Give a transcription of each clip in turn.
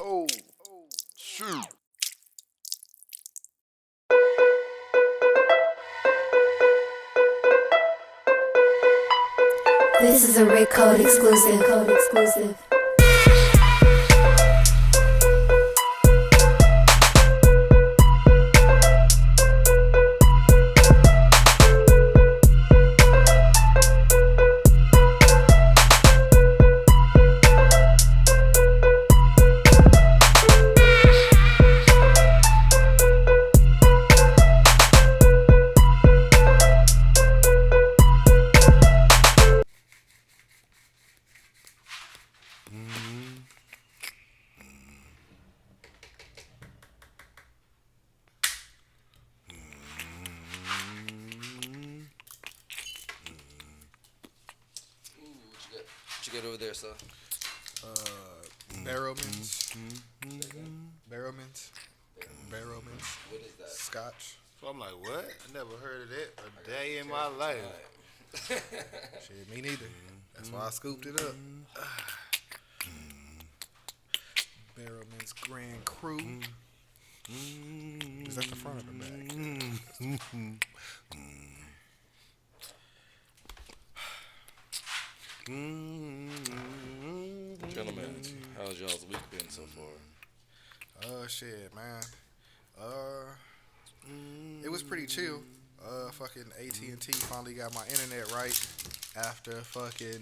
Oh, shoot. This is a Rick Code exclusive. What you got over there, son? Barrowmans. Barrowmans. Barrowmans. What is that? Scotch. So I'm like, what? I never heard of that a day in my life. Shit, me neither. That's why I scooped it up. Barrowman's Grand Cru. Is that the front of the bag? Gentlemen, how's y'all's week been so far? Shit, man. It was pretty chill. Fucking AT&T finally got my internet right after fucking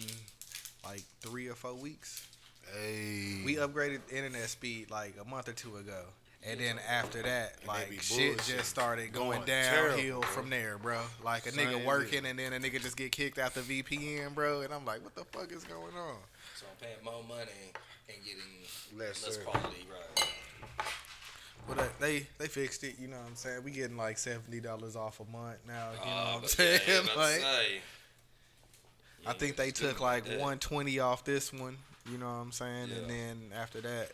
like 3 or 4 weeks. Hey. We upgraded internet speed like a month or two ago. And then after that, like, shit just started going downhill from there, bro. Like, a nigga working and then a nigga just get kicked out the VPN, bro. And I'm like, what the fuck is going on? So I'm paying more money and getting Less quality, right? Well, they fixed it, you know what I'm saying? We getting like $70 off a month now, you know what I'm But saying? yeah, about to Like, say, I think they took like that. 120 off this one, you know what I'm saying? Yeah. And then after that,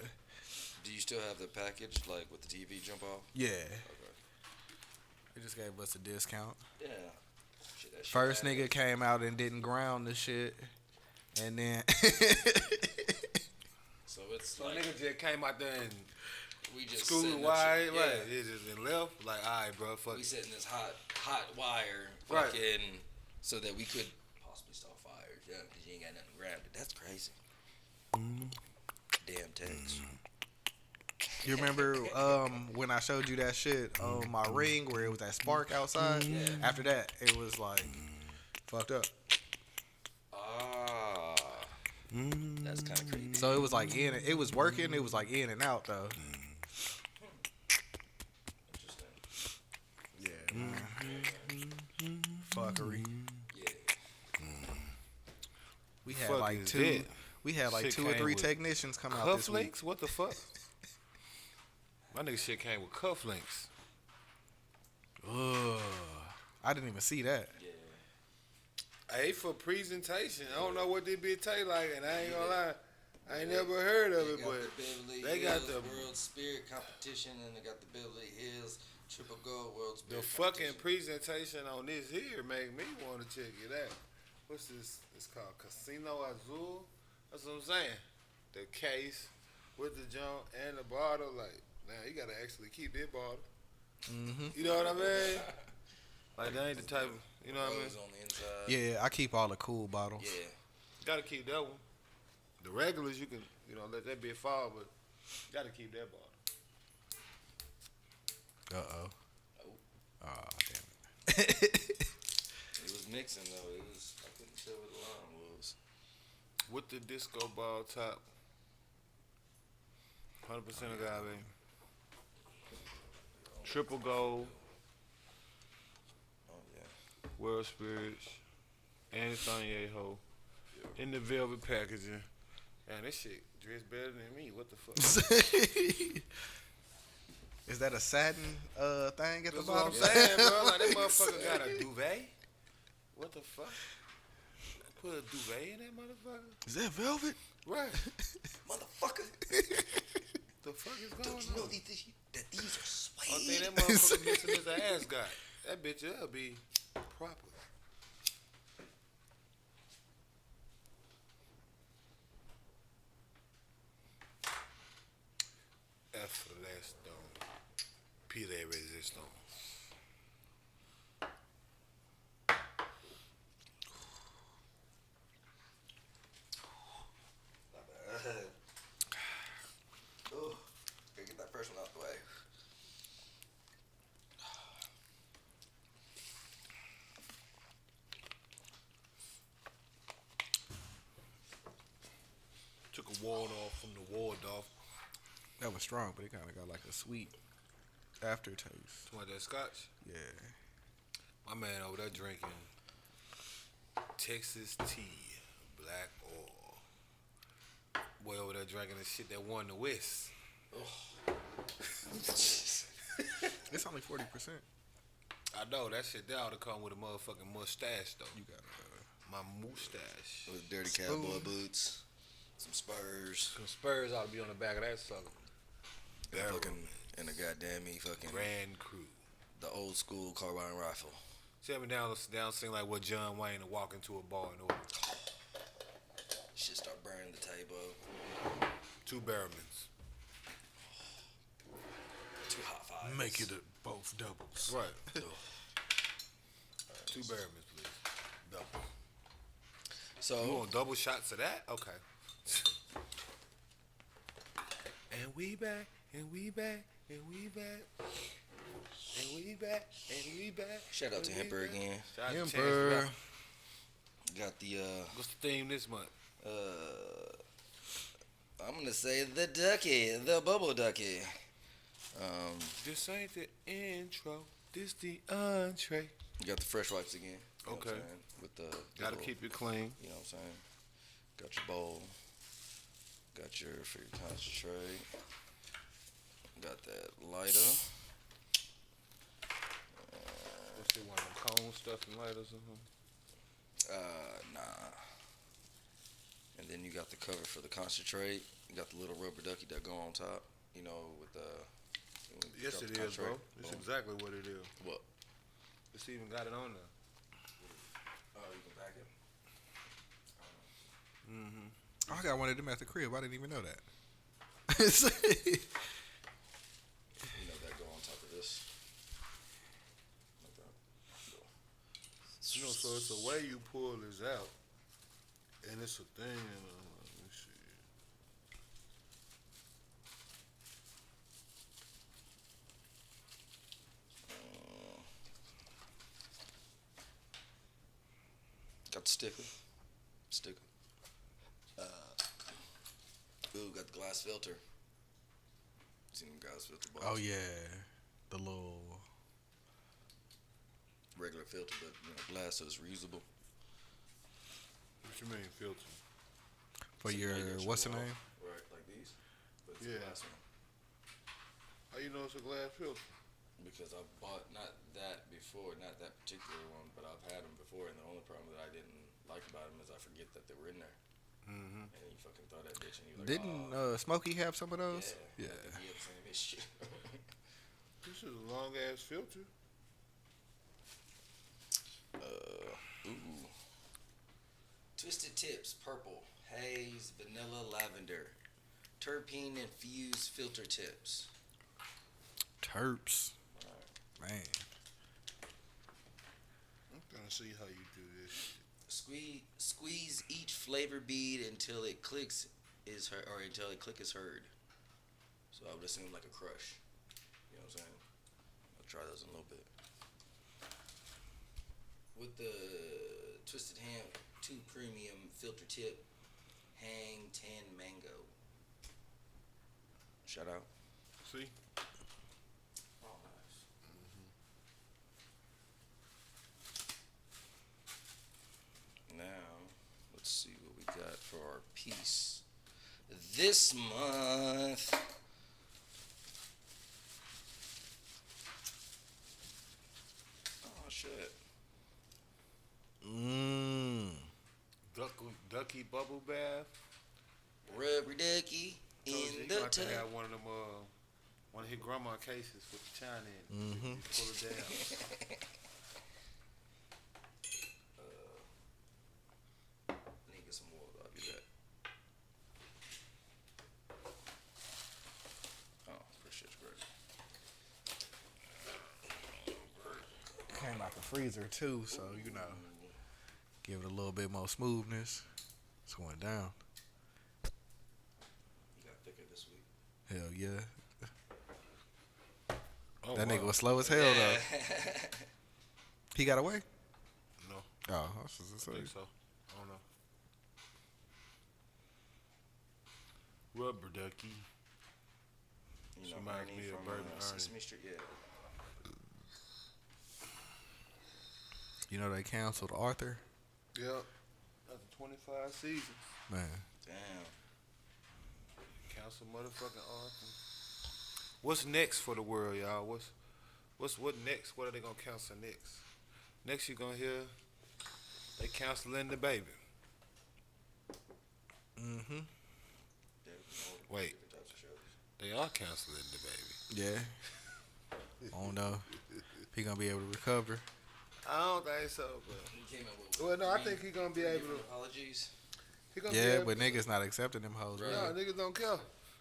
Do you still have the package, like with the TV jump off? yeah, Okay. they just gave us a discount. Yeah. Shit, that shit First added. nigga came out and didn't ground the shit, and then So it's So like nigga just came out there and we just screwed sitting wide, yeah. right? It just been left. Like, all right, bro, fuck We it. sitting this hot wire, Right. fucking, so that we could possibly start fires, yeah, because you ain't got nothing grounded. That's crazy. Damn text. you remember when I showed you that shit on my ring where it was that spark outside? Yeah. After that, it was like fucked up. Ah, that's kind of creepy. So it was like it was working. It was like in and out though. Interesting. Yeah, man. Fuckery. Yeah. We had Fuck like is two. that? We had like Shit 2 or came 3 with technicians come out this week. Cufflinks? What the fuck? My nigga shit came with cufflinks. Ugh, I didn't even see that. Yeah. Hey, for presentation. I don't know what this bitch take like, and I ain't gonna lie. I ain't never heard of They it, got but the Beverly they Hills got the World Spirit Competition, and they got the Beverly Hills Triple Gold World the Spirit fucking Competition. presentation on this here make me want to check it out. What's this? It's called Casino Azul. That's what I'm saying. The case with the junk and the bottle, like, now you gotta actually keep that bottle. Mm-hmm. You know what I mean? Like, that ain't the type of, you know what I mean? Rose on the inside. Yeah, I keep all the cool bottles. Yeah. Gotta keep that one. The regulars, you can, you know, let that bit fall, but gotta keep that bottle. Uh-oh. Oh. Oh, damn it. It was mixing though. It was. I couldn't tell what the line was. With the disco ball top. 100% agave. Triple gold. Oh yeah. World Spirits. And it's añejo. In the velvet packaging. Man, this shit dressed better than me. What the fuck? Is that a satin thing at the That's what I'm bottom? saying, bro. Like, that motherfucker got a duvet. What the fuck? Put a duvet in that motherfucker? Is that velvet? Right. Motherfucker. The fuck is going Don't you know on? that these are I suede? think that motherfucker missing his ass got. That bitch will be proper. pide resistance. Oh, gotta get that first one out the way. Took a ward off from the ward off. That was strong, but it kind of got like a sweet aftertaste. What, that scotch? Yeah. My man over there drinking Texas tea, black oil. Boy over there drinking the shit that won the West. It's only 40%. I know, that shit there ought to come with a motherfucking mustache, though. You got My mustache. With dirty cowboy boots, some Spurs, Some Spurs ought to be on the back of that sucker. and a goddamn me fucking Grand Crew. the old school carbine rifle. Tell me down sing like what John Wayne to walk into a bar and order. Shit start burning the table. 2 Barrowmans. 2 hot fives. Make it both doubles. Right. 2 Barrowmans, please. Double. So You want double shots of that? Okay. And we back, and we back, and we back. And we back, and we back. shout out to and we Hemper back. again. Shout out to Chance Emperor. the Rapper. Got the What's the theme this month? I'm gonna say the ducky, the bubble ducky. This ain't the intro. This the entree. You got the fresh wipes again. You know what I'm Okay. saying? With the Gotta little- keep it clean. You know what I'm saying? Got your bowl. Got your for your concentrate. Got that lighter. What's it, one of them cone stuff and lighters or something? Nah. And then you got the cover for the concentrate. You got the little rubber ducky that go on top. You know, with the. when you Yes, drop it the is, bro. concentrate. It's Boom. exactly what it is. What? It's even got it on there. Oh, you can back it. Mm-hmm. I got one of them at the crib. I didn't even know that. You know that go on top of this. Like that. You know, so it's the way you pull this out, and it's a thing. Let me see. Got the sticker. Ooh, got the glass filter. Seen them glass filter balls. Oh yeah, the little. Regular filter, but glass, so it's reusable. What you mean filter? For So your you got what's the wall, name? Right, like these. But it's Yeah. a glass one. How you know it's a glass filter? Because I've bought not that before, not that particular one, but I've had them before, and the only problem that I didn't like about them is I forget that they were in there, Mm-hmm. and you fucking throw that bitch, and you're like, Didn't oh, Smokey have some of those? yeah, Yeah. I think he had the same issue. This is a long ass filter. Ooh. Twisted Tips, purple, haze, vanilla, lavender, terpene infused filter tips. Terps. Alright. Man. I'm gonna see how you do this shit. Squeeze each flavor bead until it clicks is heard, or until a click is heard. So I would assume like a crush. You know what I'm saying? I'll try those in a little bit. With the Twisted Ham 2 Premium Filter Tip Hang 10 Mango. Shout out. See? Oh, nice. Now, let's see what we got for our piece this month. Oh, shit. Ducky bubble bath. Rubber ducky Told you, in you the got to tub. have one of them, one of his grandma cases with the china in. Mm-hmm. You pull it down. I need to get some more. I'll do that. Oh, this shit's great. freezer too, so you know, give it a little bit more smoothness. It's going down. You got thicker this week. Hell yeah. Oh, That nigga wow. was slow as hell though. He got away? No. Oh, I was just I saying. think so. I don't know. Rubber ducky. You know, Reminds Ernie me of from Bourbon Ernie. Sesame Street. Yeah. You know they canceled Arthur? Yep. After 25 seasons. Man. Damn. Cancel motherfucking Arthur. What's next for the world, y'all? What next? What are they gonna cancel next? Next you gonna hear they canceling the baby. Mm-hmm. Wait. Different types of shows. They are canceling the baby. Yeah. I don't know. He gonna be able to recover. I don't think so, but He came in with well, no, I think he gonna be able to. apologies. He gonna be Yeah, able but to. niggas not accepting them hoes. Right. No, Really. niggas don't care.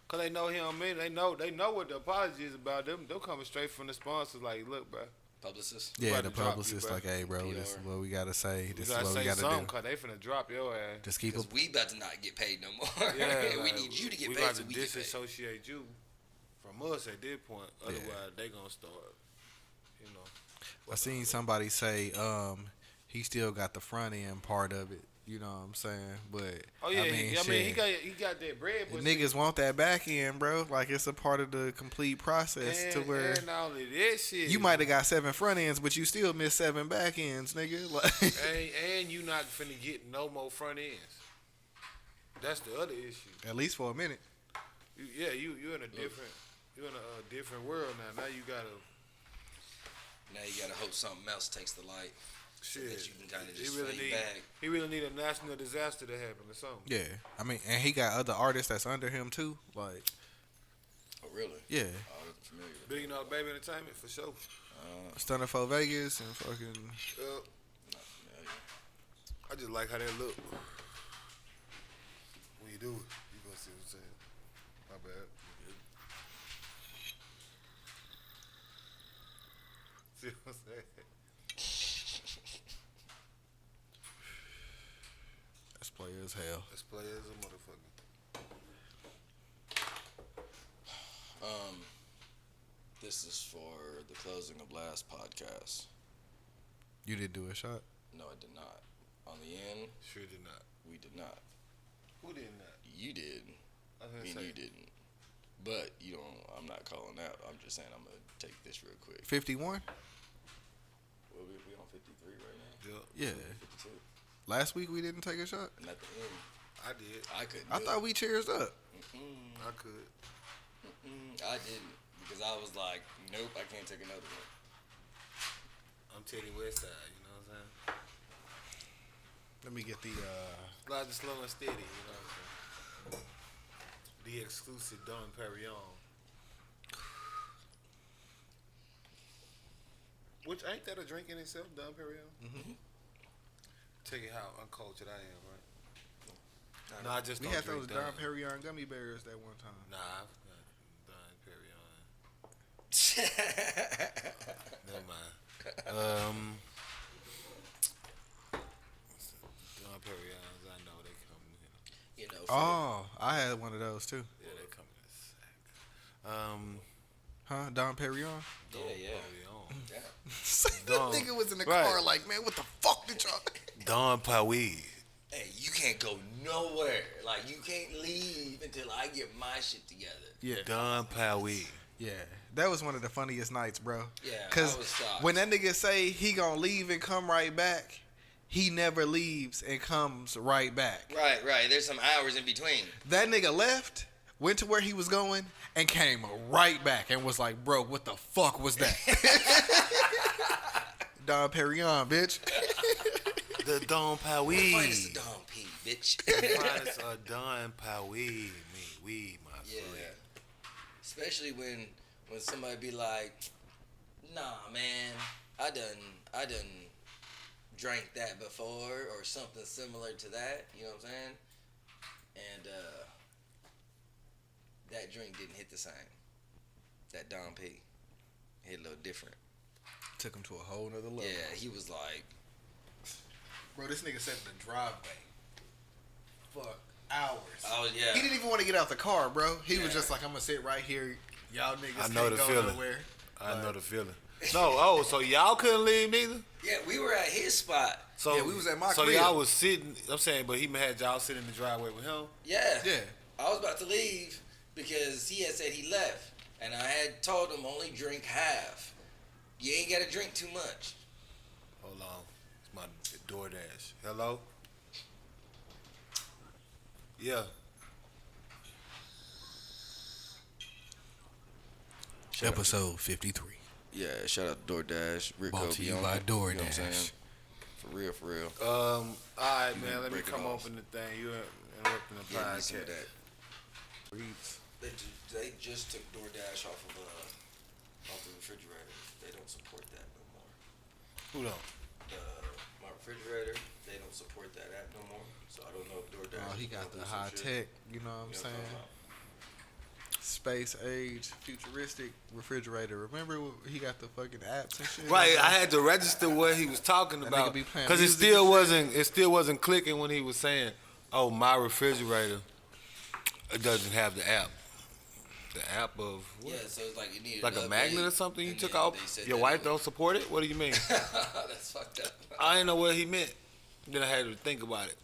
Cause they know he don't mean it. They know what the apology is about. They're coming straight from the sponsors. Like, look, bro. Publicist. Yeah, about the to drop you, publicist bro. like, hey, bro, this is PR. what we gotta say. This You is gotta what we say gotta something, do. cause they finna drop your ass. Just keep Because it. we about to not get paid no more. Yeah, we like, need you to get we paid got so to we get paid. disassociate you from us at this point. Otherwise, they gonna start. You know. I seen somebody say he still got the front end part of it. You know what I'm saying? But Oh yeah, I mean, he shit, got that bread. But niggas want that back end, bro. Like it's a part of the complete process to where and all of that shit. you might have got 7 front ends, but you still missed 7 back ends, nigga. Like and you not finna get no more front ends. That's the other issue. at least for a minute. You're in a different world now. Now you gotta. Now you gotta hope something else takes the light. So Shit. that you can kind of He just really fade need. back. He really need a national disaster to happen or something. Yeah, I mean, and he got other artists that's under him too. Like, Oh, really? yeah, Oh, that's familiar. Big Baby Entertainment for sure. Stunner for Vegas and fucking. Not familiar. I just like how they look. When you do it, you gonna see what I'm saying. My bad. See what I'm saying? That's player as hell. Let's play as a motherfucker. This is for the closing of last podcast. You did do a shot. No, I did not. On the end, Sure did not. we did not. Who did not? You did. I was Me gonna and say. you didn't. But you don't. I'm not calling out. I'm just saying I'm gonna take this real quick. 51. Well, we on 53 right now. Yeah, Yeah. 52. Last week we didn't take a shot. And at the end, I did. I couldn't. I do thought it. we cheers up. I could. I didn't because I was like, nope, I can't take another one. I'm Teddy Westside, you know what I'm saying? Let me get the. Slide the slow and steady, you know what I'm saying? The exclusive Don Perignon. Which ain't that a drink in itself, Don Perignon? Mhm. Tell you how uncultured I am, right? Nah, I just We don't had drink those Don Perignon gummy bears that one time. Nah, I've got Don Perignon. Never mind. Don Perignons, I know they come in. You know. Oh, I had one of those too. Yeah, they come in a sack. Huh? Don Perignon? Yeah, yeah. Perignon. Yeah. that Don- nigga was in the right. car like, man, what the fuck did y'all? Don Paris. Hey, you can't go nowhere. Like you can't leave until I get my shit together. Yeah. Don Paris. Yeah. That was one of the funniest nights, bro. Yeah, Cause I was shocked. when that nigga say he gonna leave and come right back, he never leaves and comes right back. Right. There's some hours in between. That nigga left, went to where he was going, and came right back and was like, bro, what the fuck was that? Don Perignon, bitch. The Don Paris. Minus the Dom P, bitch. Minus a Don Paris. Me, we, my Yeah. friend. Especially when somebody be like, nah, man, I done drank that before or something similar to that. You know what I'm saying? And that drink didn't hit the same. That Dom P hit a little different. Took him to a whole nother level. Yeah, he was like, bro, this nigga sat in the driveway. Fuck hours. oh yeah. He didn't even want to get out the car, bro. He was just like, I'm gonna sit right here. Y'all niggas I know can't the go feeling. nowhere. I know the feeling. No, so y'all couldn't leave neither? Yeah, we were at his spot. So Yeah, we was at my So crib. y'all was sitting, I'm saying, but he had y'all sitting in the driveway with him? Yeah. Yeah. I was about to leave because he had said he left. And I had told him only drink half. You ain't got to drink too much. Hold on. It's my DoorDash. Hello? Yeah. Episode 53. Yeah, shout out to DoorDash. Rick Brought to you by You know what I'm DoorDash. saying? For real, for real. All right, man. Let me break it come off. open the thing. You interrupting the Yeah, some of podcast. that. They just took DoorDash off the refrigerator. They don't support that no more. Who don't? My refrigerator, they don't support that app no more. So I don't know if DoorDash. Oh, he is got gonna the do some high shit. tech, you know what I'm You know saying? what I'm talking Space age, futuristic refrigerator. Remember he got the fucking apps and shit? Right, I had to register what he was talking That about nigga be playing because it music still and shit. wasn't clicking when he was saying, "Oh, my refrigerator, it doesn't have the app." The app of what? Yeah, so it's like you need Like a an magnet update, or something you and took then off. they said Your that wife it don't support it. What do you mean? That's fucked up. I didn't know what he meant. Then I had to think about it.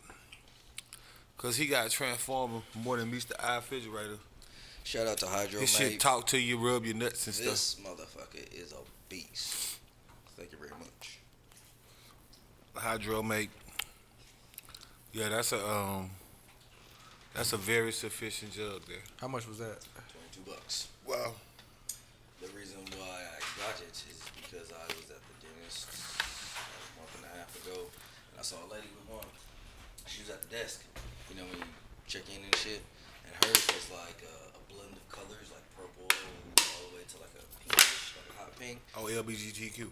Cause he got transformer more than meets the eye refrigerator. Shout out to Hydro This Mate. shit talk to you, rub your nuts and stuff. This motherfucker is a beast. Thank you very much. Hydro Mate. Yeah, that's a very sufficient jug there. How much was that? $22. Wow. The reason why I got it is because I was at the dentist a month and a half ago, and I saw a lady with one. She was at the desk, you know, when you check in and shit, and hers was like a blend of colors, like purple all the way to like a pinkish, like a hot pink. Oh, LBGTQ.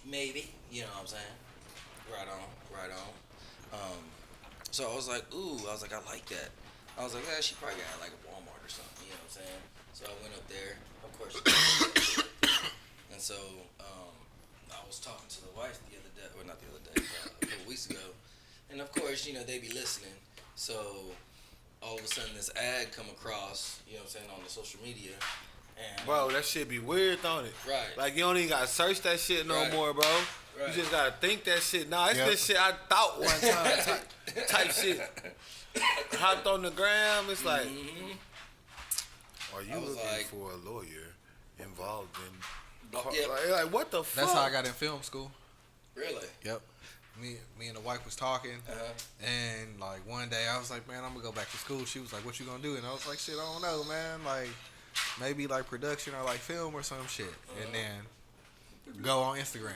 Maybe, you know what I'm saying? Right on, right on. So I was like, ooh, I was like, I like that. I was like, she probably got it like at Walmart or something, you know what I'm saying? So I went up there, of course, and so I was talking to the wife the other day, or not the other day, a couple weeks ago, and of course, you know, they be listening. So all of a sudden, this ad come across, you know what I'm saying, on the social media. And Bro, that shit be weird, don't it? Right. Like, you don't even gotta search that shit no Right. more, bro. Right. You just gotta think that shit. Nah, it's Yep. this shit I thought one time type shit. Hopped on the gram, it's like, are you I was looking like- for a lawyer involved in... Yeah. Like, what the fuck? That's how I got in film school. Really? Yep. Me and the wife was talking, and like one day I was like, man, I'm gonna go back to school. She was like, what you gonna do? And I was like, shit, I don't know, man. Like maybe like production or like film or some shit. And then go on Instagram,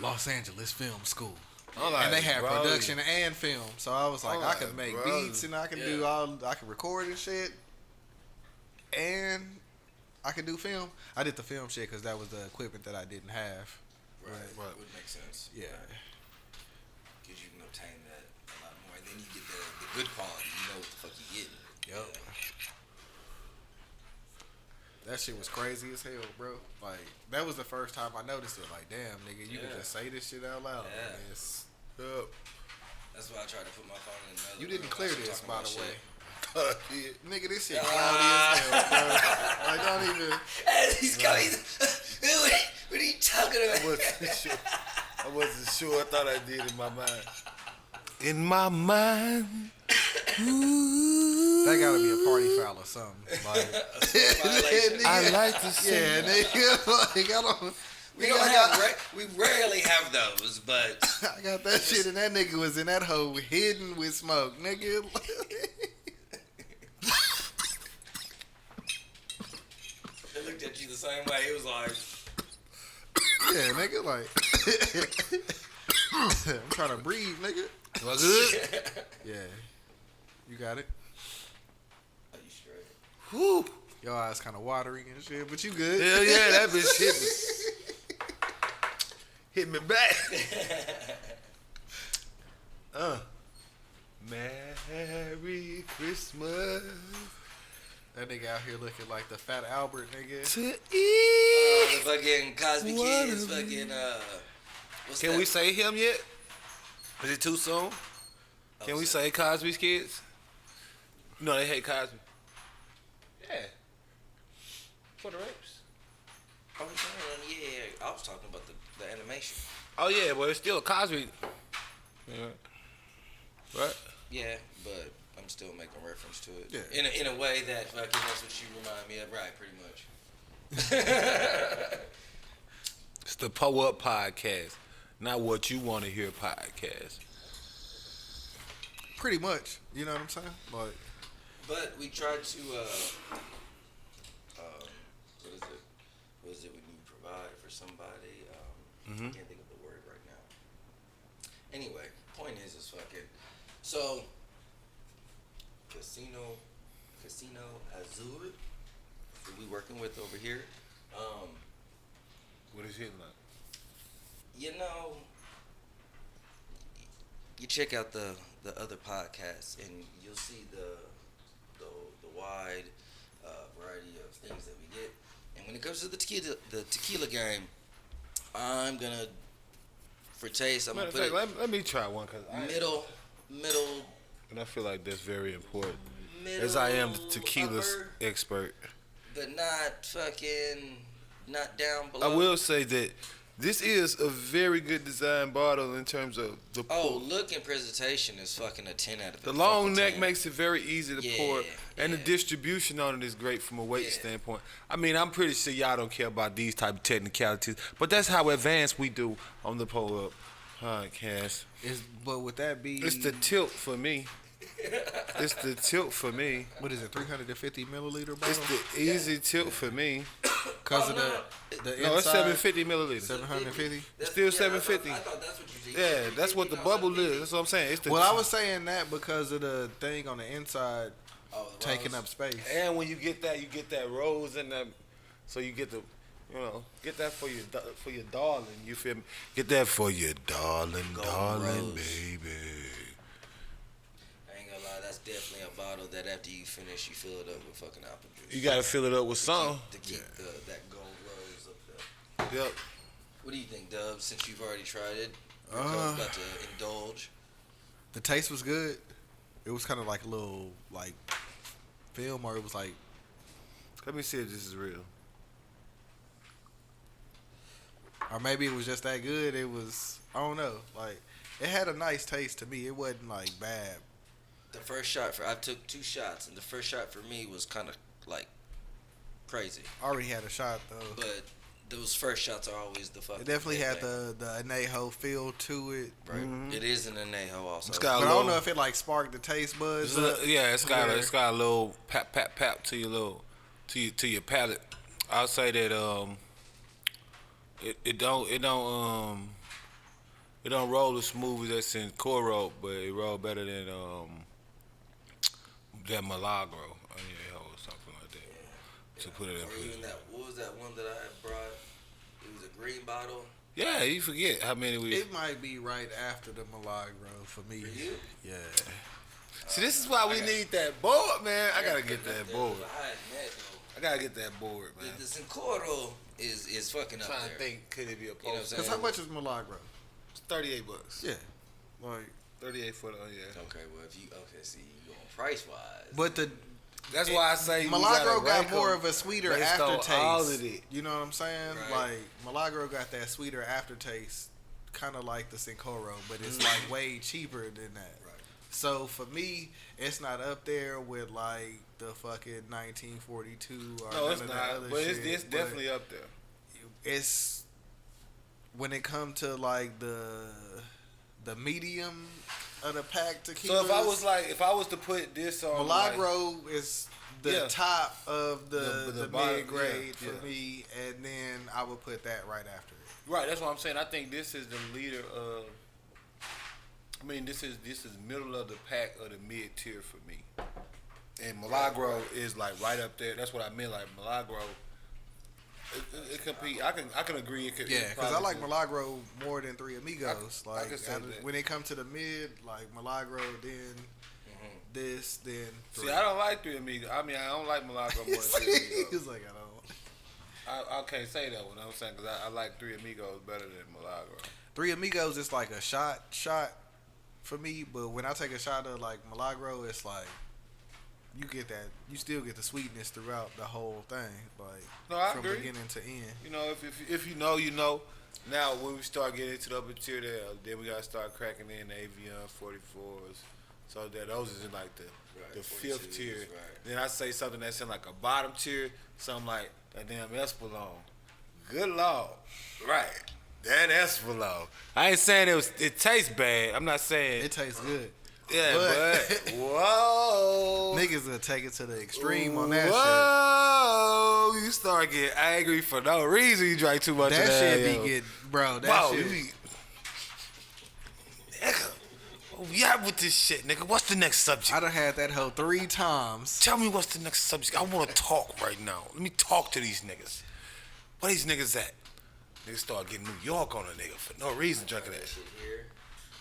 Los Angeles Film School. I'm like, And they had bro, production and film, so I was like, I'm I like, could make bro. beats and I can do I can record and shit, and I could do film. I did the film shit because that was the equipment that I didn't have. Right. Would make sense. Yeah. Because you can obtain that a lot more. And then you get the good quality. You know what the fuck you getting. Yup. That shit was crazy as hell, bro. Like, that was the first time I noticed it. Like, damn, nigga, you can just say this shit out loud. Yeah. Man, it's up. That's why I tried to put my phone in another You didn't room clear while I was this, talking by about the way. shit. Nigga, this shit cloudy as hell, bro. Like, don't even. Hey, he's coming. What are you talking about? I wasn't sure. I thought I did in my mind. In my mind. That gotta be a party foul or something. Like, Violation. I like to see. yeah, nigga. Like, I don't. We don't have. We rarely have those, but I got that shit, and that nigga was in that hole hidden with smoke, nigga. they looked at you the same way. It was like, Yeah, nigga, like. I'm trying to breathe, nigga. Well, good. Yeah. You got it? are you straight? Whew. Your eyes kind of watery and shit, but you good. Hell yeah, that bitch hit me. Hit me back. Merry Christmas That nigga out here looking like the Fat Albert nigga. to each the fucking Cosby Kids, fucking what's Can that? we say him yet? Is it too soon? Can we say Cosby's Kids? No, they hate Cosby. Yeah. For the rapes. Oh, yeah. I was talking about the animation. Oh yeah, well it's still Cosby. Yeah. Right? Yeah, but I'm still making reference to it. Yeah. In a way that fucking that's what you remind me of, right? Pretty much. It's the Pull Up Podcast, not what you want to hear podcast. Pretty much. You know what I'm saying? Like, But we tried to what is it when you provide for somebody? I can't think of the word right now. Anyway, point is fucking. So, Casino Azul, who we working with over here. What is it like? You know, you check out the other podcasts and you'll see the wide variety of things that we get. And when it comes to the tequila game, I'm gonna, for taste, I'm gonna put it let me try one because middle, and I feel like that's very important. middle. As I am the tequila's upper, expert. but not down below. I will say that this is a very good design bottle in terms of the pour. Look and presentation is fucking a 10 out of 10. The long neck makes it very easy to pour, and the yeah. distribution on it is great from a weight standpoint. I mean, I'm pretty sure y'all don't care about these type of technicalities, but that's how advanced we do on the Pull Up Podcast. but would that be? It's the tilt for me. It's the tilt for me. What is it? 350 milliliter bottle. It's the easy tilt for me. Because of the No, it's inside, 750 milliliters. 750. It's still 750. I thought that's what you said. Yeah, that's what the bubble is. That's what I'm saying. It's the Well, I was saying that because of the thing on the inside The taking rose. up space. And when you get that rose in that, so you get the, get that for your darling. You feel me? Get that for your darling, Rose. baby. I ain't gonna lie, that's definitely a bottle that after you finish, you fill it up with fucking apple juice. You gotta fill it up with some. To keep that gold rose up there. Yep. What do you think, Dubz, since you've already tried it? Rico's about to indulge. The taste was good. It was kind of like a little like film, or it was like Let me see if this is real. or maybe it was just that good. It was, I don't know. Like, it had a nice taste to me. It wasn't like bad. The first shot I took 2 shots, and the first shot for me was kind of like crazy. I already had a shot though. But those first shots are always the fucking. It definitely had thing. the anejo feel to it. Right. It is an anejo also. It's got But a I don't little, know if it like sparked the taste buds. it's got a little pap to your to your palate. I'll say that it don't roll as smooth as that's in Coro, but it roll better than that Milagro or something like that. To put it in Or even perspective. what was that one that I had brought? It was a green bottle. Yeah, you forget how many we. It might be right after the Milagro for me. For you? Yeah. See, this is why we need that board, man. I gotta get that board. I gotta get that board, man. The Sincoro is fucking up Trying there. to think, could it be a You know what I'm post? saying? Because how much is Milagro? It's $38. Yeah. Like, 38 for the yeah. Okay, well if you see you going price wise. but That's why I say Milagro we got rank more them of a sweeter based on aftertaste. all of it. You know what I'm saying? Right. Like, Milagro got that sweeter aftertaste, kind of like the Sincoro, but it's like way cheaper than that. Right. So for me, it's not up there with like the fucking 1942 or No, none it's of that not. other But shit. it's definitely up there. It's when it comes to like the medium of the pack tequilas. So if I was to put this on Milagro is the Yeah. top of the bottom, mid grade yeah, for me, and then I would put that right after it. right, that's what I'm saying. I think this is the leader of. I mean, this is middle of the pack of the mid tier for me. And Milagro is like right up there. That's what I meant. Like Milagro, it compete. I can agree. It could. Yeah, it because I probably like could. Milagro more than Three Amigos. I can say that. When it comes to the mid, like Milagro, then this, then See, Three. I don't like Three Amigos. I mean, I don't like Milagro more than Three He Amigos. was like, I don't. I can't say that one. I'm saying because I like Three Amigos better than Milagro. Three Amigos is like a shot for me, but when I take a shot of like Milagro, it's like you get that. You still get the sweetness throughout the whole thing, like No, I from agree. beginning to end. You know, if you know, you know. Now, when we start getting into the upper tier, then we gotta start cracking in the Avion 44s. So that those is in like the fifth tier. Right. Then I say something that's in like a bottom tier, something like that damn Espolon. Good Lord, right? That Espolon. I ain't saying it tastes bad. I'm not saying It tastes good. Yeah, but whoa, Niggas will take it to the extreme on that shit. whoa, you start getting angry for no reason. You drink too much of That that. shit yo. be getting, bro. That Whoa, shit. you be, nigga, where we at with this shit, nigga? What's the next subject? I done had that hoe 3 times. Tell me what's the next subject. I want to talk right now. Let me talk to these niggas. Where these niggas at? Niggas start getting New York on a nigga for no reason drinking that. Shit here,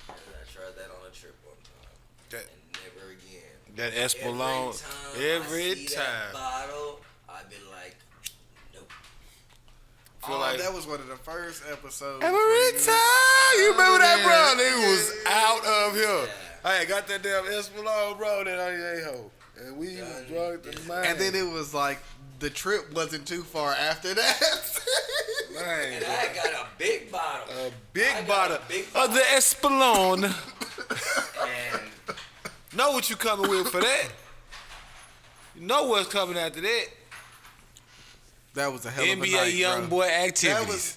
and I tried that on a trip one time, That and never again. that Espolon, every I see time. that bottle, I be like, nope. Feel Oh, like that was one of the first episodes. every where time. You remember that, bro? Yeah. Nigga was out of here. Yeah. I ain't got that damn Espolon, bro. Then I ain't hoe. And we was Done. drunk to the mind. And then it was like the trip wasn't too far after that. Man, And I got a big bottle. a I big got bottle a big of the Espolon. And Know what you coming with for that. You know what's coming after that. That was a hell of a NBA night, YoungBoy bro. activities.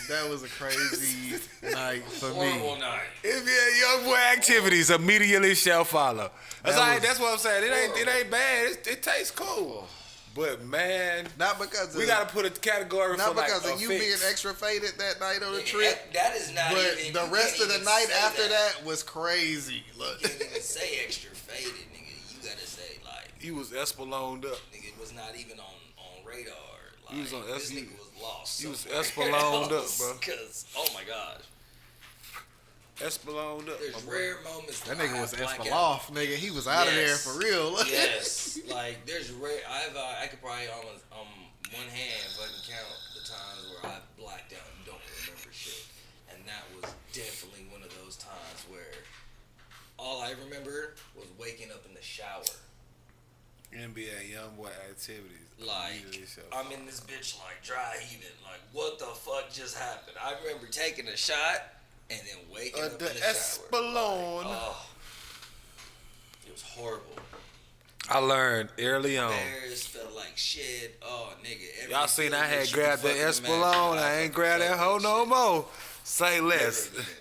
That was a crazy night for horrible me. night. NBA YoungBoy activities immediately shall follow. That's That all right, was- that's what I'm saying. It ain't bad. It tastes cool. But man, Not because we of, gotta put a category not for like because a of you fix. being extra faded that night on the Nigga, trip. that is not But even. the you rest can't of the even night say after that was crazy. Look. You can't even say extra faded, nigga. You gotta say like, You was Espoloned up. nigga, it was not even on radar. Like, You was on this S- nigga was lost. you was somewhere Espoloned up, else, bro. Cause oh my gosh, Espoloned up. there's my boy. rare moments. That where I nigga was have blackout. off, nigga. He was out of there Yes. for real. Yes, like there's rare. I could probably almost one hand fucking count the times where I blacked out and don't remember shit, and that was definitely one of those times where all I remember was waking up in the shower. NBA YoungBoy activities. Like immediately shall I'm follow. in this bitch like dry heaving. Like what the fuck just happened? I remember taking a shot and then waking up The in the shower. Espolon. Oh, it was horrible. I learned early on. Bears felt like shit. Oh, nigga. every Y'all seen I feeling had that you grabbed can that fucking Espolon. imagine, I ain't fucking grabbed that felt hoe no shit. more. Say less. Never again.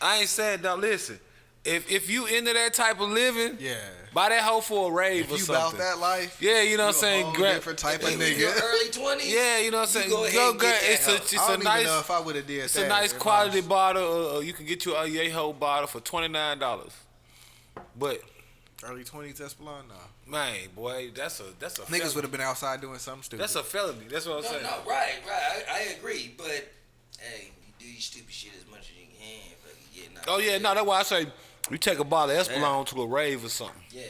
I ain't saying, don't listen. If you into that type of living, Yeah. buy that hoe for a rave If or you something. about that life, Yeah, you know what I'm you a saying? whole Grab, different type of If you in your nigga. early 20s, yeah, you know what I'm saying? go ahead and grab. get that It's hoe. a I don't even know nice, if I would have did it's that. a nice if I quality was- bottle. You can get you a Yeho bottle for $29. But Early 20s Espolon, nah. man, boy, that's a Niggas felony. would have been outside doing something stupid. That's a felony. That's what I'm No, saying. no, right. I agree. But, hey, you do your stupid shit as much as you can. But yeah, nah, Oh yeah, no, that's why I say you take a bottle of Espolon to a rave or something. Yeah.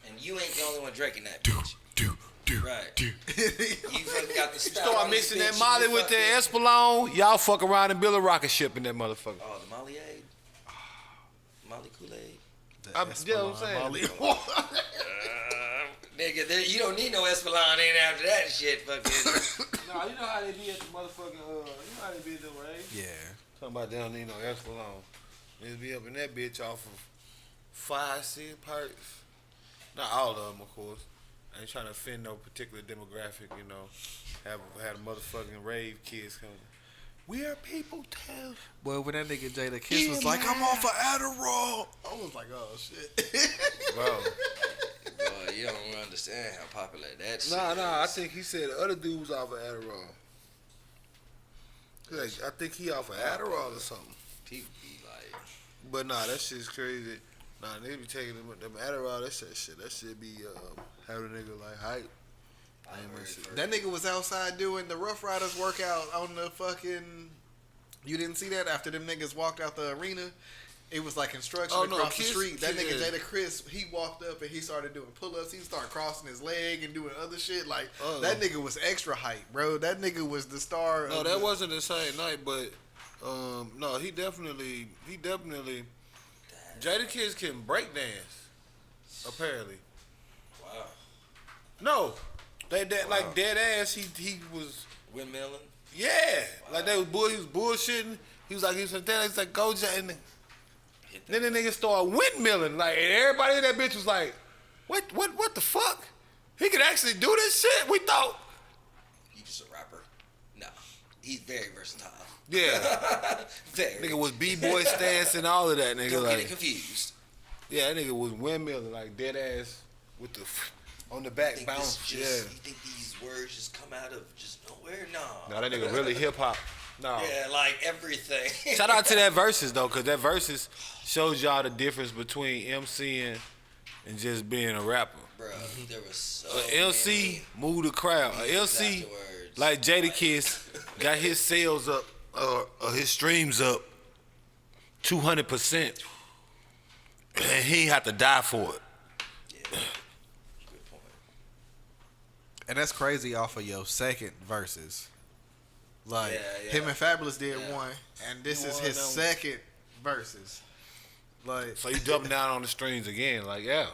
And you ain't the only one drinking that bitch. Right. You fucking got the stout Start on this mixing that bitch, Molly you with that fucking- Espolon, y'all fuck around and build a rocket ship in that motherfucker. Oh, the Molly Aid? Molly Kool-Aid? The I'm- you know what I'm saying? Espolon Nigga, you don't need no Espolon in after that shit, fucking. Nah, you know how they be at the motherfucking, you know how they be at the rave? Yeah. Talking about they don't need no Espolon. Niggas be up in that bitch off of 5, 6 perks. Not all of them, of course. I ain't trying to offend no particular demographic, you know. Had a motherfucking rave kids coming. We are people too. Well, when that nigga Jada Kiss was like, I'm off of Adderall. I was like, oh, shit. Bro. Boy, you don't understand how popular that shit Nah, I is. think he said the other dude was off of Adderall. Like, I think he off of Adderall or something. People be like, But nah, that shit's crazy. Nah, they be taking them Adderall, that shit be having a nigga like hype. I ain't that shit. That nigga was outside doing the Rough Riders workout on the fucking. You didn't see that after them niggas walked out the arena It was like construction across the street. That nigga Jada Chris, he walked up and he started doing pull-ups. He started crossing his leg and doing other shit. Like that nigga was extra hype, bro. That nigga was the star. No, that wasn't the same night, but no, he definitely. Jada Kiss can break dance, apparently. Wow. No, like dead ass. He was windmilling. Yeah, wow. Like he was bullshitting. He was like go Jada. Then the nigga started windmilling, like, and everybody in that bitch was like, what the fuck? He could actually do this shit? We thought. He's just a rapper. No, he's very versatile. Yeah. Very. Nigga was b-boy stance and all of that, nigga. Don't like, get it confused. Yeah, that nigga was windmilling, like, dead ass with the, on the back bounce. You think these words just come out of just nowhere? No. No, that nigga really hip-hop. No. Yeah, like everything. Shout out to that Versus though, cause that Versus shows y'all the difference between MCing and just being a rapper. Bro, there was so MC moved the crowd. MC, like Jada Kiss, got his sales up, his streams up 200%, and he ain't have to die for it. Yeah, good point. And that's crazy off of your second Versus. Like, him and Fabulous did one, and this is his second Versus. Like, so you doubling down on the streams again, like, yeah.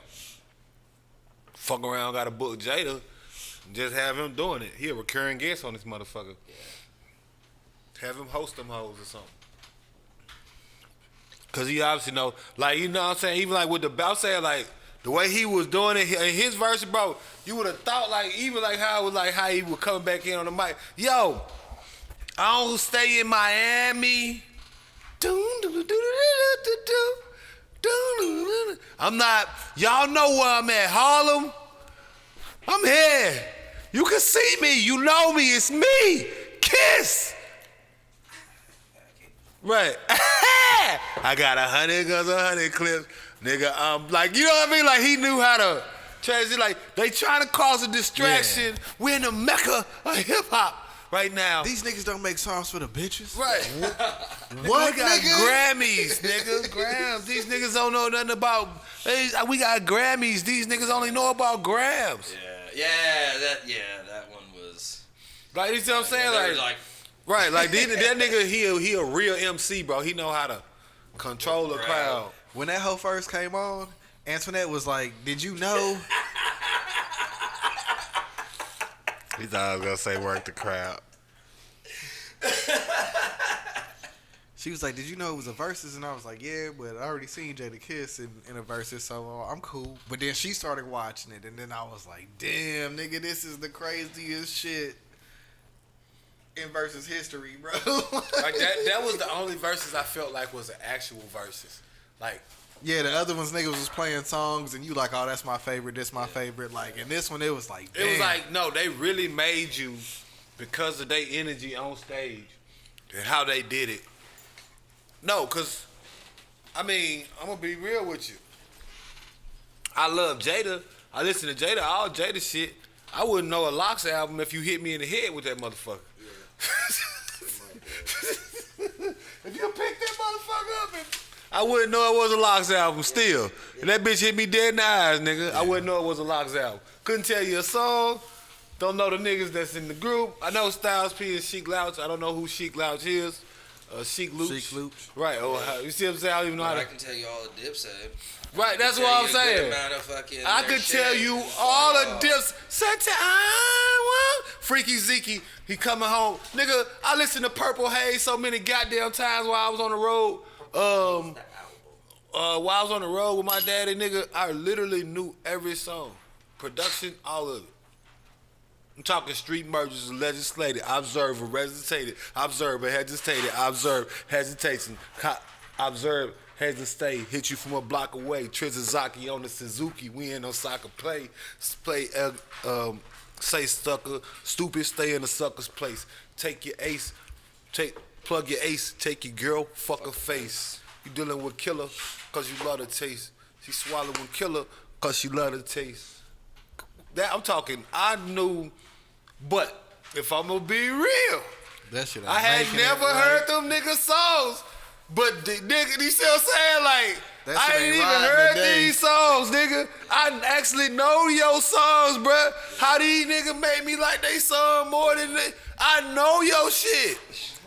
Fuck around, got to book Jada, just have him doing it. He a recurring guest on this motherfucker. Yeah. Have him host them hoes or something. Cause he obviously know, like, you know what I'm saying? Even like with the bout saying, like, the way he was doing it in his verse, bro, you would have thought, like, even like how it was like how he was coming back in on the mic. Yo, I don't stay in Miami. I'm not, y'all know where I'm at, Harlem. I'm here. You can see me. You know me. It's me. Kiss. Right. I got 100 guns, 100 clips. Nigga, like, you know what I mean? Like, he knew how to translate. Like, they trying to cause a distraction. Yeah. We're in the mecca of hip-hop right now. These niggas don't make songs for the bitches. Right. What, we got Grammys, nigga. Grams. These niggas don't know nothing about, we got Grammys. These niggas only know about grams. That one was. Like, you see what I'm saying? Like, right, like, that nigga, he a real MC, bro. He know how to control the crowd. When that hoe first came on, Antoinette was like, did you know? He thought I was going to say work the crowd. She was like, did you know it was a Versus? And I was like, yeah, but I already seen Jada Kiss in a Versus, so I'm cool. But then she started watching it, and then I was like, damn, nigga, this is the craziest shit in Versus history, bro. Like, that was the only Versus I felt like was an actual Versus. Like, yeah, the other ones niggas was playing songs and you like, oh, that's my favorite, this my favorite. Like, and this one, it was like, damn. It was like, no, they really made you because of their energy on stage and how they did it. No, because, I mean, I'm going to be real with you. I love Jada. I listen to Jada, all Jada shit. I wouldn't know a Locks album if you hit me in the head with that motherfucker. Yeah. If you pick that motherfucker up and I wouldn't know it was a Locks album still. And that bitch hit me dead in the eyes, nigga. I wouldn't know it was a Locks album. Couldn't tell you a song. Don't know the niggas that's in the group. I know Styles P and Sheek Louch. I don't know who Sheek Louch is. Sheek Louch. Sheek Louch. Right. You see what I'm saying? I don't even know how to. I can tell you all the Dipset. Right, that's what I'm saying. I could tell you all the dips. Freaky Zeke, he coming home. Nigga, I listened to Purple Haze so many goddamn times while I was on the road. While I was on the road with my daddy, nigga, I literally knew every song. Production, all of it. I'm talking street mergers, legislated, observer, hesitated, observer, hesitated, observe, hesitation, observe, hesitate, hit you from a block away, Trizazaki on the Suzuki, we ain't no soccer play, say sucker, stupid, stay in the sucker's place, take your ace, plug your ace, take your girl, fuck her face. You dealing with killer, cause you love the taste. She swallowing killer, cause she love the taste. That I'm talking, I knew, but if I'm gonna be real, that shit I had never heard them niggas songs But the nigga, you see what I'm saying? Like, That I shit ain't ain't even riding heard today. these songs, nigga. I actually know your songs, bruh. How these niggas make me like they song more than they? I know your shit.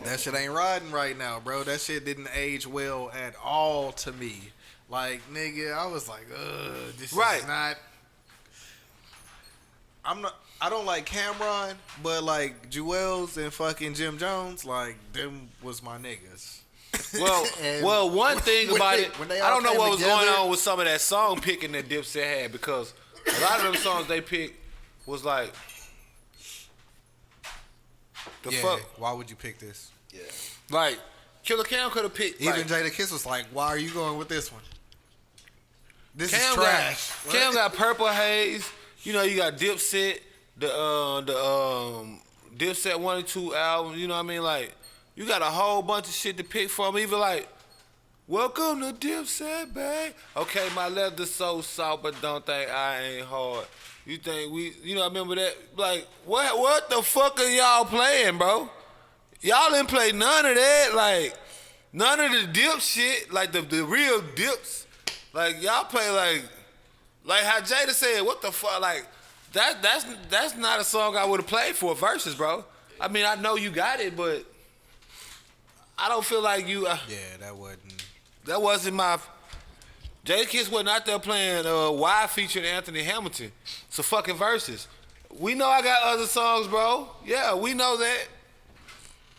That shit ain't riding right now, bro. That shit didn't age well at all to me. Like, nigga, I was like, this Right. is not. I don't like Cameron, but like Jewels and fucking Jim Jones, like them was my niggas. Well, one thing when about they- it, when they I all don't know came what was going together- on with some of that song picking that Dipset had because a lot of them songs they picked was like, the Yeah, fuck, why would you pick this? Yeah. like Killer Cam could have picked. Even like, Jada Kiss was like, why are you going with this one? This Cam is trash. Got, Cam got Purple Haze. You know, you got Dipset, the Dipset 1 and 2 album. You know what I mean? Like, you got a whole bunch of shit to pick from. Even like, welcome to Dipset, babe. Okay, my leather's so soft, but don't think I ain't hard. You think you know, I remember that? Like, what the fuck are y'all playing, bro? Y'all didn't play none of that. Like, none of the dip shit, like the real dips. Like, y'all play like how Jada said, what the fuck? Like, that's not a song I would have played for verses, bro. I mean, I know you got it, but I don't feel like you. Yeah, that wasn't. That wasn't my. Jada Kiss wasn't out there playing Y featuring Anthony Hamilton. It's a fucking verses. We know I got other songs, bro. Yeah, we know that.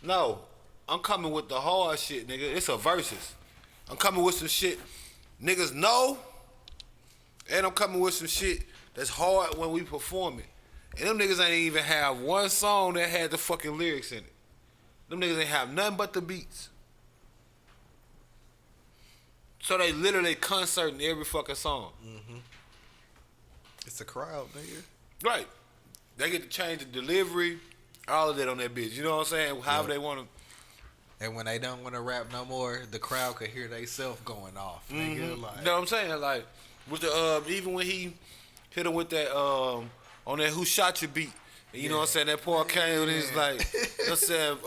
No, I'm coming with the hard shit, nigga. It's a verses. I'm coming with some shit niggas know, and I'm coming with some shit that's hard when we perform it. And them niggas ain't even have one song that had the fucking lyrics in it. Them niggas ain't have nothing but the beats. So they literally concerting every fucking song. Mm-hmm. It's a crowd, nigga. Right. They get to change the delivery, all of that on that bitch. You know what I'm saying? However they want to. And when they don't want to rap no more, the crowd could hear they self going off, nigga. Mm-hmm. Like, You know what I'm saying? Like, with the even when he hit him with that on that Who Shot You beat. And you know what I'm saying? That part came and he's like, I said,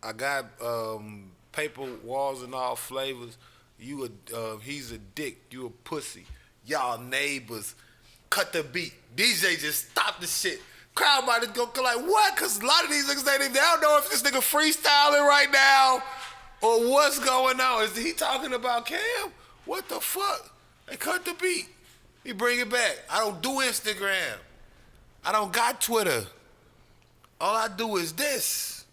I got paper walls and all flavors. He's a dick. You a pussy. Y'all neighbors. Cut the beat. DJ just stopped the shit. Crowd might go like, what? Because a lot of these niggas, they don't know if this nigga freestyling right now or what's going on. Is he talking about Cam? What the fuck? They cut the beat. He bring it back. I don't do Instagram. I don't got Twitter. All I do is this.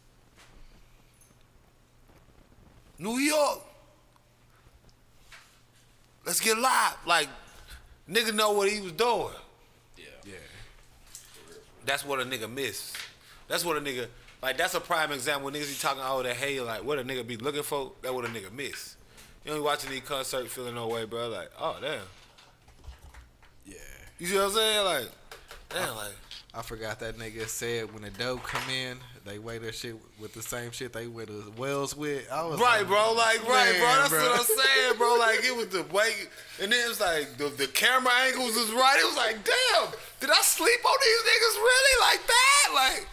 New York. Let's get live. Like, nigga know what he was doing. yeah. That's what a nigga miss. That's what a nigga, like, that's a prime example when niggas be talking all that hate, like, what a nigga be looking for, that what a nigga miss. You know, you watching these concerts feeling no way, bro, like, oh, damn. Yeah. You see what I'm saying? Like, damn, like. I forgot that nigga said when the dope come in, they weigh their shit with the same shit they weigh the wells with. I was Right, like, bro, like, right, bro, man, that's bro. what I'm saying, bro, like, it was the way, and then it's like, the camera angles was right, it was like, damn, did I sleep on these niggas really like that? Like,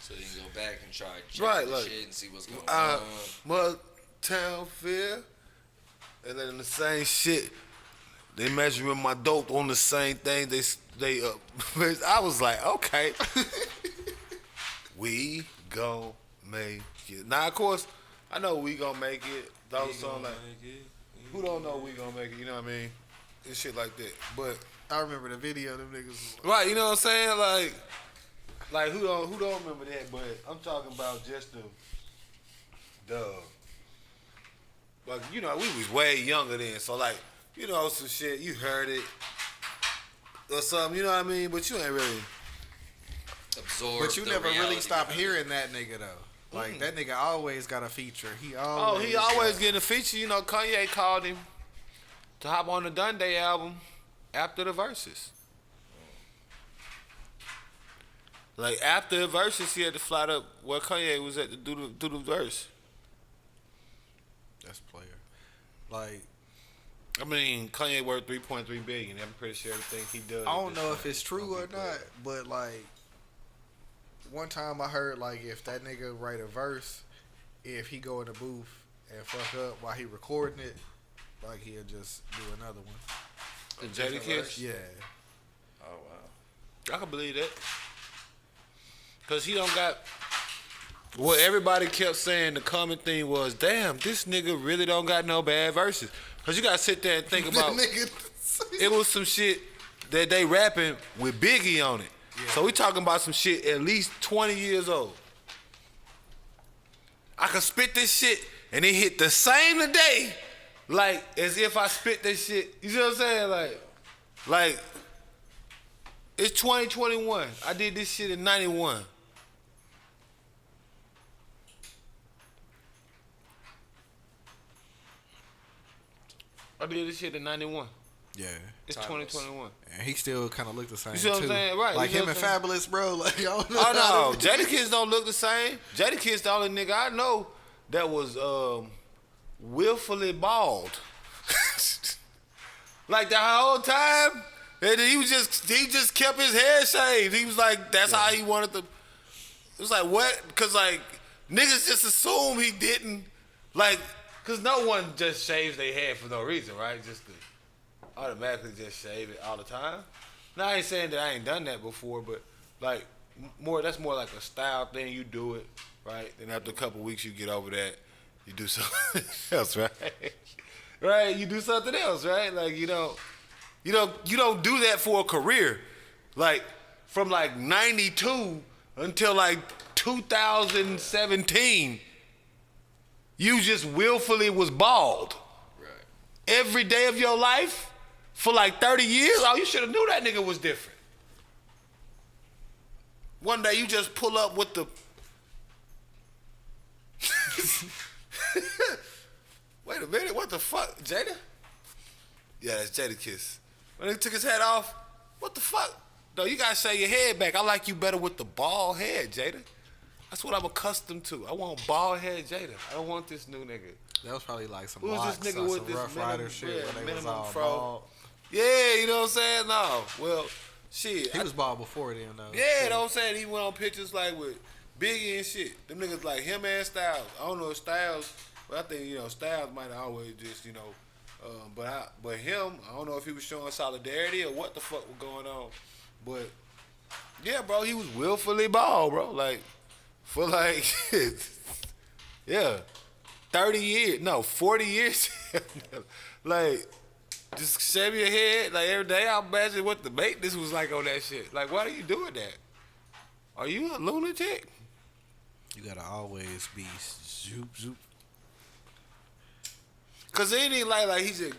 So you can go back and try check Right, the like, shit and see what's going on. Mudtown Fear, and then the same shit. They measuring my dope on the same thing. They I was like, okay, we gon' make it. Now, of course, I know we gon' make it. Those songs like, who don't know we gon' make it? You know what I mean? And shit like that. But I remember the video. Them niggas. Was right, you know what I'm saying? Like who don't remember that? But I'm talking about just the like, you know, we was way younger then, so like, you know, some shit, you heard it or something, you know what I mean? But you ain't really. Absorb. But you the never really reality stopped behind it. hearing that nigga though. Like that nigga always got a feature. He Oh, always. he always getting a feature. You know, Kanye called him to hop on the Dundee album after the verses. Like, after the verses, he had to fly up where Kanye was at to do the verse. That's player. Like I mean, Kanye worth $3.3 billion. I'm pretty sure everything he does. I don't know if it's true or not, but like one time I heard like if that nigga write a verse if he go in the booth and fuck up while he recording it, like he'll just do another one. The Jadakiss? Yeah. Oh wow. I can believe that. Cause he don't got what everybody kept saying. The common thing was, damn, this nigga really don't got no bad verses. Cause you gotta sit there and think about it was some shit that they rapping with Biggie on it. Yeah. So we talking about some shit at least 20 years old. I can spit this shit and it hit the same today, like as if I spit this shit. You see what I'm saying? Like it's 2021. I did this shit in 91. I did this shit in 91. Yeah. It's 2021. And he still kind of look the same, you see what I'm saying? Right. Like him and Fabulous, bro. Like, I don't know. Oh, no. Jadakiss don't look the same. Jadakiss the only nigga I know that was willfully bald. Like the whole time, he just kept his hair shaved. He was like, that's how he wanted to. It was like, what? Because, like, niggas just assume he didn't. Like, because no one just shaves their hair for no reason, right? Just to automatically just shave it all the time. Now, I ain't saying that I ain't done that before, but, like, that's more like a style thing. You do it, right? Then after a couple weeks, you get over that. You do something else, right? Right? You do something else, right? Like, you don't do that for a career. Like, from, like, 92 until, like, 2017, you just willfully was bald. Right. Every day of your life for like 30 years, oh, you should have knew that nigga was different. One day you just pull up with the... Wait a minute, what the fuck? Jada? Yeah, that's Jadakiss. When he took his hat off, what the fuck? No, you gotta shave your head back. I like you better with the bald head, Jada. That's what I'm accustomed to. I want bald head Jada. I don't want this new nigga. That was probably like some Who's locks this nigga or with some this Rough Rider shit when they was all fro? bald. Yeah, you know what I'm saying? No. Well, shit. He was bald before then, though. Yeah, you know what I'm saying? He went on pictures like with Biggie and shit. Them niggas like him and Styles. I don't know if Styles, but I think, Styles might have always just, but him, I don't know if he was showing solidarity or what the fuck was going on. But, yeah, bro, he was willfully bald, bro. Like, for like, yeah, 40 years. Like, just shave your head, like, every day. I imagine what the maintenance was like on that shit. Like, why are you doing that? Are you a lunatic? You gotta always be zoop, zoop. Cause it ain't like he just,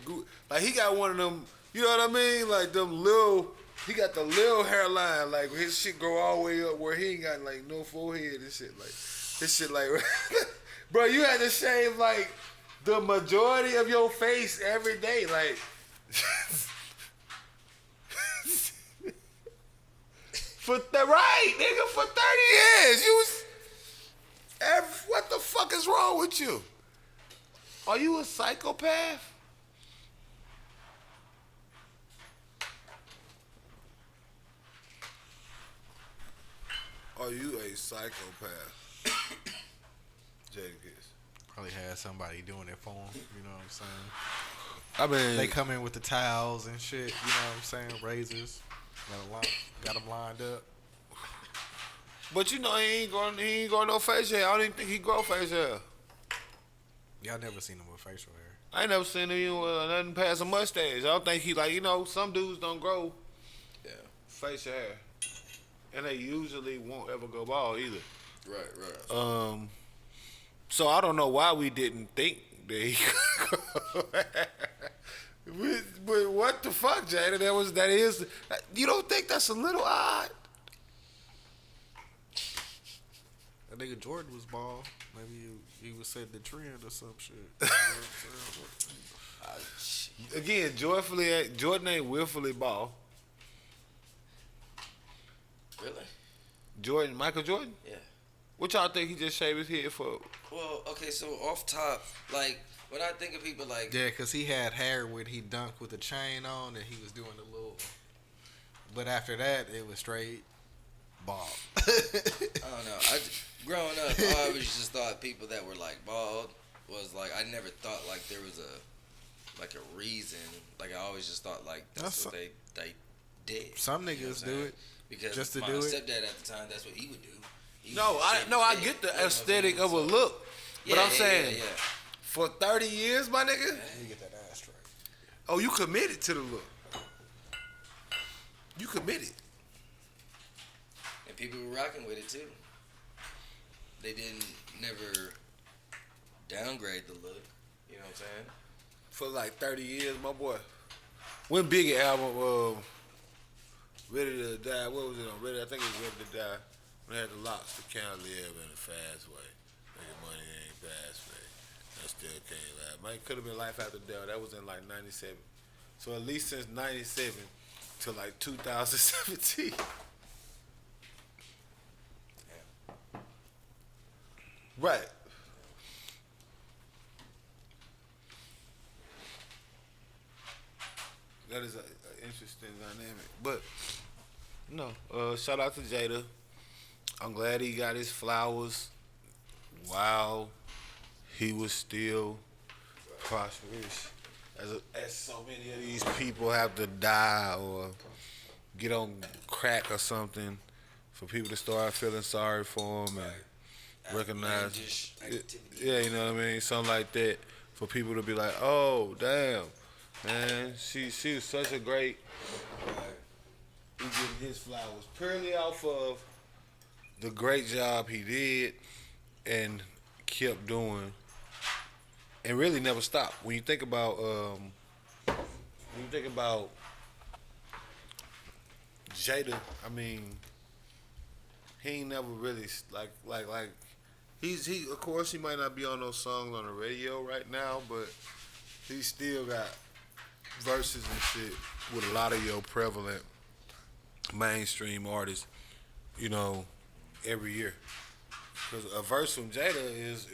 like, he got one of them, you know what I mean? Like, them little, he got the little hairline, like, his shit go all the way up where he ain't got, like, no forehead and shit. Like, his shit, like, bro, you had to shave, like, the majority of your face every day, like. For 30 years, you was. What the fuck is wrong with you? Are you a psychopath? Are you a psychopath? Jadakiss. Probably had somebody doing it for him. You know what I'm saying? I mean, they come in with the towels and shit. You know what I'm saying? Razors. Got them lined up. But he ain't growing no facial hair. I don't even think he grow facial hair. Y'all never seen him with facial hair. I ain't never seen him nothing past a mustache. I don't think he some dudes don't grow facial hair. And they usually won't ever go bald either. Right. So I don't know why we didn't think that he But what the fuck, Jada? That is. You don't think that's a little odd? That nigga Jordan was bald. Maybe he was setting the trend or some shit. You know what I'm saying? Again, Jordan ain't willfully bald. Really? Michael Jordan? Yeah. What y'all think he just shaved his head for? Well, okay, so off top, like, when I think of people like... Yeah, because he had hair when he dunked with the chain on and he was doing the little... But after that, it was straight bald. I don't know. Growing up, I always just thought people that were like bald was like, I never thought like there was a reason. Like I always just thought like that's what they did. Some niggas do it because just to my do it. stepdad at the time, that's what he would do. I get the aesthetic of a look, but I'm saying yeah. for 30 years, my nigga. You get that ass straight. Oh, you committed to the look. You committed. And people were rocking with it too. They didn't never downgrade the look. You know what I'm saying? For like 30 years, my boy. When Biggie album, Ready to Die, what was it on? I think it was Ready to Die. When they had the locks, the can't live in a fast way. Making money ain't fast way. I still can't laugh. Man, it could have been Life After Death. That was in like 97. So at least since 97 to like 2017. Yeah. Right. That is an interesting dynamic. But, no, shout out to Jada. I'm glad he got his flowers while he was still prosperous. As so many of these people have to die or get on crack or something for people to start feeling sorry for them and recognize. Yeah, you know what I mean? Something like that for people to be like, oh, damn, man, she was such a great. He getting his flowers purely off of the great job he did and kept doing and really never stopped. When you think about Jada, I mean, he ain't never really like he of course he might not be on those songs on the radio right now, but he still got verses and shit with a lot of your prevalent mainstream artists, you know, every year. Because a verse from Jada is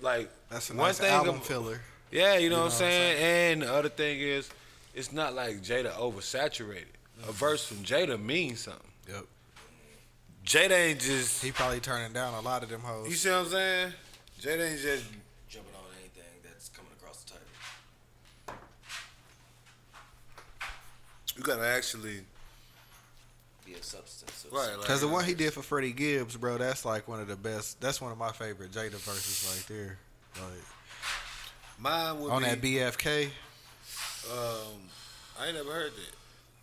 like That's a one nice thing album filler. Yeah, you know what I'm saying? And the other thing is, it's not like Jada oversaturated. A verse from Jada means something. Yep. Jada ain't just. He probably turning down a lot of them hoes. You see what I'm saying? Jada ain't just jumping on anything that's coming across the title. You gotta actually be a substance. Right. Because the one he did for Freddie Gibbs, bro, that's like one of the best. That's one of my favorite Jada verses right there. Like mine would on be, that BFK. I ain't never heard that.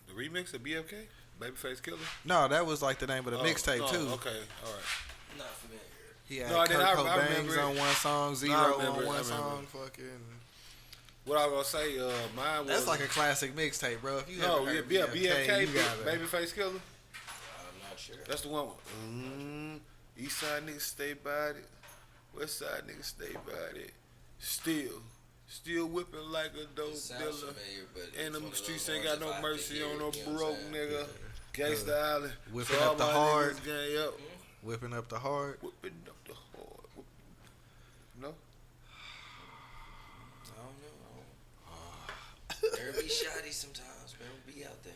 The remix of BFK, Babyface Killer. No, that was like the name of the mixtape too. Okay, all right. Not familiar. He had Kurt Cobain's on one song, Zero on one song, fucking. What I was gonna say, mine was. That's like a classic mixtape, bro. If you no, heard BFK, Babyface Killer. I'm not sure. That's the one. East side niggas stay by it. West side niggas stay by it. Still whipping like a dope dealer. And them streets ain't got no mercy on no broke nigga. Gangsta Island. Whipping up the hard. Yep. Whipping up the hard. Whipping up the hard. No? There be shoddy sometimes, man. We be out there.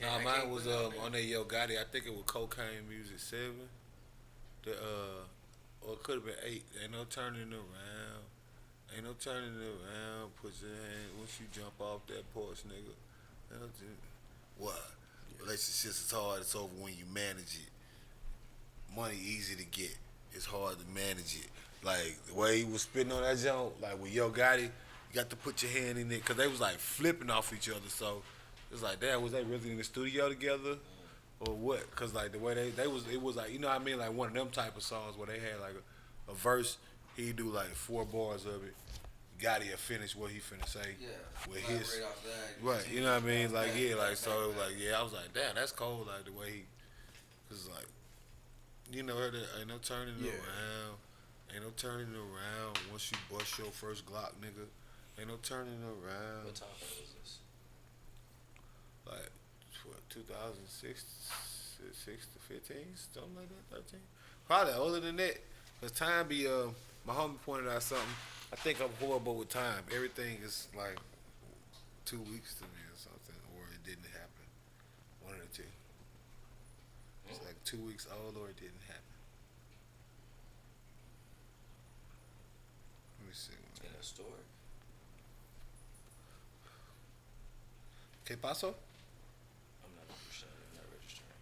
Nah, mine was on that Yo Gotti. I think it was Cocaine Music 7. Or it could have been 8. Ain't no turning around. Ain't no turning around. Put your hand once you jump off that porch, nigga. What? Relationships is hard. It's over when you manage it. Money easy to get. It's hard to manage it. Like the way he was spitting on that joint, like with Yo Gotti, you got to put your hand in it because they was like flipping off each other. So it's like, damn, was they really in the studio together or what? Because like the way they was, it was like, you know what I mean, like one of them type of songs where they had like a verse. He do like 4 bars of it. Gotti finish what he finna say. Yeah. With his Right off that. right, you know what I mean? Like yeah, like so it was like yeah, I was like, damn, that's cold. Like the way he, cause like, you know, ain't no turning around, ain't no turning around. Once you bust your first Glock, nigga, ain't no turning around. What time was this? Like, what, 2006 to 15, something like that, 13. Probably older than that. Cause time be my homie pointed out something. I think I'm horrible with time. Everything is like 2 weeks to me or something, or it didn't happen. One of the two. It's like 2 weeks old or it didn't happen. Let me see. In a store. ¿Qué pasó? I'm not sure. I'm not registering.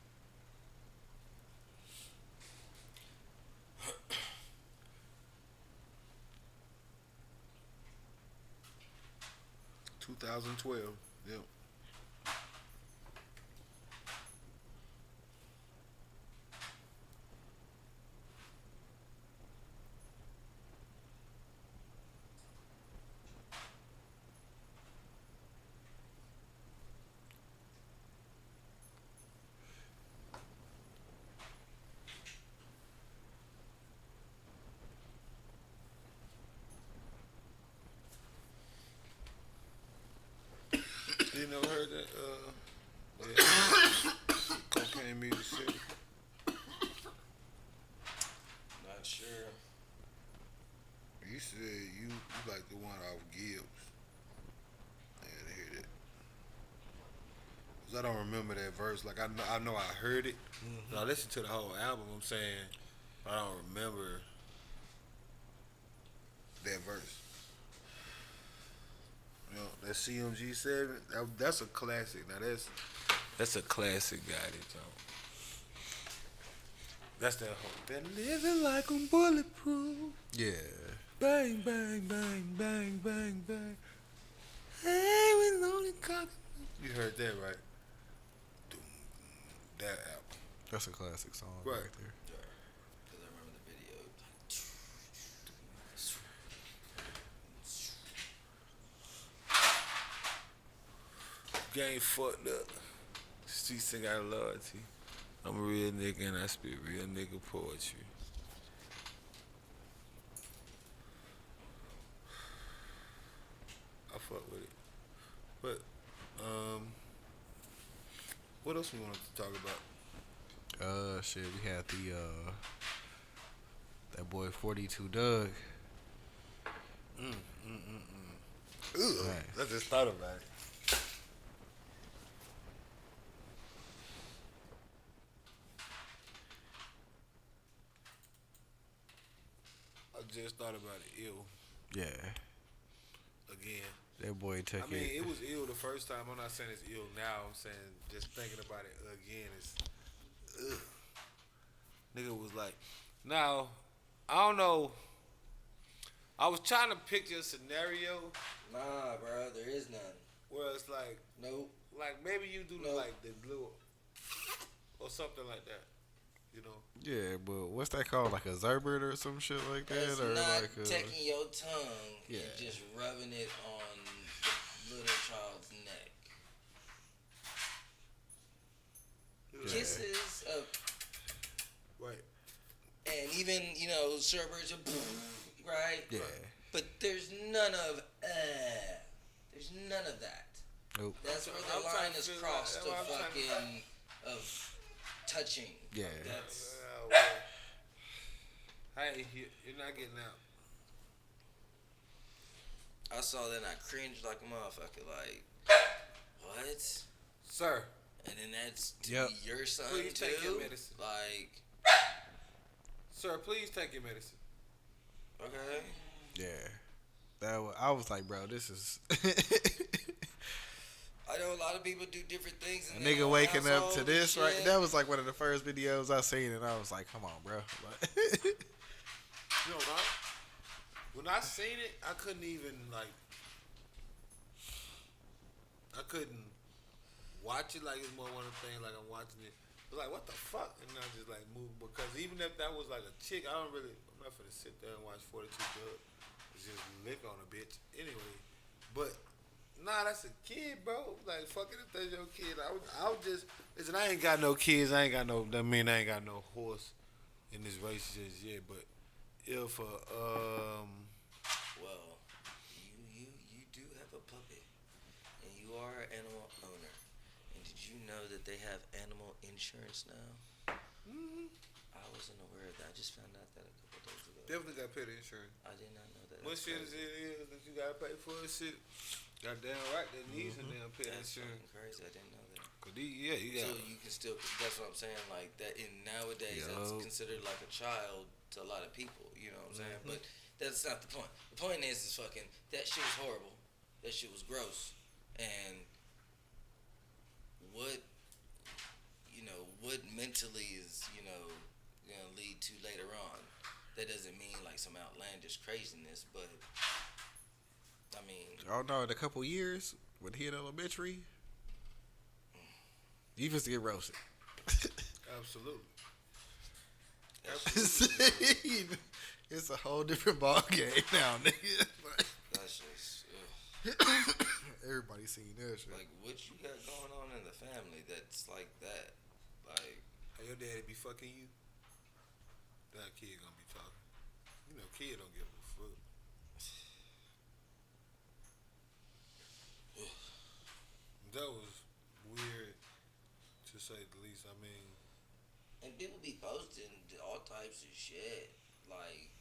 2012. Yep. You never heard that? Cocaine Music City. Not sure. You said you like the one off Gibbs. I didn't hear that. 'Cause I don't remember that verse. Like I know I heard it. Mm-hmm. I listened to the whole album. I'm saying I don't remember that verse. You know, that CMG7, that's a classic. Now that's a classic guy, that y'all. That's that whole. Been living like I'm bulletproof. Yeah. Bang, bang, bang, bang, bang, bang. Hey, we lonely cock. You heard that, right? That album. That's a classic song right there. Because I remember the video. Game fucked up. Streets ain't got loyalty. I'm a real nigga and I spit real nigga poetry. I fuck with it. But, what else we wanted to talk about? Shit, we had that boy 42 Doug. Ugh, I just thought about it. I just thought about it ill. Yeah. Again. That boy took it. I mean, it was ill the first time. I'm not saying it's ill now. I'm saying just thinking about it again is, ugh. Nigga was like, now, I don't know. I was trying to picture a scenario. Nah, bro, there is none. Where it's like, Nope. Like maybe you do like the little, or something like that. You know? Yeah, but what's that called? Like a Zerbert or some shit like that? It's or not like taking your tongue Yeah. and just rubbing it on the little child's neck. Yeah. Kisses of, Right. and even, sherbets of, right? Yeah. But there's none of, there's none of that. Nope. That's where I'm the trying line to is figure crossed out- of I'm trying to- fucking, of touching. Yeah. That's, Hey, you're not getting out. I saw that and I cringed like a motherfucker. Like, what? Sir. And then that's to Yep. be your son Please too? take your medicine. Like, Sir, please take your medicine. okay. Yeah. I was like, bro, this is I know a lot of people do different things. a In their nigga own waking up household to and this, right? shit. That was like one of the first videos I seen, and I was like, come on, bro. You know, when I seen it, I couldn't even I couldn't watch it like it's more one of the things like I'm watching it. I was like, what the fuck? And I just like move because even if that was like a chick, I'm not finna sit there and watch 42 Dubz. It's just lick on a bitch anyway. But nah, that's a kid, bro. Like fucking if that's your kid, I would just listen. I ain't got no kids. I ain't got no horse in this race just yet. But if Well, you do have a puppy, and you are an animal owner. And did you know that they have animal insurance now? mm-hmm. I wasn't aware of that. I just found out that a couple days ago. Definitely got pet insurance. I did not know that. What That's shit is crazy. it is that you gotta pay for? Shit, goddamn right. That needs some damn pet That's insurance. fucking crazy. I didn't know that. You got. So you can still. That's what I'm saying. Like that. In nowadays, that's considered like a child to a lot of people. You know what I'm saying? But that's not the point. The point is fucking that shit was horrible. That shit was gross. And what what mentally is gonna lead to later on. That doesn't mean like some outlandish craziness, but I mean. Oh no! In a couple years, when he in elementary, you just get roasted. Absolutely. It's a whole different ball game now, nigga. That's just. Everybody seen that shit. Like, what you got going on in the family that's like that? Like, hey, your daddy be fucking you? That kid gonna be talking. You know, kid don't give a fuck. That was weird, to say the least. I mean, and people be posting all types of shit. Like,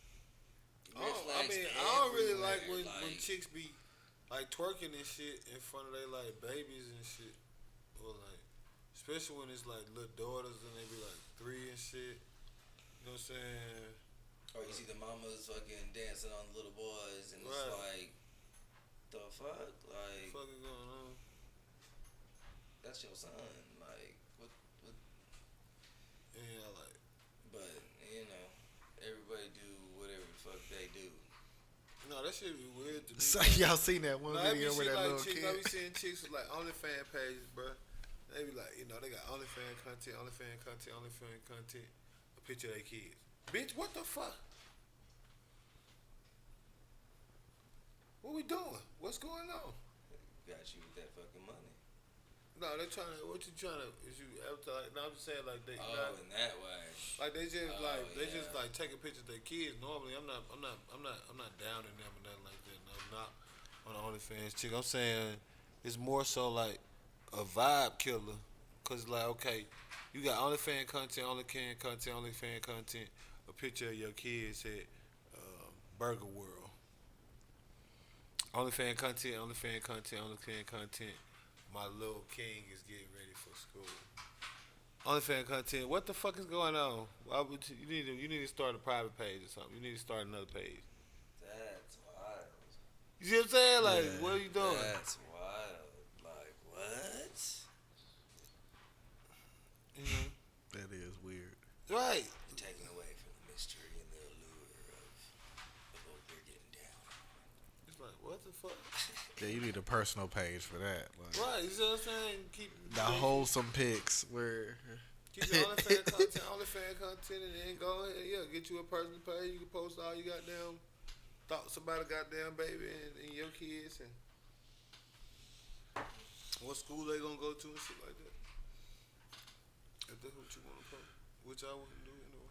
I don't really like when chicks be like twerking and shit in front of their like babies and shit, or like, especially when it's like little daughters and they be like 3 and shit. You know what I'm saying? Or you see the mamas fucking dancing on the little boys, and it's like, the fuck? Like, what the fuck is going on? That's your son. Like, what? Yeah, like. But, everybody do whatever the fuck they do. No, that shit be weird to me. So y'all seen that one video with that like little chicks, kid? I be seeing chicks with like OnlyFans pages, bro. They be like, they got OnlyFans content, a picture of their kids. Bitch, what the fuck? What we doing? What's going on? Got you with that fucking money. No, they trying to. What you trying to? Is you advertise? No, I'm just saying like they. Oh, in that way. Like they just just like taking pictures of their kids. Normally, I'm not down in them or nothing like that. No, not on the OnlyFans chick. I'm saying it's more so like a vibe killer. Cause like, okay, you got OnlyFans content, OnlyFans content, a picture of your kids at Burger World. OnlyFans content. My little king is getting ready for school. OnlyFans content. What the fuck is going on? Why would you need to start a private page or something? You need to start another page. That's wild. You see what I'm saying? Like, what are you doing? That's wild. Like, what? Mm-hmm. That is weird. Right. Taking away from the mystery and the allure of what we're getting down. It's like, what the fuck? Yeah, you need a personal page for that. Like, right, you see what I'm saying? Keep the wholesome pics where. Keep your OnlyFans content, and then go ahead, get you a personal page. You can post all your goddamn thoughts about a goddamn baby and your kids and what school they gonna go to and shit like that. If that's what you want to post, which I wouldn't do anyway.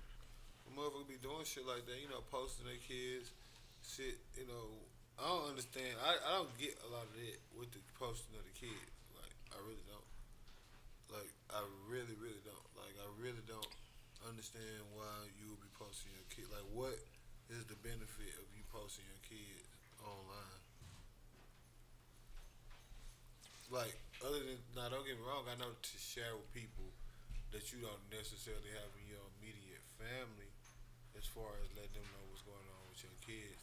The motherfucker be doing shit like that, posting their kids, shit, I don't understand. I don't get a lot of that with the posting of the kids. Like, I really don't. Like, I really, really don't. Like, I really don't understand why you would be posting your kid. Like, what is the benefit of you posting your kids online? Like, other than, now don't get me wrong, I know to share with people that you don't necessarily have in your immediate family as far as letting them know what's going on with your kids.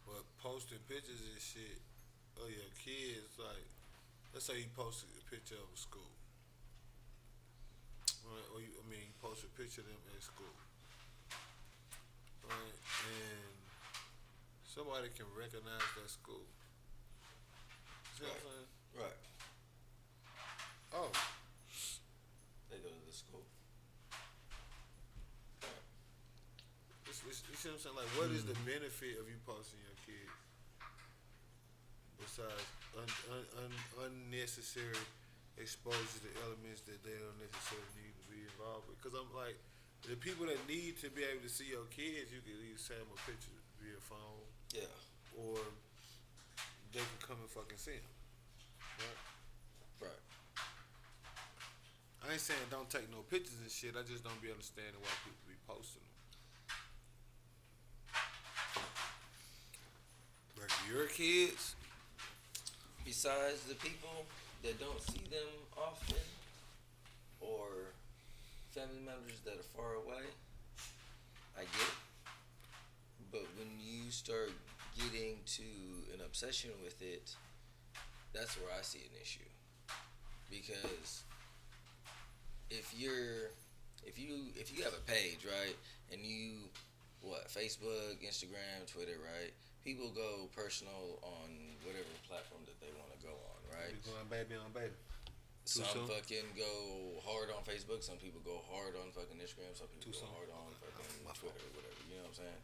But posting pictures and shit of your kids, like, let's say you posted a picture of a school. Right? Or you post a picture of them at school. Right? And somebody can recognize that school. See what I'm saying? Right. Oh. They go to the school. You see what I'm saying? Like, what is the benefit of you posting your kids? Besides unnecessary exposure to elements that they don't necessarily need to be involved with. Because I'm like, the people that need to be able to see your kids, you can either send them a picture via phone. Yeah. Or they can come and fucking see them. Right? Right. I ain't saying don't take no pictures and shit. I just don't be understanding why people be posting them. Like your kids. Besides the people that don't see them often, or family members that are far away, I get it. But when you start getting to an obsession with it, that's where I see an issue. Because if you have a page, right, and you Facebook, Instagram, Twitter, right? People go personal on whatever platform that they want to go on, right? You going baby on baby. Some fucking go hard on Facebook. Some people go hard on fucking Instagram. Some people go hard on fucking Twitter or whatever. You know what I'm saying?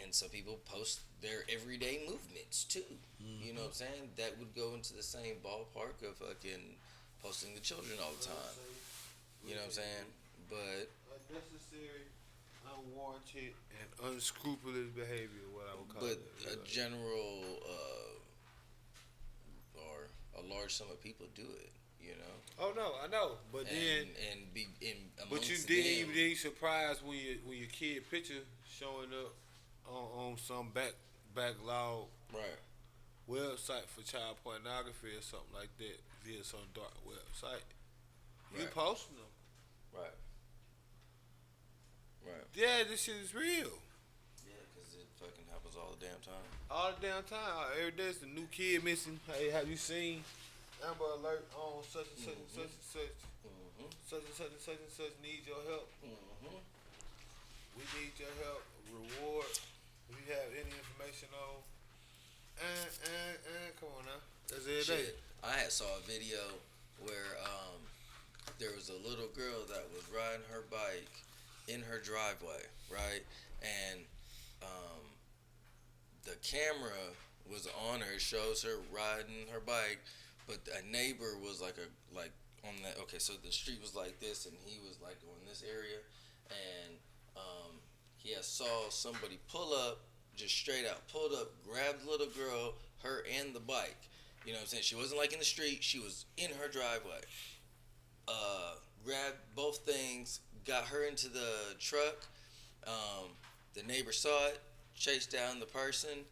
And some people post their everyday movements too. Mm-hmm. You know what I'm saying? That would go into the same ballpark of fucking posting the children all the time. You know what I'm saying? But unnecessary, unwarranted, and unscrupulous behavior, what I would call it. But a general or a large sum of people do it. You know. Oh no, I know, but but you didn't even be surprised when your kid picture showing up on some backlog website for child pornography or something like that via some dark website. You posting them. Right. Yeah, this shit is real. Yeah, because it fucking happens all the damn time. All the damn time. Every day there's a new kid missing. Hey, have you seen Amber Alert on such and such and such and such? Mm-hmm. Such and such and such and such need your help. Mm-hmm. We need your help. Reward. If you have any information on. Come on now. That's every day. I saw a video where there was a little girl that was riding her bike in her driveway, right? And the camera was on her. It shows her riding her bike, but a neighbor was like on that. Okay, so the street was like this, and he was like on this area, and he saw somebody pull up, just straight out pulled up, grabbed the little girl, her and the bike. You know what I'm saying? She wasn't like in the street. She was in her driveway. Grabbed both things, got her into the truck. The neighbor saw it, chased down the person.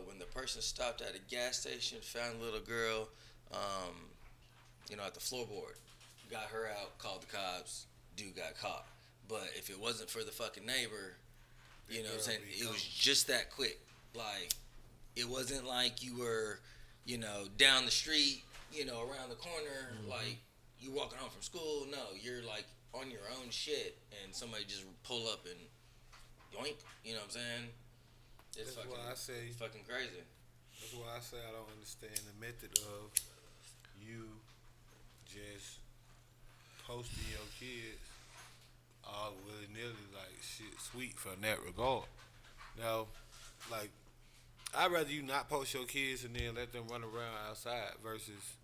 When the person stopped at a gas station, found the little girl, at the floorboard. Got her out, called the cops. Dude got caught. But if it wasn't for the fucking neighbor, you know what I'm saying? It was just that quick. Like, it wasn't like you were, down the street, around the corner, like, you walking home from school. No, you're, like, on your own shit, and somebody just pull up and yoink, you know what I'm saying? It's fucking crazy. That's why I say I don't understand the method of you just posting your kids all willy-nilly like shit sweet from that regard. Now, like, I'd rather you not post your kids and then let them run around outside versus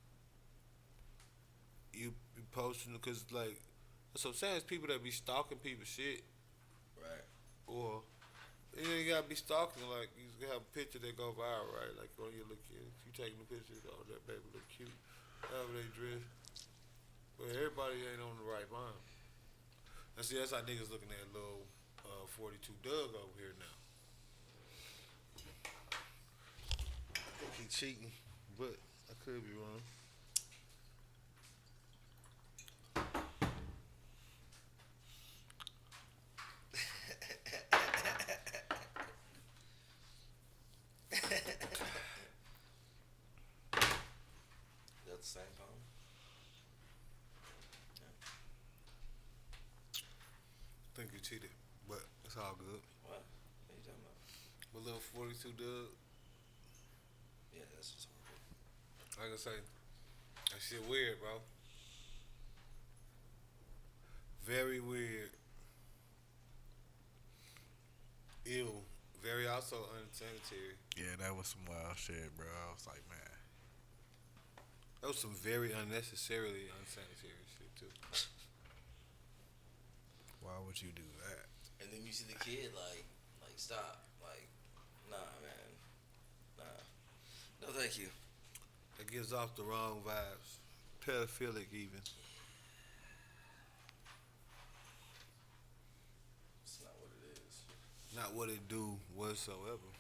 you posting them, because, like, so saying people that be stalking people's shit. Right. Or you ain't gotta be stalking, like, you have a picture that go viral, right? Like, oh, you look cute. You taking the pictures, oh, that baby look cute. However they dress. But everybody ain't on the right mind. And see, that's how niggas looking at little 42 Doug over here now. I think he cheating, but I could be wrong. That's the same poem. I think you cheated, but it's all good. What? What are you talking about? But little 42 Doug, Yeah, that's just horrible. like I say, that shit weird, bro. Very weird. Ew. Very also unsanitary. Yeah, that was some wild shit, bro. I was like, man. That was some very unnecessarily unsanitary shit too. Why would you do that? And then you see the kid like stop, like, nah, man, nah, no, thank you. That gives off the wrong vibes. Pedophilic even. It's not what it is. Not what it do whatsoever.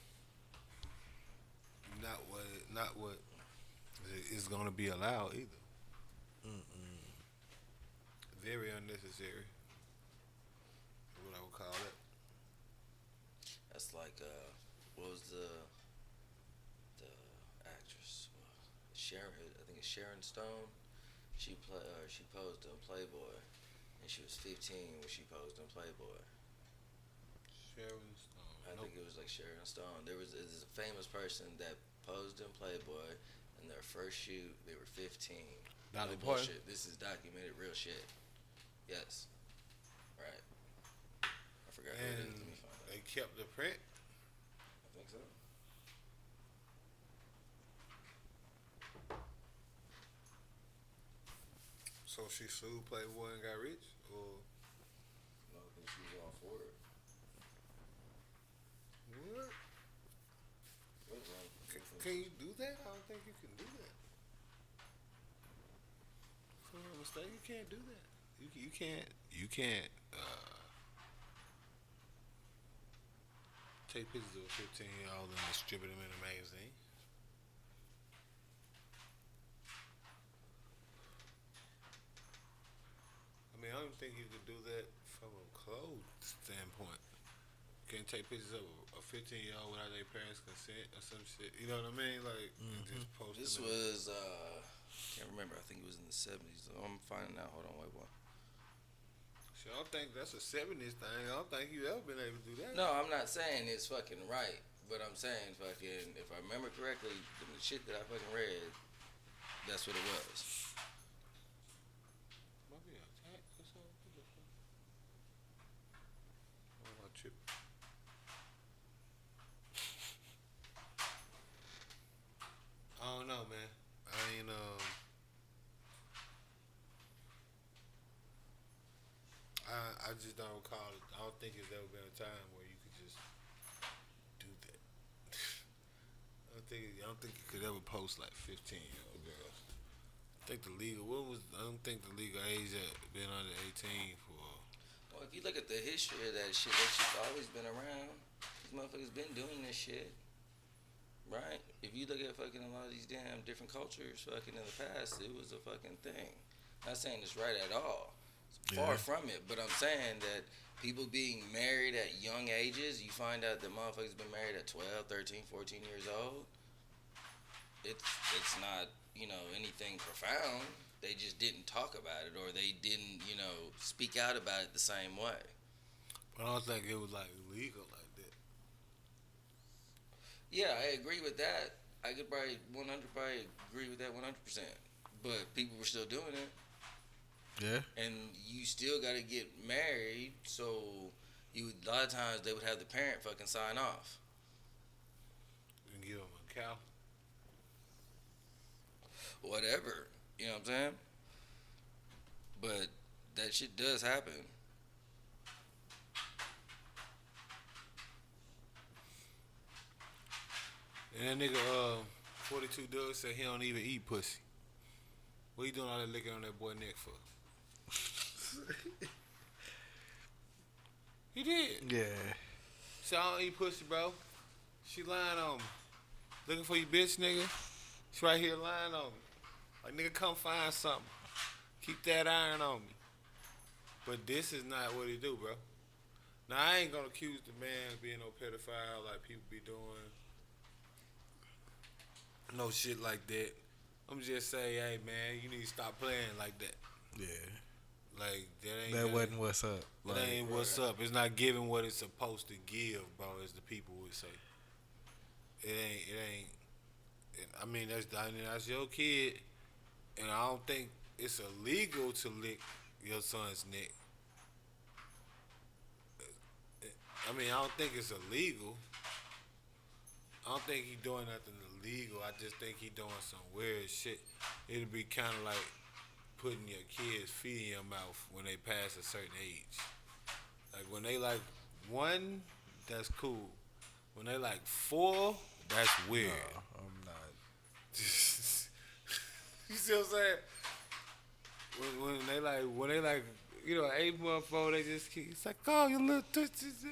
Not what is gonna be allowed either. Very unnecessary. What I would call it. That's like what was the actress? Sharon, I think it's Sharon Stone. She posed in Playboy, and she was 15 when she posed in Playboy. Sharon Stone. I think it was like Sharon Stone. There's a famous person that posed in Playboy, and their first shoot they were 15. Dolly No Parton? bullshit. This is documented, real shit. Yes. Right. I forgot who it is. Let me find out. They kept the print. I think so. So she sued Playboy and got rich? Or No, I think she was all for it. what? Can you do that? I don't think you can do that. If I'm not mistaken, you can't do that. You can't take pictures of a 15-year-old and distribute them in a magazine. I mean, I don't think you could do that from a clothes standpoint. You can't take pictures of a 15-year-old without their parents' consent or some shit. You know what I mean? Like, and just post This them. was can't remember. I think it was in the 70s. I'm finding out. Hold on, wait one. Shit, I don't think that's a 70s thing. I don't think you ever been able to do that. No, I'm not saying it's fucking right, but I'm saying fucking if I remember correctly, the shit that I fucking read, that's what it was. Might be attack or something. What the fuck? Oh, I tripped. I don't know, man. I ain't I just don't recall it. I don't think there's ever been a time where you could just do that. I don't think you could ever post like 15-year-old girls. I don't think the legal age had been under 18 for. Well, if you look at the history of that shit's always been around. These motherfuckers been doing this shit. Right? If you look at fucking a lot of these damn different cultures fucking in the past, it was a fucking thing. Not saying it's right at all. It's far from it. But I'm saying that people being married at young ages, you find out that motherfuckers been married at 12, 13, 14 years old. It's not, anything profound. They just didn't talk about it or they didn't, speak out about it the same way. But I don't think it was like illegal like that. Yeah, I agree with that. I could probably agree with that 100%. But people were still doing it. Yeah. And you still got to get married, so a lot of times they would have the parent fucking sign off. And give them a cow. Whatever. You know what I'm saying? But that shit does happen. And that nigga, 42 Dubz said he don't even eat pussy. What you doing all that licking on that boy neck for? He did. Yeah. So I don't eat pussy, bro. She lying on me. Looking for you, bitch, nigga. She right here lying on me. Like, nigga, come find something. Keep that iron on me. But this is not what he do, bro. Now, I ain't gonna accuse the man of being no pedophile like people be doing. No shit like that. I'm just say, hey, man, you need to stop playing like that. Yeah. Like, That wasn't what's up. That ain't what's up. It's not giving what it's supposed to give, bro, as the people would say. It ain't. I mean, that's your kid, and I don't think it's illegal to lick your son's neck. I mean, I don't think it's illegal. I don't think he doing nothing illegal. I just think he doing some weird shit. It'd be kind of like putting your kids' feet in your mouth when they pass a certain age. Like when they like 1, that's cool. When they like 4, that's weird. No, I'm not. You see what I'm saying? When they like, 8 months old, they just keep. It's like, oh, you little touches.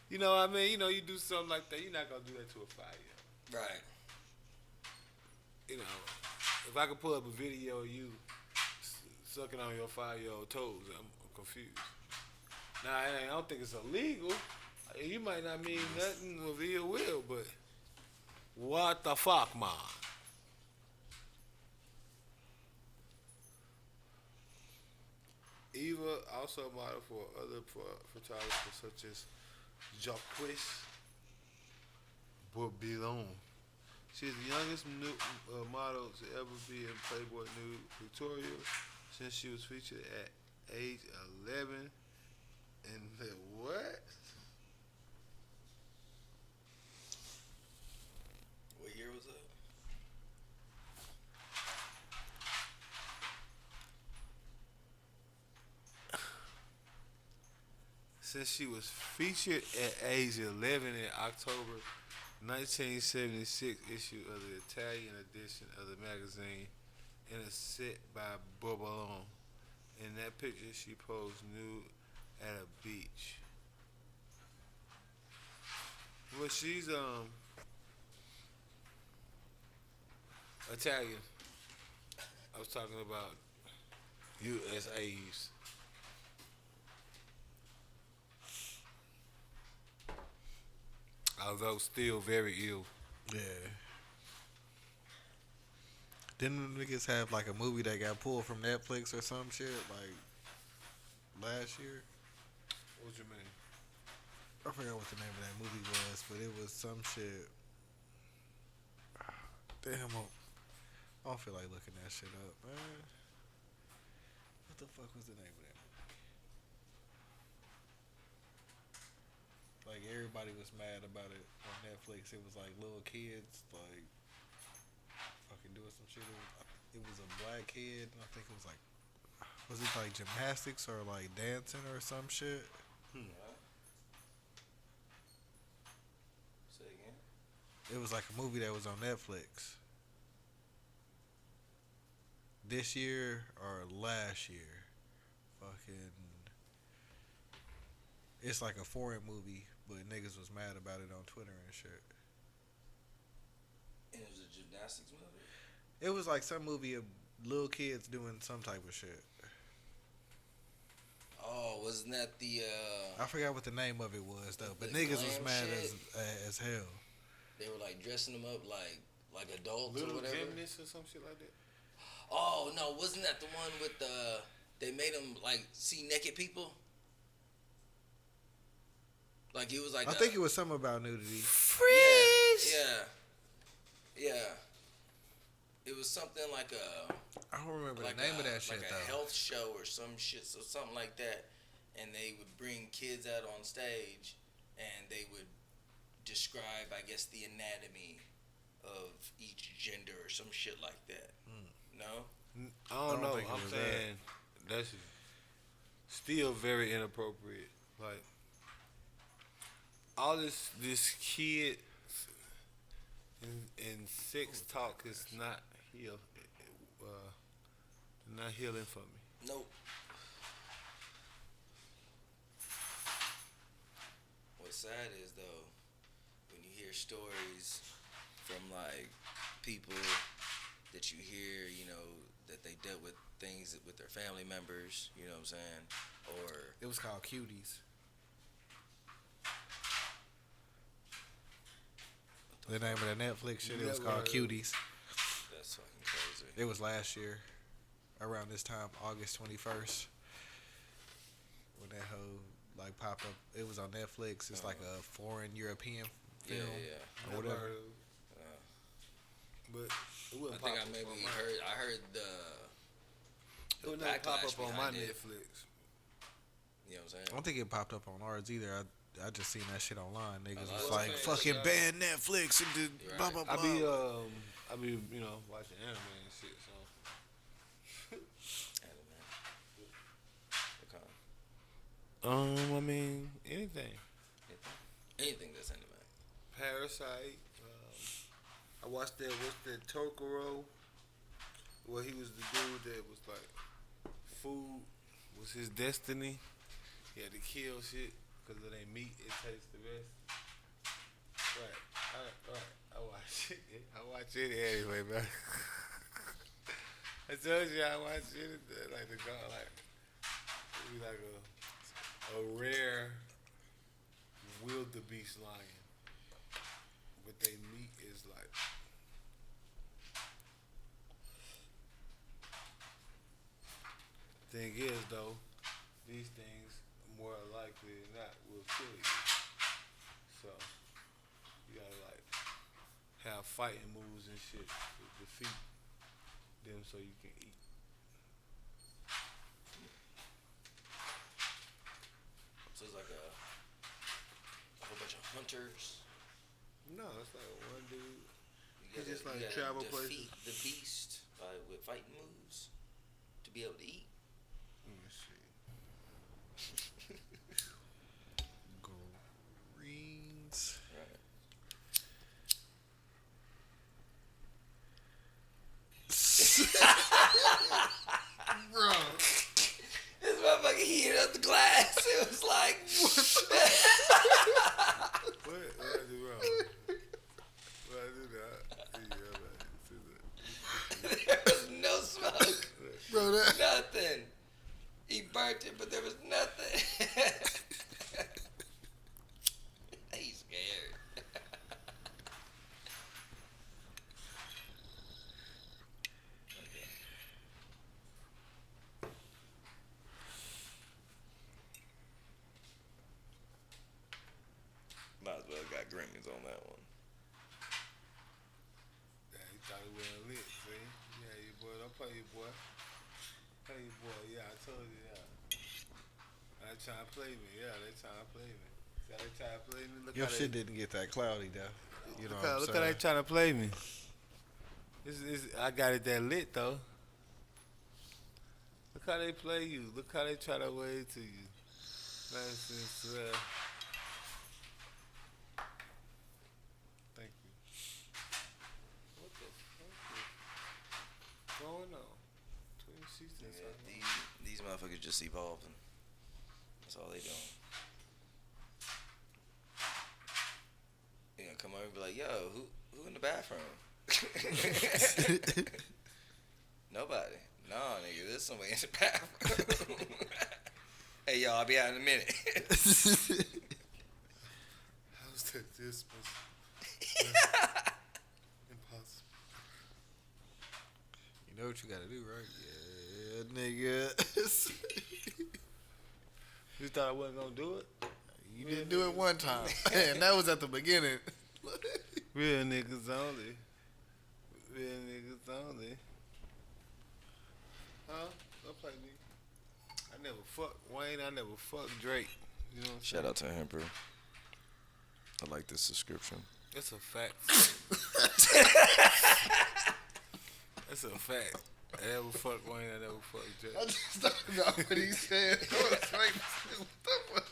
You know what I mean? You do something like that. You're not gonna do that to a 5-year-old. Right. If if I could pull up a video of you sucking on your 5-year-old toes, I'm confused. Now, I don't think it's illegal. You might not mean nothing of ill will, but what the fuck, man? Eva also modeled for other photographers such as Jacques Bourbillon. She's the youngest model to ever be in Playboy Nude Pictorial since she was featured at age 11 in the what? What year was that? Since she was featured at age 11 in October 1976 issue of the Italian edition of the magazine in a set by Bourbillon. In that picture, she posed nude at a beach. Well, she's Italian. I was talking about USAs. Although still very ill. Yeah. Didn't niggas have like a movie that got pulled from Netflix or some shit like last year? What you mean? I forgot what the name of that movie was, but it was some shit. Damn, I don't feel like looking that shit up, man. What the fuck was the name of that movie? Like everybody was mad about it on Netflix. It was like little kids like fucking doing some shit. It was a black kid, and I think it was like, was it like gymnastics or like dancing or some shit? Say again. It was like a movie that was on Netflix this year or last year. Fucking, it's like a foreign movie, but niggas was mad about it on Twitter and shit. And it was a gymnastics movie? It was like some movie of little kids doing some type of shit. Oh, wasn't that the I forgot what the name of it was though, but the niggas was glam mad shit? as hell. They were like dressing them up like adults Little or whatever. gymnasts or some shit like that. Oh no, wasn't that the one with the? They made them like see naked people. Like it was like I think it was something about nudity. Yeah. It was something like a. I don't remember Like the name of that shit like though. a health show or some shit, so something like that, and they would bring kids out on stage, and they would describe, I guess, the anatomy of each gender or some shit like that. No, I don't know. think it I'm was saying that's still very inappropriate. Like all this kid and sex talk is not not healing for me. nope. What's sad is though, when you hear stories from like people that you hear, you know, that they dealt with things with their family members, you know what I'm saying, or It was called Cuties. The name of that Netflix shit, it was Never called heard. Cuties. that's fucking crazy. It was last year, around this time, August 21st, when that whole like popped up. It was on Netflix. It's like a foreign European film Yeah. or whatever. But it I wouldn't think pop I up maybe on my, heard. I heard it the would never pop backlash up on my behind it. Netflix. You know what I'm I saying? don't think it popped up on ours either. I just seen that shit online. Niggas lot was of like, things, fucking yeah. ban Netflix and did You're blah right. blah blah. I be you know watching anime and shit. So Anime. I mean anything. Anything that's anime. Parasite. I watched that. What's that? Tokoro. Where he was the dude that was like, food was his destiny. He had to kill shit because of their meat. It tastes the best. Right. I watch it. I watch it anyway, man. I told you I watch it like the guy like it be like a rare wildebeest lion, but they meat is like. Thing is though, these things more likely than not will kill you. So you gotta like have fighting moves and shit to defeat them so you can eat. So it's like a whole bunch of hunters. No, it's like one dude. You He just like gotta travel defeat places. the beast with fighting moves to be able to eat. Let me see. Greens. Right. Bro. This motherfucker heated up the glass. It was like, What I do wrong? What I do that? Yeah, man. there was no smoke. Bro, that. Nothing. He burnt it, but there was nothing. He's scared. Might as well got Grammys on that one. Yeah, he thought he wasn't lit, see? Yeah, you boy, don't play your boy. Play your boy, yeah, I told you, yeah. They trying to play me, yeah, they trying to play me. Yeah, they trying to play me. Look Your how shit they, didn't get that cloudy though. You know look what how I'm they saying? trying to play me. I got it that lit, though. Look how they play you. Look how they try to wave to you. Nice and slow. Thank you. What the fuck is going on? Twin sheets and something. These motherfuckers just evolving. That's all they doing. They gonna come over and be like, yo, who in the bathroom? Nobody. Nah, nigga, there's somebody in the bathroom. Hey, y'all, I'll be out in a minute. How's that this impossible? You know what you gotta do, right? Yeah, nigga. You thought I wasn't gonna do it? You didn't do it one time, and that was at the beginning. Real niggas only. Real niggas only. Huh? Don't play me. I never fucked Wayne. I never fucked Drake. You know what I'm Shout out to him, bro. I like this subscription. That's a fact. That's a fact. I never fucked Wayne. I never fucked Drake. I just thought about what he said. I was like, what the fuck?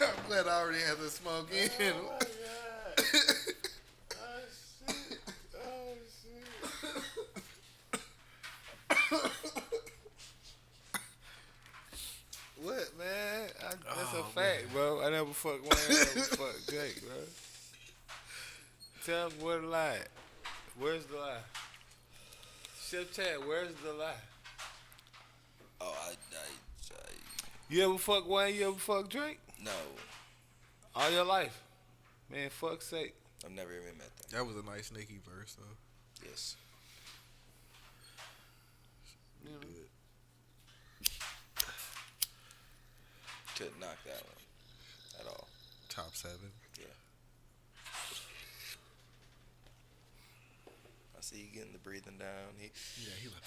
I'm glad I already had the smoke in. Oh my god. Oh shit. Oh shit. What, man? That's a fact, bro. I never fucked Wayne. I never fucked Drake, bro. Tell me where the lie at. Where's the lie? Chef Chad, where's the lie? Oh, You ever fuck Wayne? You ever fuck Drake? no. All your life. Man, fuck's sake. I've never even met them. That was a nice Nicki verse, though. Yes. Couldn't knock that one at all. Top 7. Yeah. I see you getting the breathing down. Yeah, he like.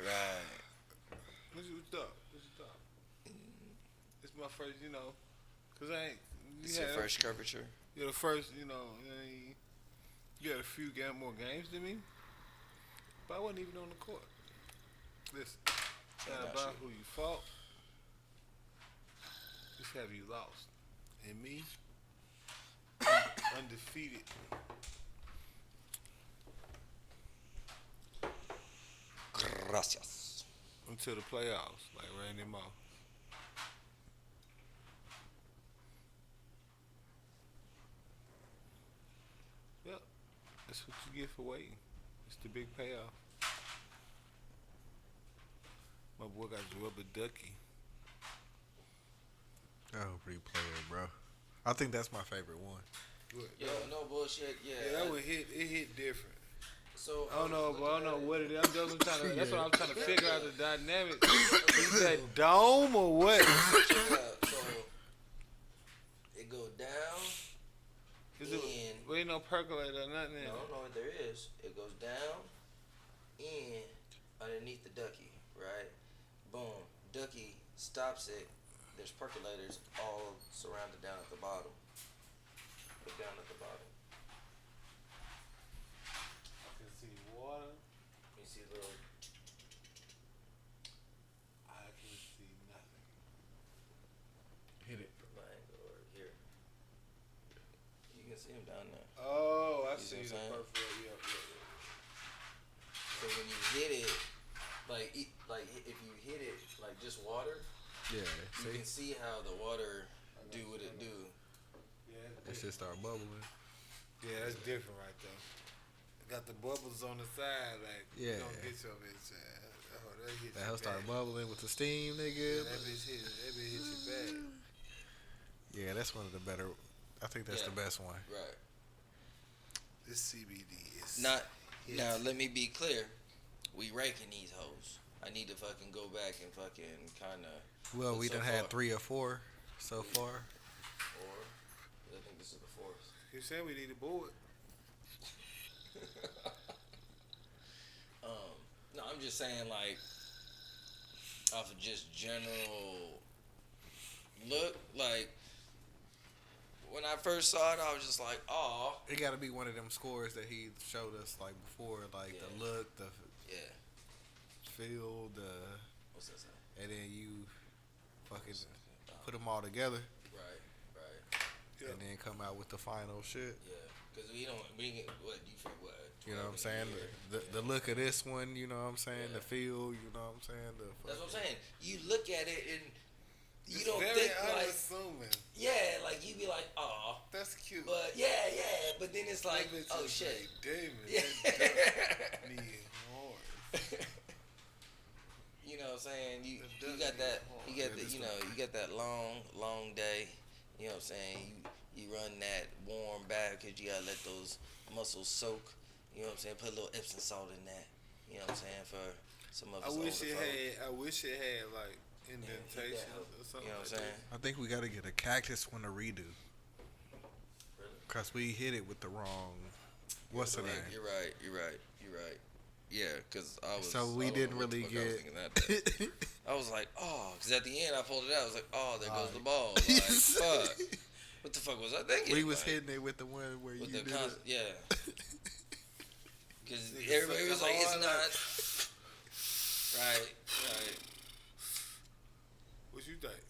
Right. What's your thought? What's your thought? It's my first, cause I ain't. It's your first curvature. You're the first, you had a few more games than me, but I wasn't even on the court. Listen, it's not about who you fought. Just have you lost. And me, undefeated. Gracias. Until the playoffs, like Randy Moss. That's what you get for waiting. It's the big payoff. My boy got the rubber ducky. Oh, replayer, bro. I think that's my favorite one. Yo, no bullshit. Yeah, that one hit. It hit different. So I don't know, but I don't know what it is. That's what I'm trying to figure out the dynamic. Is that dome or what? So it go down. Is it? There ain't no percolator or nothing. No, there is. It goes down, in, underneath the ducky, right? Boom. Ducky stops it. There's percolators all surrounded down at the bottom. Look down at the bottom. I can see water. You see a little. I can see nothing. Hit it. From my angle or here. You can see him down there. Oh, I You see see the what I'm perforator. Yeah. So when you hit it, like if you hit it like just water, Yeah, you can see how the water do what it do. Yeah, that shit start bubbling. yeah, that's different right there. Got the bubbles on the side, like Yeah. you don't get your bitch. Oh, that hit That you hoe start bad. bubbling with the steam, Yeah, nigga. that bitch hit you bad. Yeah, that's one of the better. I think that's Yeah. the best one. Right. This CBD is Not hit. now. Let me be clear. We ranking these hoes. I need to fucking go back and fucking kind of. Well, we so done far. had 3 or 4 so far. Or I think this is the fourth. You said we need a board. No, I'm just saying like off of just general look. Like when I first saw it, I was just like, oh It got to be one of them scores that he showed us like before, like Yeah. the look, the yeah. feel, What's that say? and then you fucking put them all together Right. Yeah. and then come out with the final shit. Yeah. Because we get what you feel what. You know what I'm 12 in a saying? year. The look of this one, you know what I'm saying? Yeah. The feel, you know what I'm saying? That's what I'm saying. You look at it and you It's don't very think like, unassuming. yeah, like you be like, oh, That's cute. but yeah, but then it's like, That bitch oh is shit. like, damn Yeah. it. Need hard. You know what I'm saying? You does got need that hard. you Yeah, got the this you know, you got that long day. You know what I'm saying? You run that warm bath because you gotta let those muscles soak. You know what I'm saying? Put a little Epsom salt in that. You know what I'm saying? For some of us I wish older it folks. had. I wish it had like Yeah, indentations help. or something. You know what like I'm saying? I think we got to get a cactus one to redo. Really? Because we hit it with the wrong. What's the name? You're right. Yeah, because I was. So we I don't didn't know what the really fuck I was get. thinking that day. I was like, oh, because at the end I pulled it out. I was like, oh, there goes the ball. Like, fuck. What the fuck was I thinking? We was like, hitting it with the one where with you the did it. yeah. Because Nigga everybody was suck like, the it's hard not. Right. What you think?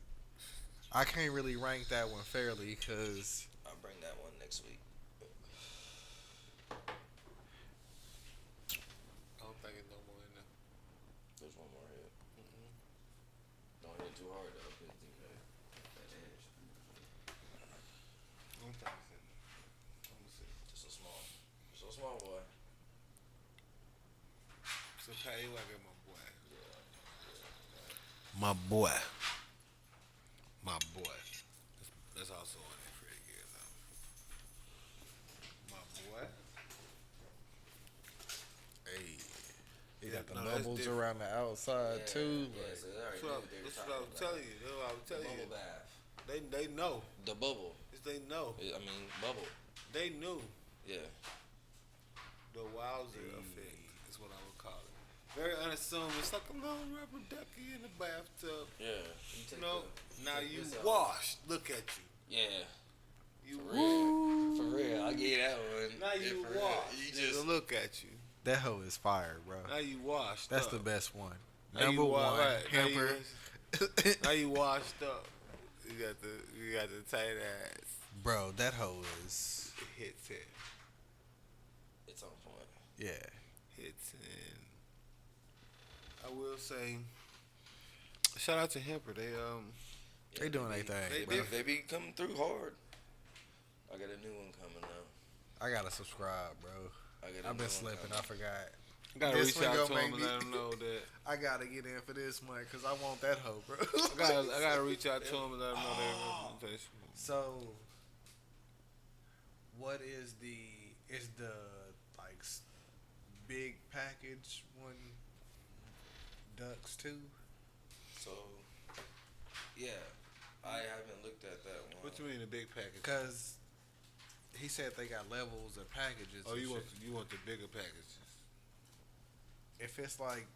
I can't really rank that one fairly because I'll bring that one next week. I don't think it's no more in there. There's one more here. Don't hit too hard though, because you know that edge. I don't think it's in there. Let me see. Just a small boy. So pay like at my boy. my boy. My boy. That's also on there pretty good though. My boy. Hey, he Yeah, got the no, that's bubbles different. around the outside Yeah, too. Yeah, like- so they already That's what, knew they were that's what I talking was about. telling you. That's what I was telling Bubble you. bath. They know. The bubble. It's they know. I mean, bubble. They knew. Yeah. The wowzer effect is what I would call it. Very unassuming. It's like a little rubber ducky in the bathtub. Yeah. You know, now take you this out. wash. Look at you. Yeah. You For real. For real. I'll give you that one. Now Yeah, you for real. wash. You Nigga, just. look at you. That hoe is fire, bro. Now you washed That's up. the best one. Now Number you wa- one, right. Now you Hamper. Now you washed up. You got the tight ass. Bro, that hoe is It hits it. It's on point. yeah. Hits in. I will say, shout out to Hemper. They They doing their they thing. They, bro. they be coming through hard. I got a new one coming out. I gotta subscribe, bro. I've been slipping. I forgot. I gotta This reach one out to gonna him and make let him know that. I gotta get in for this one because I want that hoe, bro. I gotta reach out to him and let him know that representation. So, what is the like big package one? Ducks too. So, yeah, I haven't looked at that one. What you mean the big package? Cause he said they got levels of packages. Oh, and you shit. want the bigger packages? If it's like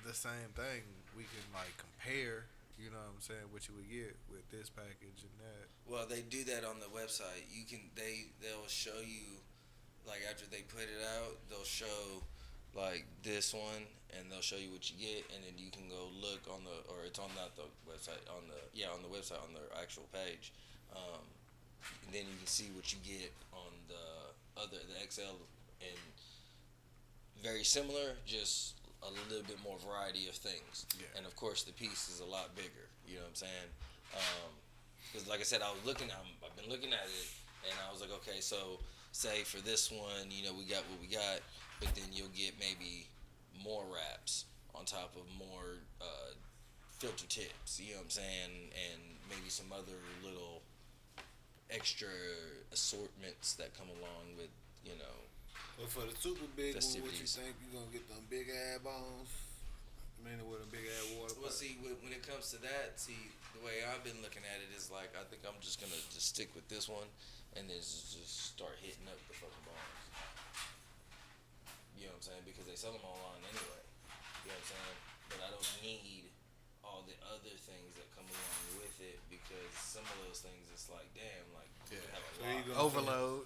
the same thing, we can like compare. You know what I'm saying? What you would get with this package and that. Well, they do that on the website. You can they'll show you, like after they put it out, they'll show like this one, and they'll show you what you get, and then you can go look on the, or it's on not the website, on the website on the actual page, and then you can see what you get on the XL, and very similar, just a little bit more variety of things. Yeah. And of course, the piece is a lot bigger. You know what I'm saying? Because like I said, I've been looking at it, and I was like, okay, so say for this one, you know, we got what we got, but then you'll get maybe more wraps on top of more filter tips. You know what I'm saying? And maybe some other little extra assortments that come along with, you know. But for the super big one, what you Festivities. think you gonna get them big ass bones? I mean, with a big ass water. Well, pipe? see, when it comes to that, the way I've been looking at it is like, I think I'm just gonna just stick with this one, and then just start hitting up the fucking bones. You know what I'm saying? Because they sell them online anyway. You know what I'm saying? But I don't need all the other things that come along with it, because some of those things, it's like, damn, like, Yeah. have a So lot. you gonna Overload.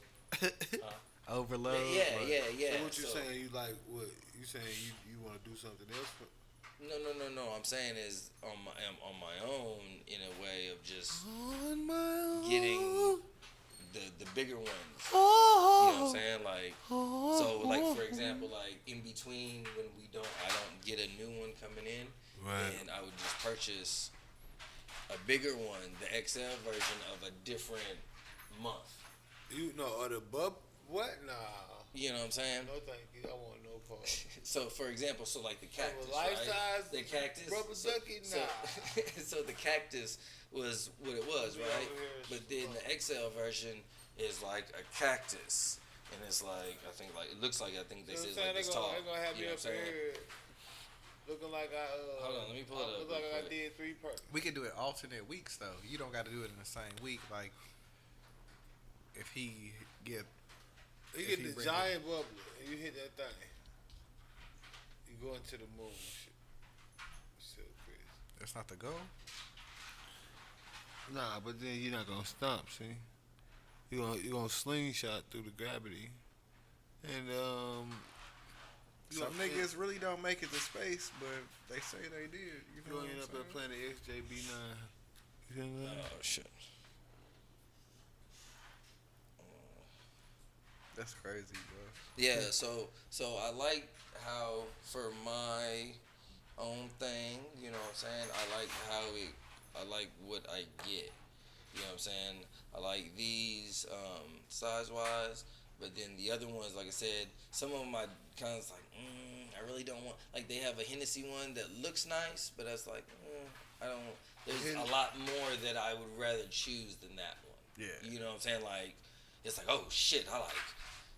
Overload. Yeah. So what you saying? You like what? You saying you want to do something else? No. I'm saying is on my own, in a way of just On my own. getting the bigger ones. You know what I'm saying? Like, so like for example, like in between when I don't get a new one coming in, Right. then I would just purchase a bigger one, the XL version of a different month. You know, or the what? Nah. You know what I'm saying? No, thank you. I want no part. So for example, so like the cactus, life right? size The cactus, rubber ducky, so, nah. so the cactus was what it was, We right? over here is But then the XL version is like a cactus, and it's like, I think like, it looks like, I think they You know said what I'm it's saying? like They this tall. gonna have You me know up what I'm saying? here looking like I Hold on, let me pull it up Look like real I quick. did 3 parts. We could do it alternate weeks though. You don't got to do it in the same week. Like if he get You If get he the bring giant bubbler and you hit that thing. You go into the moon and shit. It's so crazy. that's not the goal. Nah, but then you're not gonna stomp, see? You gonna slingshot through the gravity. And you Some gonna- niggas really don't make it to space, but they say they did. You You know gonna what end I'm up at saying? Planet XJB9. You think that? Oh shit. That's crazy, bro. Yeah, so I like how for my own thing, you know what I'm saying? I like what I get. You know what I'm saying? I like these size wise, but then the other ones, like I said, some of them I kind of like, I really don't want. Like they have a Hennessy one that looks nice, but that's like, I don't. There's a lot more that I would rather choose than that one. Yeah. You know what I'm saying? Like, it's like, oh shit,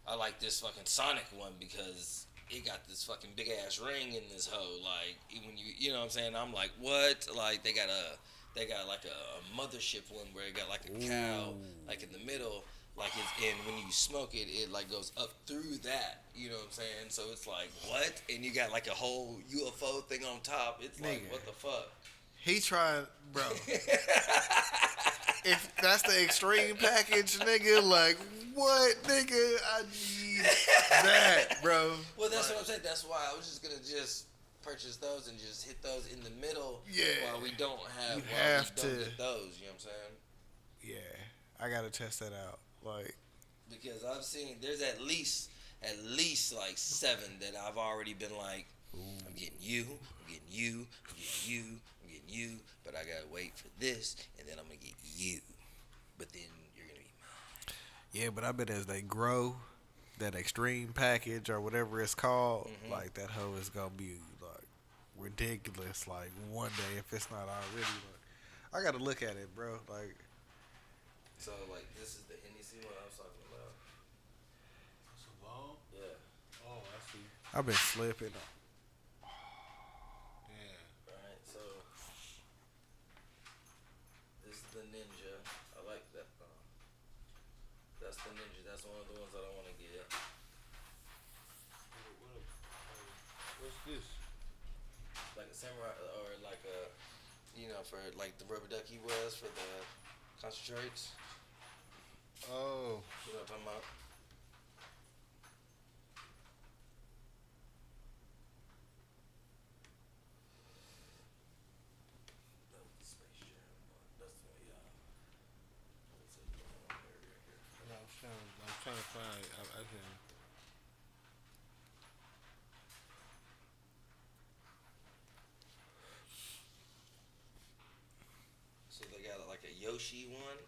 I like this fucking Sonic one because it got this fucking big ass ring in this hoe. Like when you know what I'm saying? I'm like, what? Like they got like a mothership one where it got like a cow like in the middle. Like it's, and when you smoke it, it like goes up through that. You know what I'm saying? So it's like what? And you got like a whole UFO thing on top. It's like Nigga. what the fuck? He trying, bro. If that's the extreme package, nigga, like what, nigga? I need that, bro. Well, that's what I'm saying. That's why I was just gonna purchase those and just hit those in the middle. Yeah. While we don't have, You while have we don't to. get those. You know what I'm saying? Yeah, I gotta test that out. Like, Because I've seen there's at least like 7 that I've already been like, I'm getting you, I'm getting you, I'm getting you, I'm getting you, but I gotta wait for this, and then I'm gonna get you. But then you're gonna be mine. yeah, but I bet as they grow, that extreme package or whatever it's called, Mhm. like that hoe is gonna be like ridiculous. Like one day if it's not already. Like, I gotta look at it, bro. Like So like this is the Hennessy one I was talking about. So long? Yeah. Oh, I see. I've been slipping. Yeah. Right. So this is the Ninja. I like that. That's the Ninja. That's one of the ones that I want to get. What's this? Like a samurai or like a, for like the rubber ducky was for the concentrates. Oh. You know what I'm talking about? That was the Space Jam one. That's the yeah. Let's see, right here. No, I'm trying to find. I can. So they got like a Yoshi one.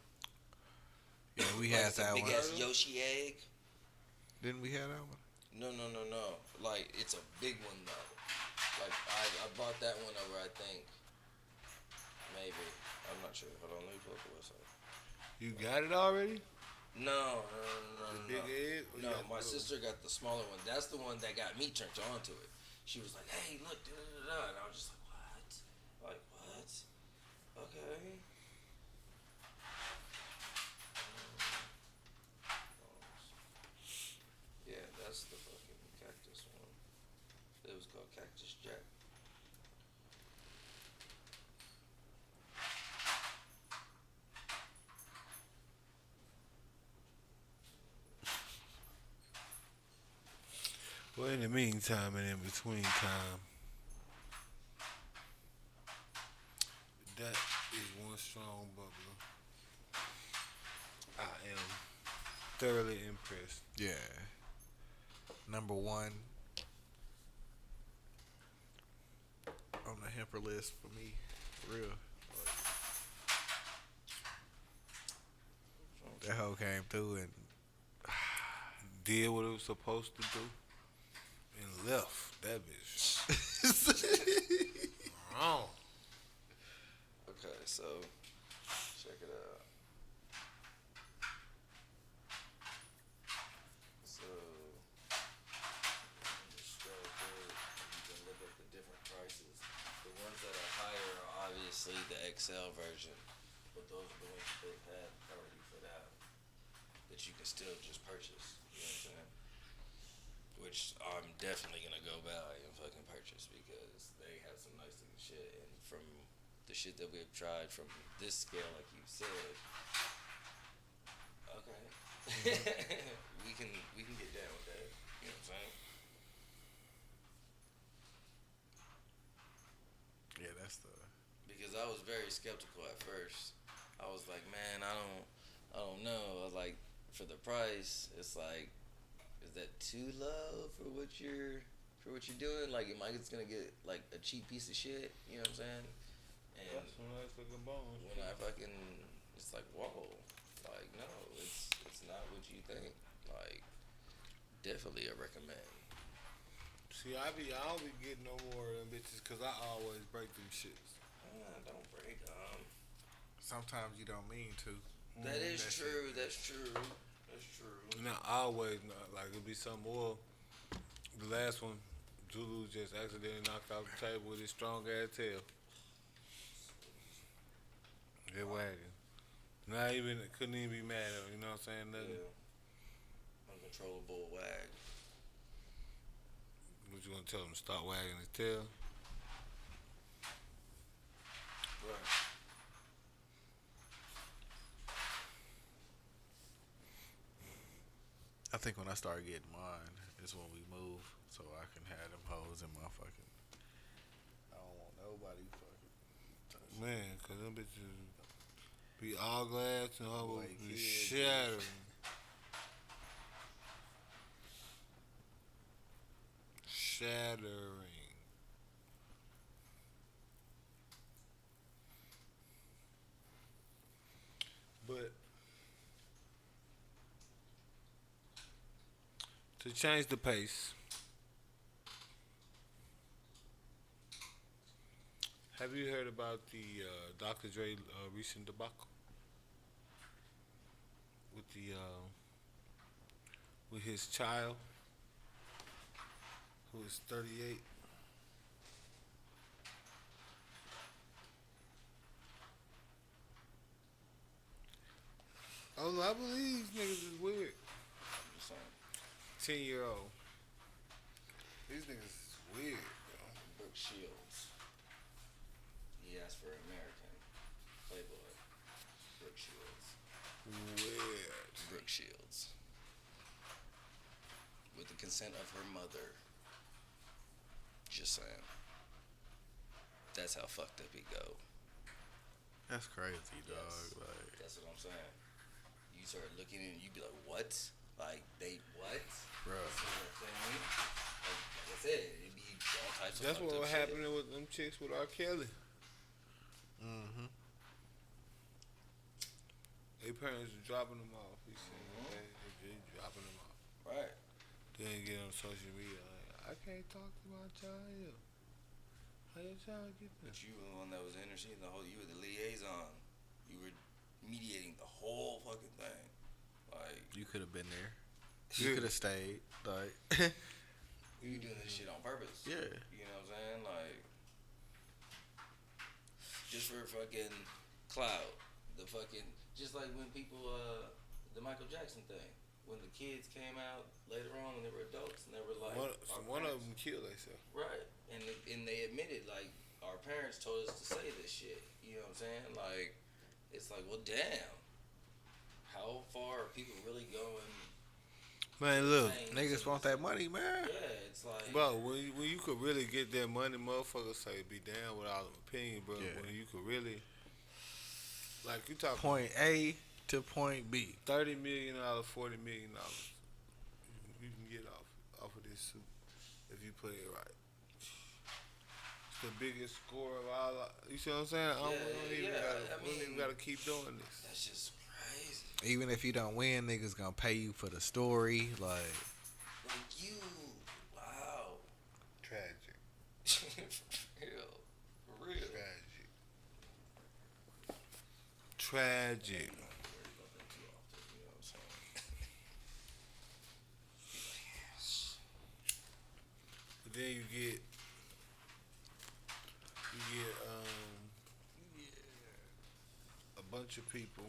Yeah, we Like had it's a that big one. ass Yoshi egg. Didn't we have that one? No. Like it's a big one though. Like I bought that one over. I think maybe I'm not sure. Hold on, let me pull up the website. You got it already? No. The big egg? Or you No, got my the little sister got the smaller one. That's the one that got me turned on to it. She was like, "Hey, look, da da da da," and I was just like, "What? Like what? Okay." Yeah, that's the fucking cactus one. It was called Cactus Jack. Well, in the meantime and in between time, that is one strong bubbler. I am thoroughly impressed. Yeah. Number one on the hemper list for me. For real. Like, that hoe came through and Did what it was supposed to do and left that bitch. Wrong. Okay, so check it out. So just scroll through and you can look at the different prices. The ones that are higher are obviously the XL version, but those are the ones that they've had already put out that you can still just purchase. You know what I'm saying? Which I'm definitely gonna go buy and fucking purchase because they have some nice looking shit. And from the shit that we've tried from this scale, like you said, okay, we can get down with that. You know what I'm saying? yeah, that's the Because I was very skeptical at first. I was like, man, I don't know. I was like, for the price, it's like, is that too low for what you're doing? Like, am I just gonna get like a cheap piece of shit? You know what I'm saying? And That's some nice looking bones. when I fucking, it's like, whoa, like no, it's not what you think. Like, definitely a recommend. See, I don't be getting no more of them bitches because I always break them shits. Don't break sometimes you don't mean to. That is That's true. That's true. That's true. Not always, like it'll be some more. The last one, Zulu just accidentally knocked off the table with his strong ass tail. It wagging. Not even, couldn't even be mad at him, you know what I'm saying? Nothing. Yeah. Uncontrollable wag. What you gonna tell him? Stop wagging his tail? Right. I think when I start getting mine is when we move, so I can have them hoes in my fucking. I don't want nobody fucking. touching. Man, cause them bitches be all glass and all Boy, be kids. shattering. Shattering. But To change the pace, have you heard about the Dr. Dre recent debacle with the with his child, who is 38? Oh no, I believe these niggas is weird. I'm just saying. 10-year-old. These niggas is weird, bro. Brooke Shields. He asked for American Playboy. Brooke Shields. Weird. Brooke Shields. With the consent of her mother. Just saying. That's how fucked up he go. That's crazy, dog. Yes. Like, That's what I'm saying. You start looking and you be like, what? Like, they what? bro. See what I'm saying? Like I said, it'd be all types of That's fucked what up was shit. happening with them chicks with R. Kelly. Mm-hmm. Their parents were dropping them off. He said they dropping them off. Right. Then get on social media like, I can't talk to my child. How your child get But this? you were the one that was interceding the whole. You were the liaison. You were mediating the whole fucking thing. Like You could have been there. You could have stayed. Like, you doing this shit on purpose. yeah. You know what I'm saying? Like just for fucking clout. The fucking just like when people the Michael Jackson thing. When the kids came out later on when they were adults and they were like One of them killed themselves. right. And they admitted like our parents told us to say this shit. You know what I'm saying? Like it's like, well damn. How far are people really going? Man, look, Niggas want that money, man. Yeah, it's like bro, when you could really get that money, motherfuckers say be down with all them opinion, bro. Yeah. When you could really, like, you talking Point A to point B. $30 million, $40 million, you can get off of this suit if you play it right. It's the biggest score of all. You see what I'm saying? We don't even gotta keep doing this. that's just crazy. Even if you don't win, niggas gonna pay you for the story. Like, Like you, wow. Tragic. For real. For real. Tragic. Worry about that too often, you know what I'm saying? But then you get a bunch of people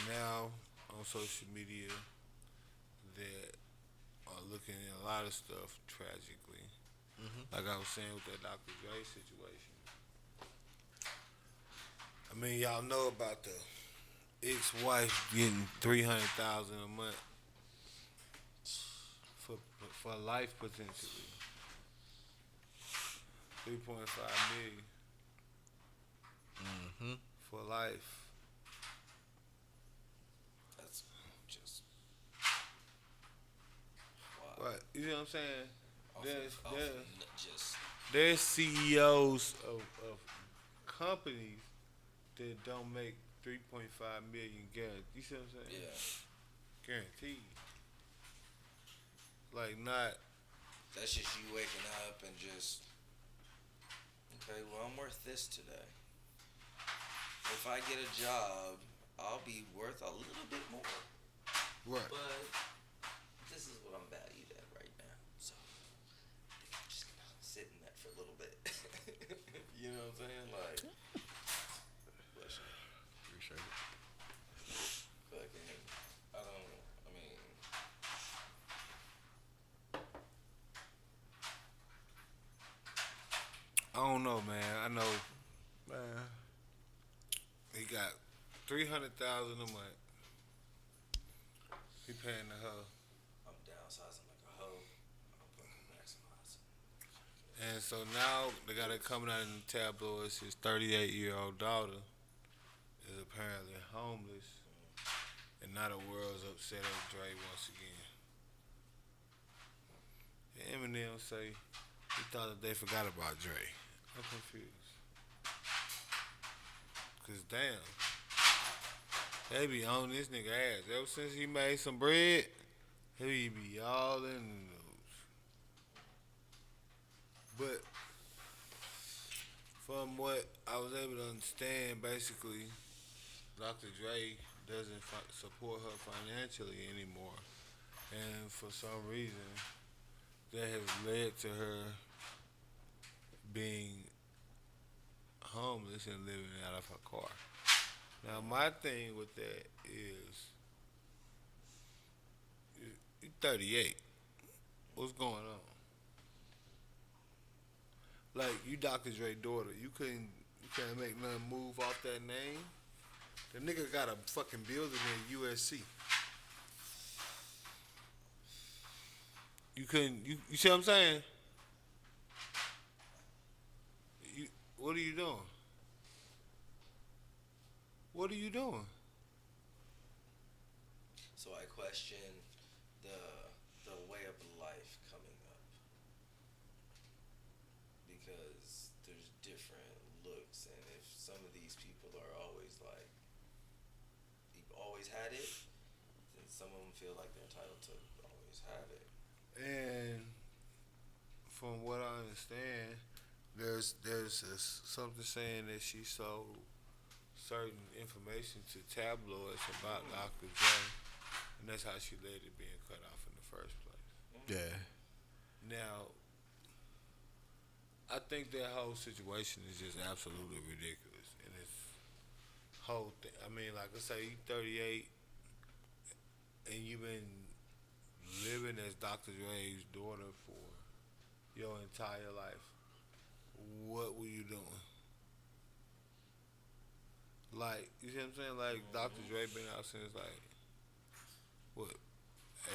now on social media that are looking at a lot of stuff tragically. Like I was saying with that Dr. Dre situation. I mean, y'all know about the ex-wife getting $300,000 a month for life potentially. 3.5 million for life. That's just wow. Right. You know what I'm saying? Just There's CEOs of companies that don't make 3.5 million guaranteed. You see what I'm saying? yeah. Guaranteed. Like not. That's just you waking up and just okay. Well, I'm worth this today. If I get a job, I'll be worth a little bit more. Right. But this is what I'm valued at right now. So I think I'm just gonna sit in that for a little bit. You know what I'm saying? Like, bless you. appreciate it. Fucking, I mean, I don't know, man. I know Man. he got 300,000 a month. He paying to her, I'm downsizing like a hoe. I'm fucking maximizing. and so now they got it coming out in the tabloids. His 38-year-old daughter is apparently homeless, and now the world's upset at Dre once again. And Eminem say he thought that they forgot about Dre. I'm confused. Cause damn, they be on this nigga ass ever since he made some bread. He be all in the news. But from what I was able to understand, basically, Dr. Dre doesn't support her financially anymore. And for some reason, that has led to her being homeless and living out of her car. Now, my thing with that is, you're 38. What's going on? Like, you Dr. Dre's daughter. You can't make nothing move off that name. The nigga got a fucking building at USC. You see what I'm saying? What are you doing? What are you doing? So I question the way of life coming up, because there's different looks, and if some of these people are always like, you've always had it, then some of them feel like they're entitled to always have it. And from what I understand, there's something saying that she sold certain information to tabloids about Dr. Dre, and that's how she let it being cut off in the first place. Yeah. Now, I think that whole situation is just absolutely ridiculous, and it's whole thing. I mean, like I say, you 38, and you've been living as Dr. Dre's daughter for your entire life. What were you doing? Like, you see what I'm saying? Like, Dr. Dre been out since, like, what,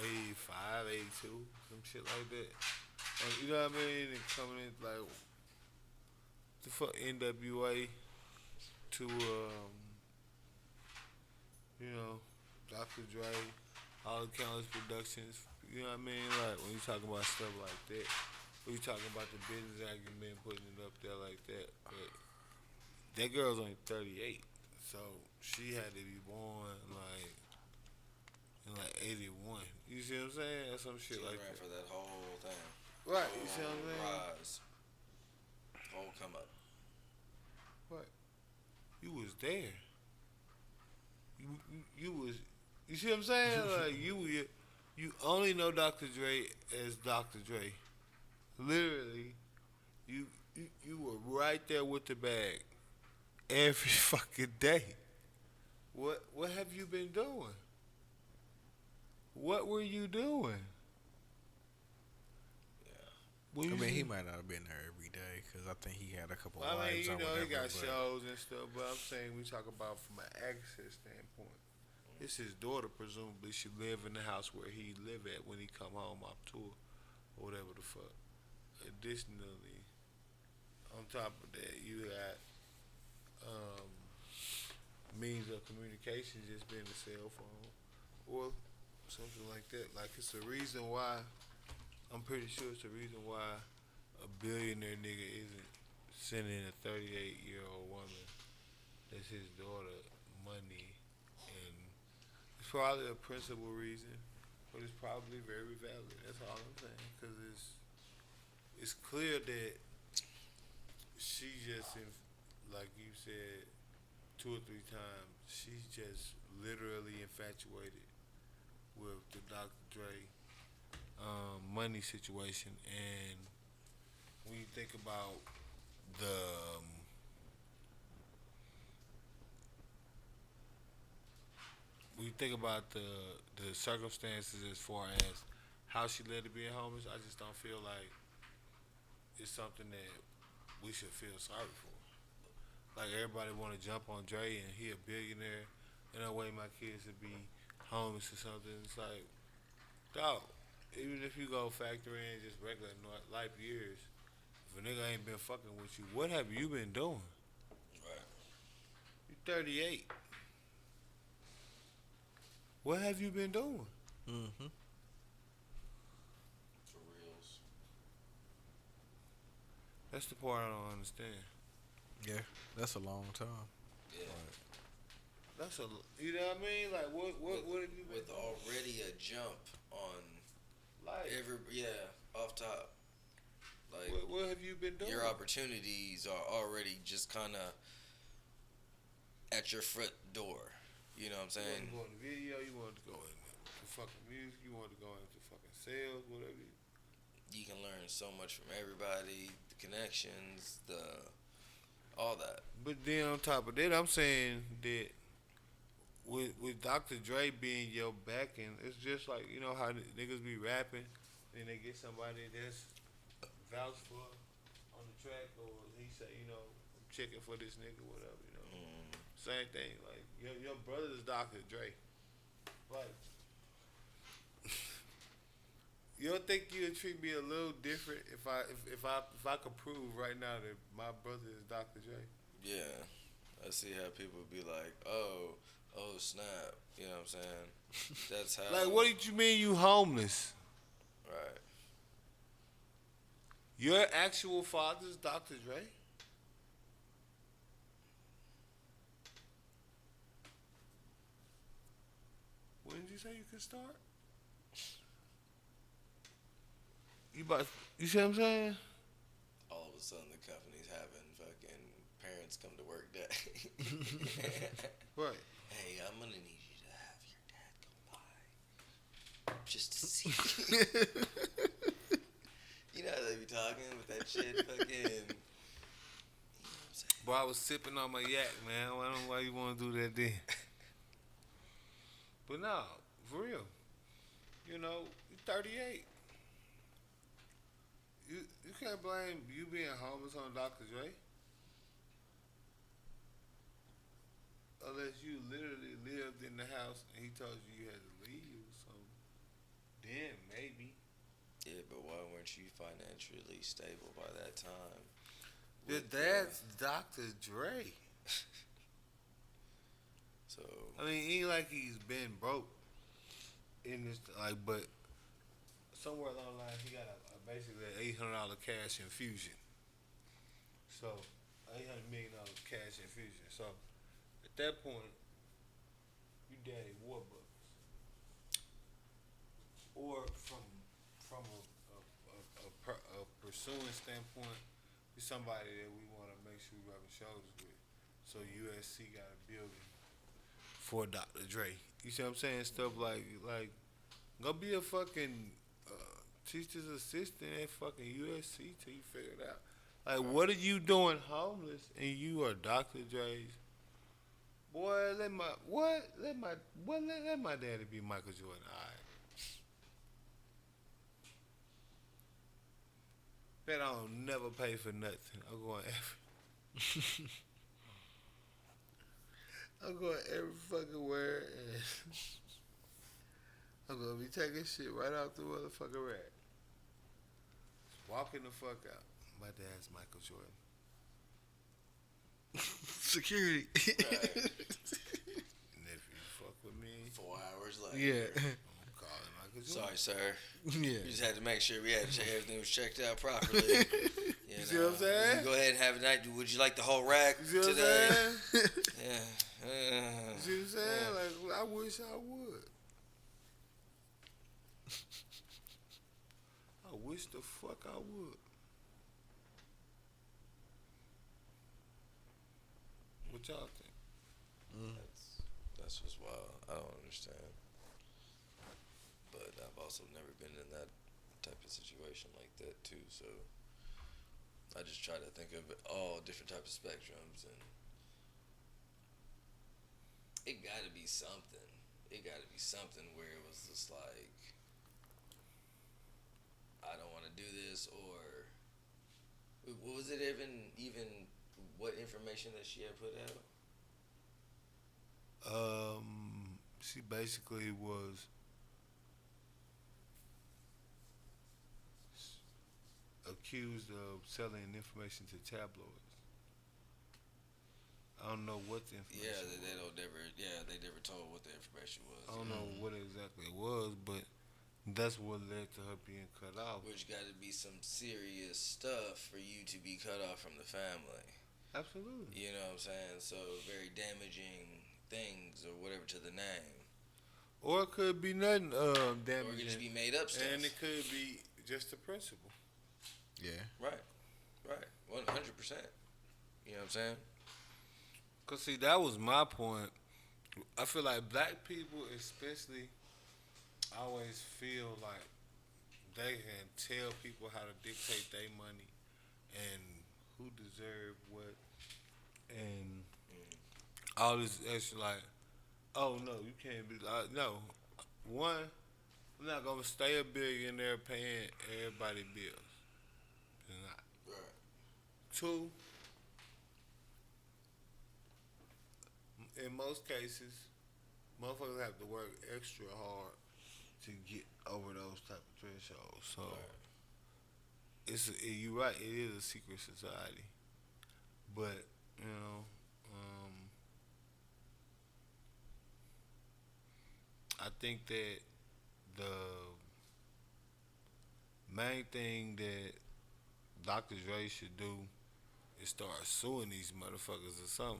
85, 82, some shit like that. You know what I mean? And coming in, like, the fuck NWA to, you know, Dr. Dre, all the Countless Productions, you know what I mean? Like, when you talking about stuff like that, when you talking about the business acumen, putting it up there like that, but that girl's only 38. So she had to be born like in like 81. You see what I'm saying? Or some shit She like ran that. for that whole thing. Right, you see what I'm saying? Rise. Whole come up. What? You was there. You was. You see what I'm saying? Like you only know Dr. Dre as Dr. Dre. Literally, you were right there with the bag every fucking day. What have you been doing? What were you doing? Yeah. I mean, he might not have been there every day because I think he had a couple I mean, lives you or know, whatever. he got but shows and stuff, but I'm saying we talk about from an access standpoint. It's his daughter, presumably. She live in the house where he live at when he come home off tour or whatever the fuck. Additionally, on top of that, you got means of communication just being a cell phone or something like that. Like, it's a reason why, I'm pretty sure it's a reason why a billionaire nigga isn't sending a 38-year-old woman that's his daughter money, and it's probably a principal reason, but it's probably very valid. That's all I'm saying, because it's clear that she just, like you said 2 or 3 times, she's just literally infatuated with the Dr. Dre money situation. And when you think about the circumstances as far as how she led to being homeless, I just don't feel like it's something that we should feel sorry for. Like, everybody want to jump on Dre and he a billionaire, and that way my kids would be homeless or something. It's like, dog, even if you go factor in just regular life years, if a nigga ain't been fucking with you, what have you been doing? Right. You 38. What have you been doing? Mm-hmm. For reals. That's the part I don't understand. Yeah, that's a long time. Yeah. That's a, you know what I mean? Like what have you been with doing? already a jump on Like off top. Like what have you been doing? your opportunities are already just kind of at your front door. You know what I'm saying? You want to go into video, you want to go into fucking music, you want to go into fucking sales, whatever. You can learn so much from everybody, the connections, all that. But then on top of that, I'm saying that with Dr. Dre being your backing, it's just like, you know how niggas be rapping and they get somebody that's vouch for on the track, or he say, you know, I'm checking for this nigga, whatever, you know. Same thing. Like your brother's Dr. Dre. Like you don't think you'd treat me a little different if I could prove right now that my brother is Dr. Dre? Yeah, I see how people be like, oh snap, you know what I'm saying? That's how. Like, what did you mean you homeless? Right. Your actual father's Dr. Dre? When did you say you could start? You see what I'm saying? All of a sudden, the company's having fucking parents come to work day. Right. Hey, I'm gonna need you to have your dad come by just to see. You know how they be talking with that shit, fucking. You know what I'm saying? Boy, I was sipping on my yak, man. I don't know why you want to do that then. But no, for real. You know, you're 38. You can't blame you being homeless on Dr. Dre. Unless you literally lived in the house and he told you you had to leave or something. Then maybe. Yeah, but why weren't you financially stable by that time? Your dad's Dr. Dre. So I mean, it ain't like he's been broke in this, like, but somewhere along the line he got basically an $800 cash infusion. So, $800 million cash infusion. So, at that point, you daddy Warbucks. Or from a pursuing standpoint, you're somebody that we want to make sure we rubbing shoulders with. So USC got a building for Dr. Dre. You see what I'm saying? Stuff like go be a fucking teacher's assistant at fucking USC till you figure it out. Like, what are you doing homeless and you are Dr. Dre's? Boy, let my daddy be Michael Jordan. All right. Bet I don't never pay for nothing. I'm going every fucking where, and I'm gonna be taking shit right out the motherfucking rack. Walking the fuck out. My dad's Michael Jordan. Security. right. And if you fuck with me, 4 hours later. Yeah. I'm calling Michael Jordan. Sorry, sir. Yeah. We just had to make sure everything was checked out properly. You see what I'm saying? You go ahead and have a night. Would you like the whole rack You see what I'm today? saying? Yeah. You see what I'm saying? Like, I wish I would. I wish the fuck I would. What y'all think? That's just wild. I don't understand. But I've also never been in that type of situation like that too. So I just try to think of all different types of spectrums, and it got to be something. It got to be something where it was just like, I don't want to do this, or was it even what information that she had put out? She basically was accused of selling information to tabloids. I don't know what the information was. They never told what the information was. I don't know what exactly it was, but that's what led to her being cut off. Which got to be some serious stuff for you to be cut off from the family. Absolutely. You know what I'm saying? So very damaging things or whatever to the name. Or it could be nothing Or it damaging. could just be made up stuff. And it could be just the principle. Yeah. Right. 100%. You know what I'm saying? Cause see, that was my point. I feel like black people, especially, always feel like they can tell people how to dictate their money and who deserve what, and all this extra. Like, oh no, you can't be like no. One, I'm not gonna stay a billionaire paying everybody bills. It's not. Right. Two, in most cases, motherfuckers have to work extra hard to get over those type of thresholds. So, you're right, it is a secret society. But, you know, I think that the main thing that Dr. Dre should do is start suing these motherfuckers or something.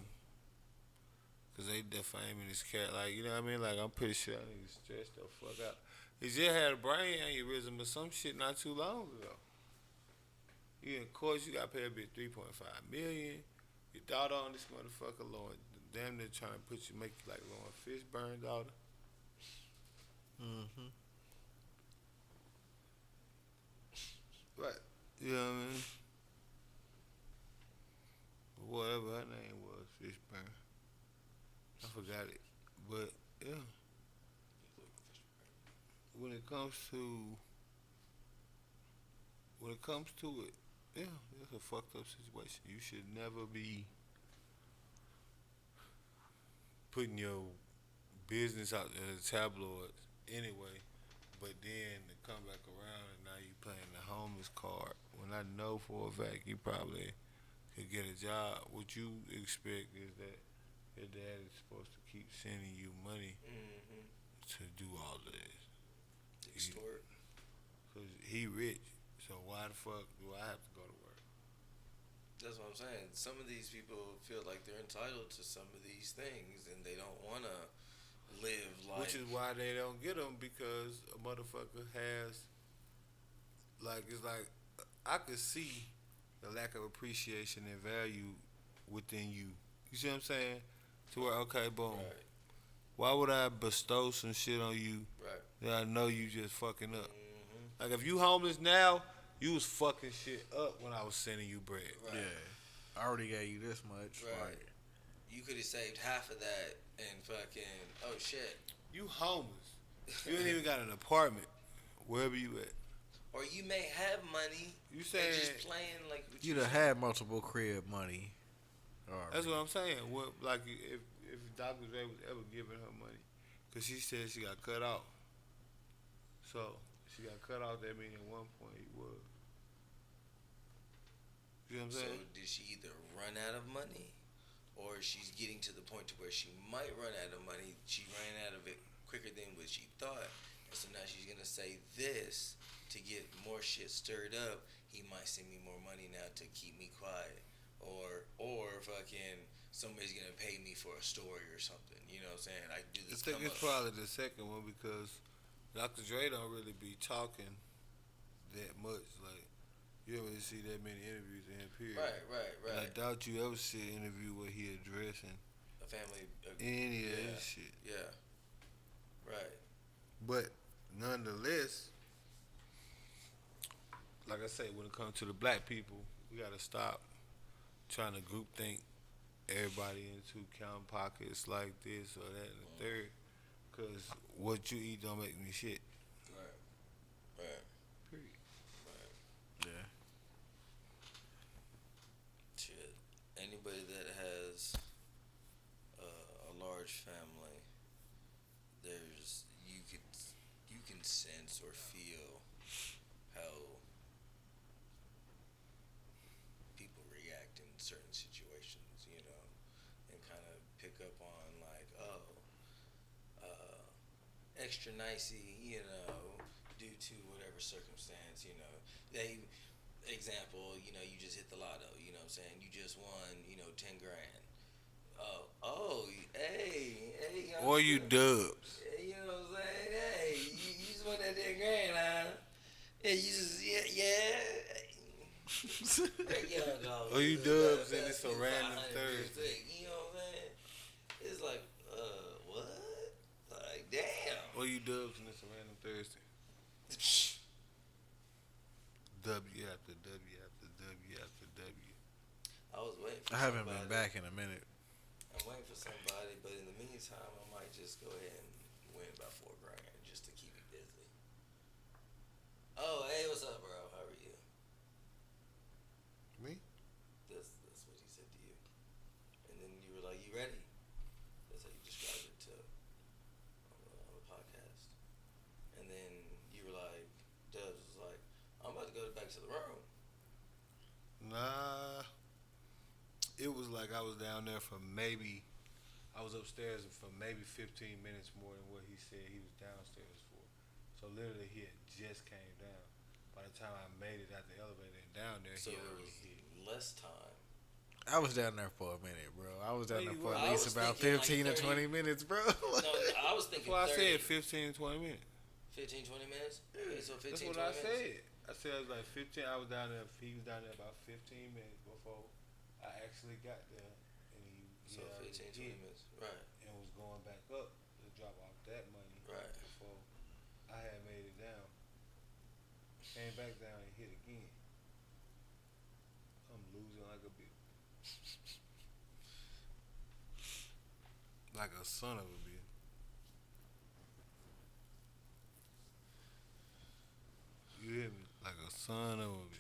Cause they defaming this cat, like, you know what I mean? Like, I'm pretty sure that nigga stressed the fuck out. He just had a brain aneurysm or some shit not too long ago. You in court, you got to pay a bitch $3.5 million. Your daughter on this motherfucker, Lord, damn near trying to make you like Lauren Fishburne daughter. Mm-hmm. Right. You know what I mean? Whatever her name was, Fishburne. I forgot it. But, yeah. When it comes to it, yeah, it's a fucked up situation. You should never be putting your business out there in the tabloids anyway, but then to come back around and now you playing the homeless card when I know for a fact you probably could get a job. What you expect is that your dad is supposed to keep sending you money to do all of this. Extort. Cause he rich, so why the fuck do I have to go to work? That's what I'm saying. Some of these people feel like they're entitled to some of these things, and they don't want to live like. Which is why they don't get them, because a motherfucker has, like, it's like, I could see the lack of appreciation and value within you. You see what I'm saying? To where, okay, boom. Right. Why would I bestow some shit on you Right. that I know you just fucking up? Like, if you homeless now, you was fucking shit up when I was sending you bread. Right. Yeah. I already gave you this much. Right. Like, You could have saved half of that and fucking, oh shit. You homeless. You ain't even got an apartment wherever you at. Or you may have money. You saying and just playing like what you'd have had multiple crib money. That's what I'm saying. What, like, if Dr. Dre was ever giving her money, because she said she got cut off. So, she got cut off, that means at one point he was. You know what I'm So saying? did she either run out of money, or she's getting to the point to where she might run out of money? She ran out of it quicker than what she thought, and so now she's gonna say this to get more shit stirred up. He might send me more money now to keep me quiet, or fucking somebody's gonna pay me for a story or something. You know what I'm saying? I do I this. think it's probably the second one, because Dr. Dre don't really be talking that much. Like, you don't really see that many interviews in him, period. Right. And I doubt you ever see an interview where he addressing A family. any of that shit. Yeah. Right. But nonetheless, like I say, when it comes to the black people, we gotta stop trying to group think everybody into counting pockets like this or that and the third. Cause what you eat don't make me shit. Right. Period. yeah. Shit. Anybody that has a large family, there's you can sense or feel how people react in certain situations, you know, and kind of pick up on like, extra nicey, you know, due to whatever circumstance, you know. Example, you know, you just hit the lotto, you know what I'm saying? You just won, you know, 10 grand. Oh, hey, Or you Dubz. You know what I'm saying? Hey, you just want that damn grand, huh? Yeah, you just, yeah. Or you Dubz and it's a random Thursday. You know what I'm saying? It's like, what? Like, damn. Or you Dubz and it's a random Thursday. W after W after W after W. I was waiting for I haven't somebody. been back in a minute. I'm waiting for somebody, but in the meantime, I might just go ahead and win about $4 grand just to keep me busy. Oh, hey, what's up, bro? How are you? Me? That's what he said to you. And then you were like, "You ready?" That's how you described it to on the podcast. And then you were like, Dubz was like, "I'm about to go back to the room." Nah. It was like I was down there for maybe, I was upstairs for maybe 15 minutes more than what he said he was downstairs for. So literally he had just came down. By the time I made it out the elevator and down there, So he it already was hit. less time. I was down there for a minute, bro. I was down Where there you for were? at I least was about thinking 15 to like 20 minutes, bro. No, I was thinking That's why I 30, said 15, 20 minutes. 15, 20 minutes. Okay, so 15, That's what 20 I minutes. said. I said it was like 15. I was down there. He was down there about 15 minutes before I actually got there. And So already 15, 20 hit minutes. Right. and was going back up to drop off that money. Right. Before I had made it down. Came back down and hit again. I'm losing like a bitch. Like a son of a bitch. You hear me? Like a son of a bitch.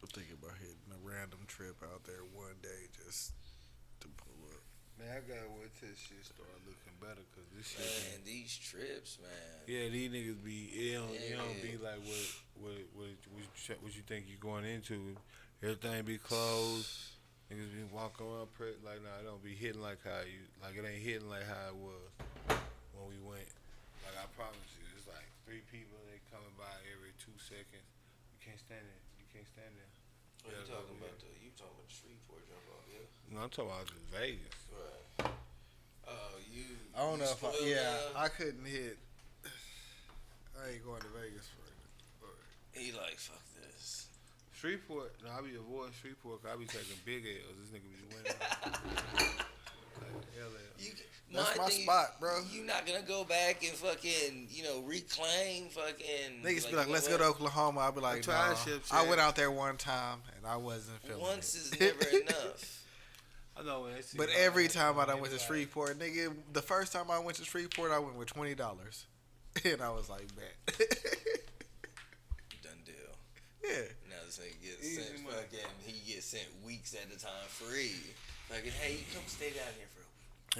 I'm thinking about hitting a random trip out there one day just to pull up. Man, I gotta wait till this shit start looking better, cause this shit. Man, these trips, man. Yeah, these niggas be. It don't be Yeah. like what you think you going into. Everything be closed. Niggas be walking around like nah, it don't be hitting like how you like it ain't hitting like how it was when we went. Like I promise you, it's like 3 people they coming by every 2 seconds. You can't stand it. You can't stand there. What you talking about the Shreveport jump off, yeah? No, I'm talking about just Vegas. Right. Oh, you. I don't you know if I, spoiled now? I couldn't hit. I ain't going to Vegas for it. He like, fuck this. Shreveport, no, I be avoiding Shreveport 'cause I be taking big L's. This nigga be winning. Like, LL. That's my thing, spot, bro. You not gonna go back and fucking, reclaim fucking. Niggas be like, let's go to Oklahoma. I'll be like, trying nah. shit, I Chad. went out there one time and I wasn't feeling Once it. is never enough. I know when they see But my every ass, time I they done be went to like, Shreveport, nigga, the first time I went to Shreveport, I went with $20. And I was like, bet. Done deal. Yeah. Now this nigga gets Easy sent money. he gets sent weeks at a time free. Fucking, hey, come stay down here for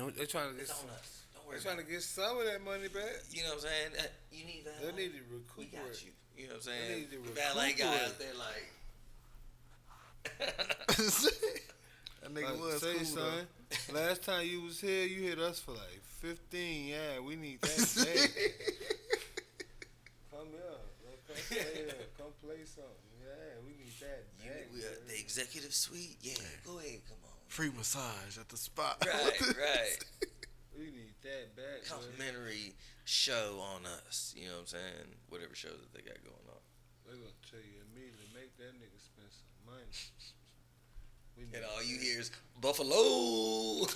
a week. They trying to get It's some, on us. Don't worry they trying about to get some of that money back. it. You know what I'm saying? You need that. They need to We recuperate. got you. You know what I'm They saying? need to The valet guy recuperate. out there like. That nigga Like, was say, cool, son, last time you was here, you hit us for like 15. Yeah, we need that back. Come here. Come play here. Come play something. Yeah, we need that back. We are the executive suite. Yeah, go ahead. Come on. Free massage at the spot. Right. We need that back. man. Complimentary show on us. You know what I'm saying? Whatever show that they got going on. They're going to tell you immediately, make that nigga spend some money. We need And all you that. hear is Buffalo. Man,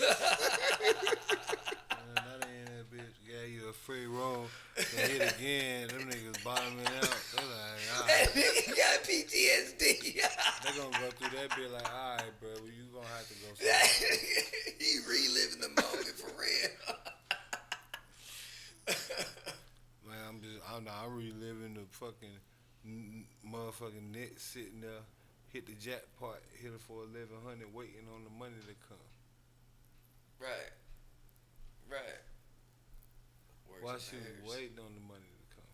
that ain't that bitch. Yeah, you a free roll. They hit again. Them niggas bottoming out. They like, all That right. nigga got PTSD. They gonna go through that bit like, all right, bro. Well, you gonna have to go. somewhere. He reliving the moment for real. Man, I'm reliving the fucking motherfucking net sitting there, hit the jackpot, hit it for 1100, waiting on the money to come. Right. Works While and she was nerves. waiting on the money to come,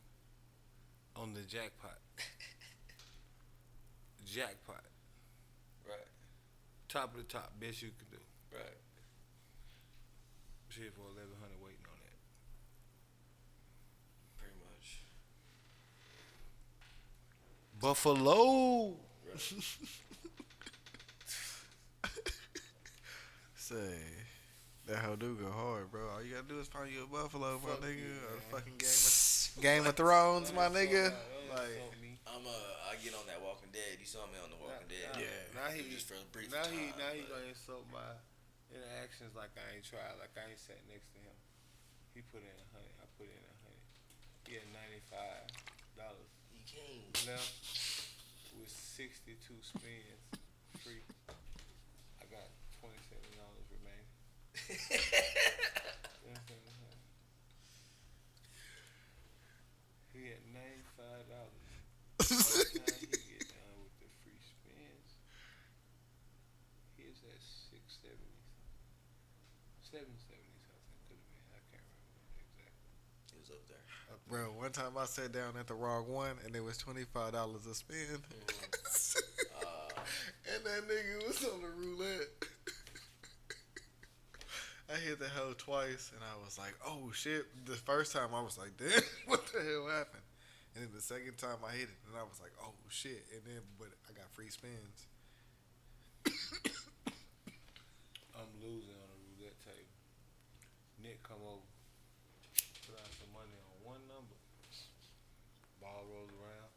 on the jackpot. Jackpot, Right. top of the top, best you can do. Right. She hit for 1100, waiting on that. Pretty much. Buffalo. Say, that hoe do go hard, bro. All you gotta do is find you a buffalo, my nigga. Or fucking Game of Thrones, my nigga. Like, I get on that Walking Dead. You saw me on the Walking Dead. Yeah. Now he just for a brief now time. he gonna insult my interactions like I ain't tried, like I ain't sat next to him. He put in 100. I put in 100. He had $95. He came. Left with 62 spins free. I got $27 remaining. He had $95. By the time he get done with the free spins, he is at 670 something. 770 something could have been. I can't remember exactly. He was up there. bro, one time I sat down at the wrong one and it was $25 a spin. And that nigga was on the roulette. I hit the hell twice and I was like, oh shit. The first time I was like, damn, what the hell happened? And then the second time I hit it and I was like, oh shit. And then, but I got free spins. I'm losing on the roulette table. Nick come over, put out some money on one number. Ball rolls around,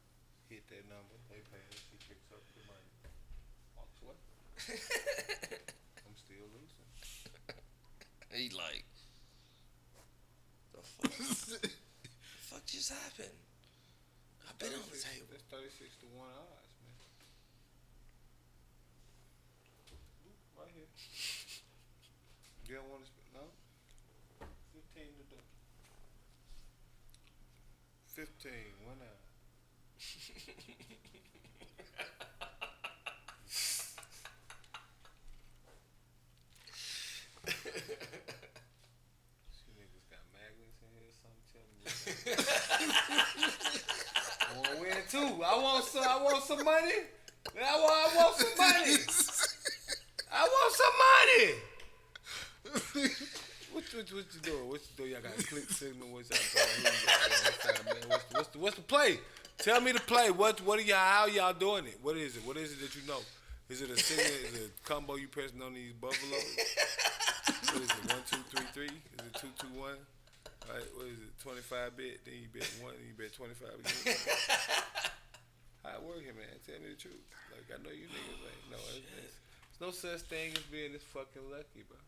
hit that number. They pay us. He picks up the money, walks away. I'm still losing. He like, the fuck? The fuck just happened? I've been on the table. That's 36 to 1 odds, man. Right here. You don't want to spend, no? 15 to do. 15, 1 odd. You niggas got magnets in here or something? Tell me. I want to win too. I want some money. I want some money. I want some money. What you doing? What you doing? Y'all got a click signal. What y'all doing? What's the play? Tell me the play. What are y'all? How y'all doing it? What is it? What is it that you know? Is it a signal? Is it a combo you pressing on these buffaloes? What is it? 1, 2, 3, 3? Is it 2, 2, 1? Right? What is it? 25 bet. Then you bet 1. Then you bet 25 again. How it work here, man? Tell me the truth. Like I know you niggas ain't. No, there's no such thing as being this fucking lucky, bro.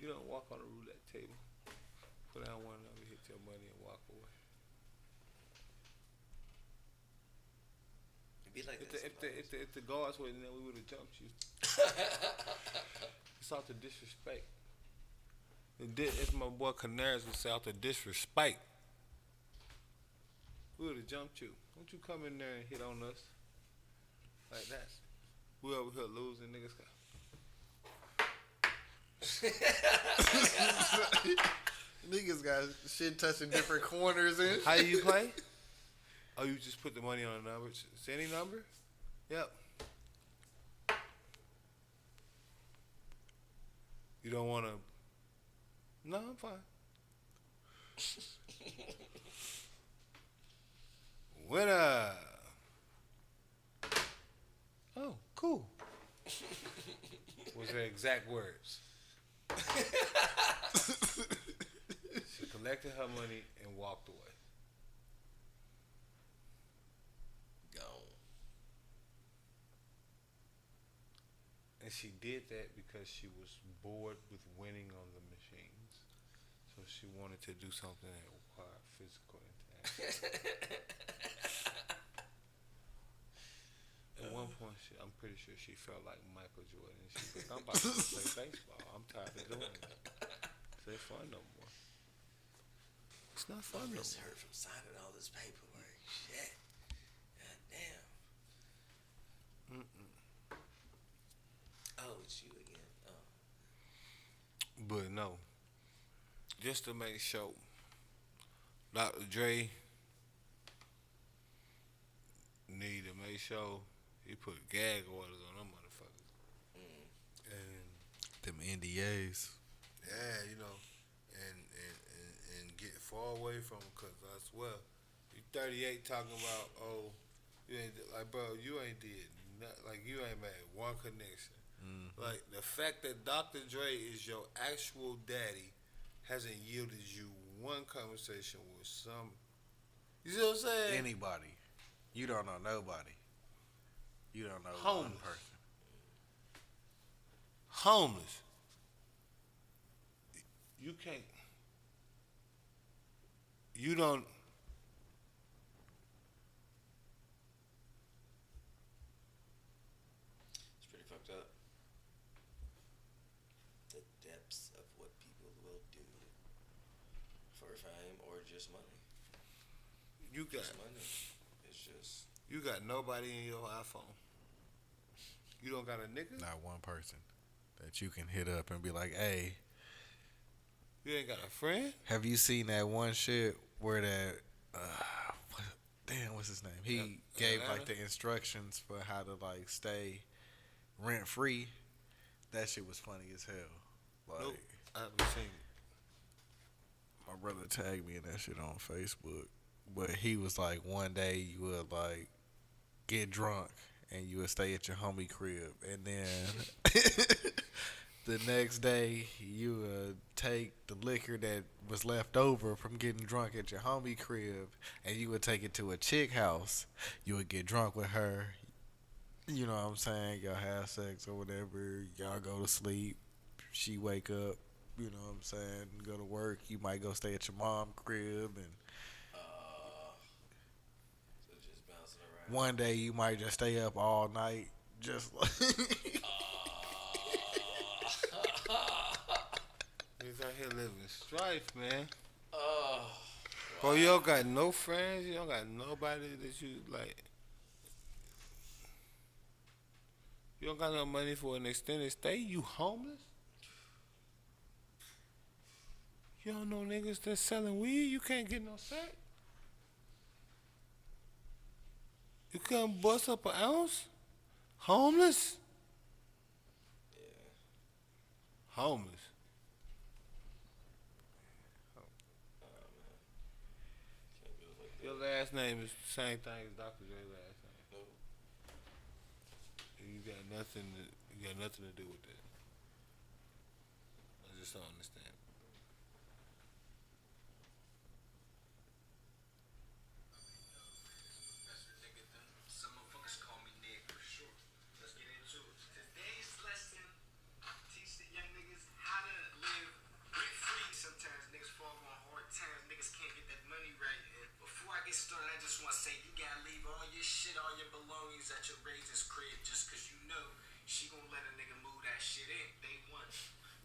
You don't walk on a roulette table, put down one number, hit your money, and walk away. It'd be like If the guards were in there, we would have jumped you. It's out to disrespect. It's my boy Canaris would say out to disrespect. We would have jumped you. Don't you come in there and hit on us like that. We over here losing, niggas. Niggas got shit touching different corners and How do you play? Oh, you just put the money on a number. It's any number? Yep. You don't want to? No, I'm fine. Winner. Oh, cool. Was her exact words. She collected her money and walked away. Gone. And she did that because she was bored with winning on the machines. So she wanted to do something that required physical interaction. At one point, I'm pretty sure she felt like Michael Jordan. She's like, I'm about to play baseball. I'm tired of doing it. It ain't fun no more. It's not fun no Just more. heard from signing all this paperwork. Shit. God damn. Oh, it's you again. Oh. But no. Just to make sure, Dr. Dre need to make sure he put gag orders on them motherfuckers. And them NDAs. yeah, you know, and get far away from them, cause I swear, you 38 talking about, oh, you ain't like, bro, you ain't did like you ain't made one connection. Like the fact that Dr. Dre is your actual daddy hasn't yielded you one conversation with some. You see what I'm saying? Anybody. You don't know nobody. You don't know Homeless. one person. Homeless. You can't. You don't. It's pretty fucked up. The depths of what people will do for fame or just money. You got. Just money. It's just. You got nobody in your iPhone. You don't got a nigga? Not one person that you can hit up and be like, hey. You ain't got a friend? Have you seen that one shit where that, what's his name? He gave like the instructions for how to like stay rent free. That shit was funny as hell. Like, Nope. I haven't seen it. my brother tagged me in that shit on Facebook. But he was like, one day you would like get drunk and you would stay at your homie crib, and then the next day you would take the liquor that was left over from getting drunk at your homie crib and you would take it to a chick house. You would get drunk with her. You know what I'm saying? Y'all have sex or whatever. Y'all go to sleep. She wake up. You know what I'm saying? Go to work. You might go stay at your mom's crib, and So just bouncing around. one day you might just stay up all night, just like He's out here living strife, man. Oh. Bro, you don't got no friends. You don't got nobody that you like. You don't got no money for an extended stay. You homeless? You don't know niggas that's selling weed. You can't get no sack. You couldn't bust up an ounce. Homeless? Yeah. Homeless. Can't do it like that. Your last name is the same thing as Dr. Dre's last name. Nope. You got nothing. You got nothing to do with that. I just don't understand. Some motherfuckers call me Nick for short. Let's get into it. Today's lesson teach the young niggas how to live rent free. Sometimes niggas fall on hard times. Niggas can't get that money right. And before I get started, I just want to say you gotta leave all your shit, all your belongings at your raisin's crib just cause you know she gonna let a nigga move that shit in. Day one.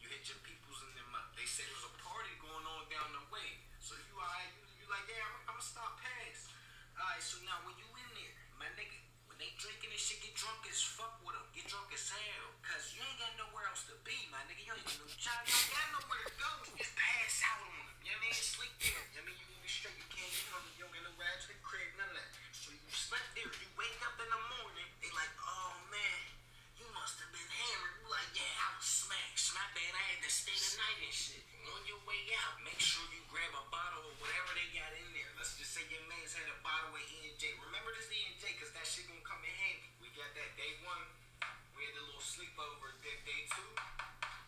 You hit your peoples in them up. They say there's a party going on down the way. So you alright, you like, yeah, I'm gonna stop past. Alright, so now when you in there, my nigga, when they drinking this shit, get drunk as fuck with them. Get drunk as hell. Cause you ain't got nowhere else to be, my nigga. You ain't got no job. You ain't got nowhere to go. Just pass out on them. You know what I mean? Sleep there. You know what I mean? You gonna be straight. You can't get home. You don't get no ride to the crib, none of that. So you slept there. You wake up in the morning. They like, oh man, you must have been hammered. You like, yeah, I was smashed. My bad. I had to stay the night and shit. On your way out, make sure you grab a bottle of whatever they got in there. Let's just say your man's had a bottle of E&J. Remember this E&J because that shit gonna come in handy. We got that day one. We had a little sleepover. Day two.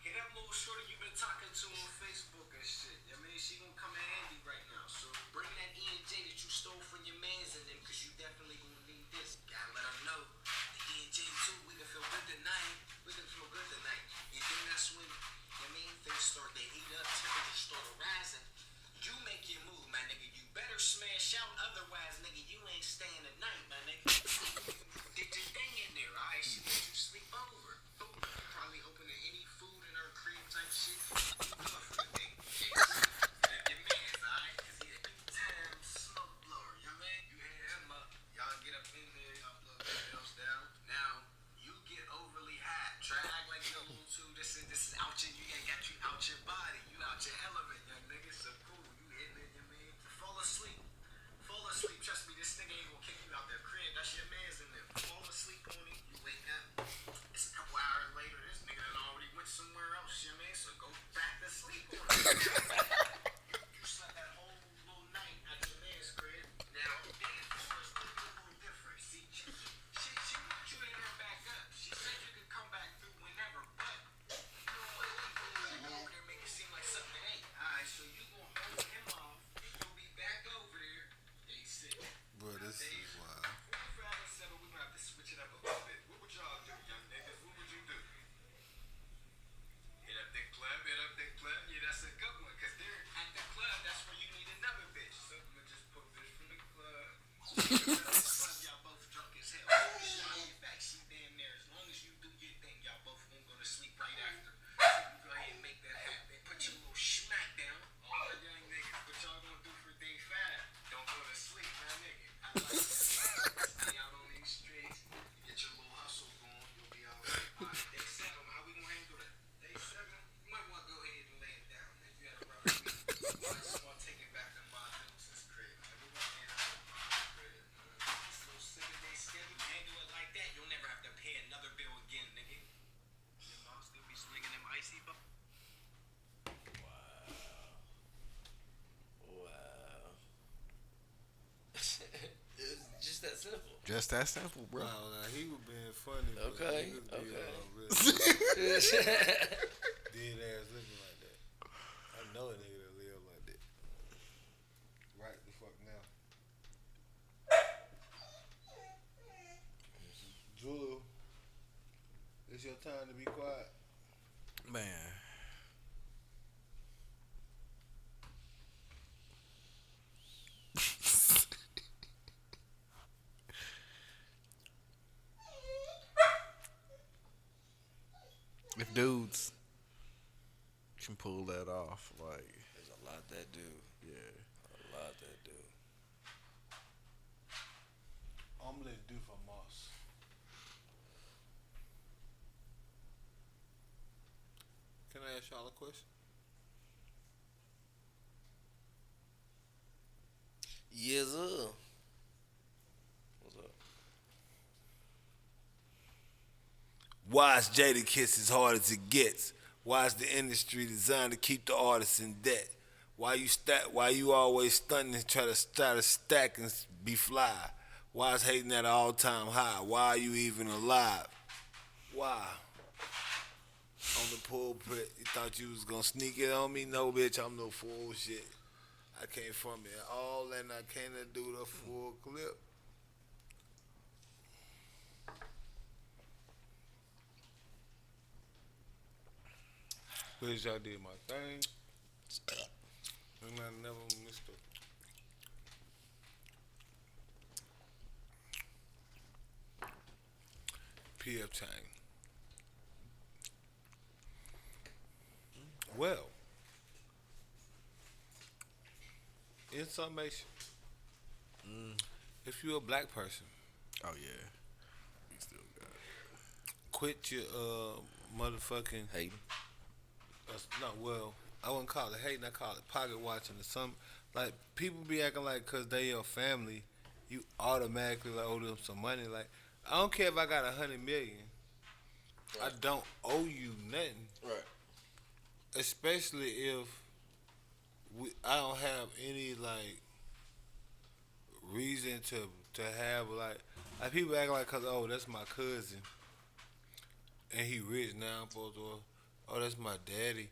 Hit up little shorty you been talking to on Facebook and shit. I mean, she gonna come in handy right now. So bring that E&J that you stole from your mans in them because you definitely gonna need this. Gotta let them know. The E&J too. We can feel good tonight. We can feel good tonight. And then that's when, I mean, things start to heat up. Temperatures start rising. You make your move, my nigga. You better smash out, otherwise, nigga, you ain't staying the night, my nigga. Did your thing in there, alright? She let you sleep over. Boom. Probably opening any food in her crib type shit. You good for the day. Grab your mans, alright? Cause he a big time smoke blower, you know what I mean? You hit him up. Y'all get up in there, y'all blow the windows down. Now, you get overly hot. Try to act like you're a little too. This is out your, you ain't got you out your body. You out your element, young nigga. So cool. You hitting it, you mean? Fall asleep. Fall asleep. Trust me, this nigga ain't gonna kick you out their crib. That's your man's in there. Fall asleep on it. You wake up. It's a couple hours later. This nigga done already went somewhere else, you mean? So go back to sleep on it. You slept that whole little night at your man's crib. Now, day four is a little different. See, she you in her back Just that simple, bro. Nah, he was being funny. But Okay, niggas be, okay. really dead ass looking like that. I know a nigga that live like that. Right the fuck now. Zulu, it's your time to be quiet. Man. If dudes can pull that off, like, There's a lot that do. yeah. A lot that do. Omelette do for Moss. Can I ask y'all a question? Yes, sir. What's up? Why is Jadakiss as hard as it gets? Why is the industry designed to keep the artists in debt? Why you always stunting and try to stack and be fly? Why is hating at an all-time high? Why are you even alive? Why? On the pulpit, you thought you was gonna sneak it on me? No, bitch, I'm no fool shit. I came from it all and I came to do the full clip. Bitch, I did my thing. And I never missed it. PF Chang. Well, in summation, if you're a black person, Oh, yeah. We still got it. quit your motherfucking Hating. well, I wouldn't call it hating. I call it pocket watching or something. Like people be acting like because they your family, you automatically like owe them some money. Like I don't care if I got 100 million. I don't owe you nothing. Right. Especially if I don't have any like reason to have like people act like cause that's my cousin and he rich now I'm supposed to that's my daddy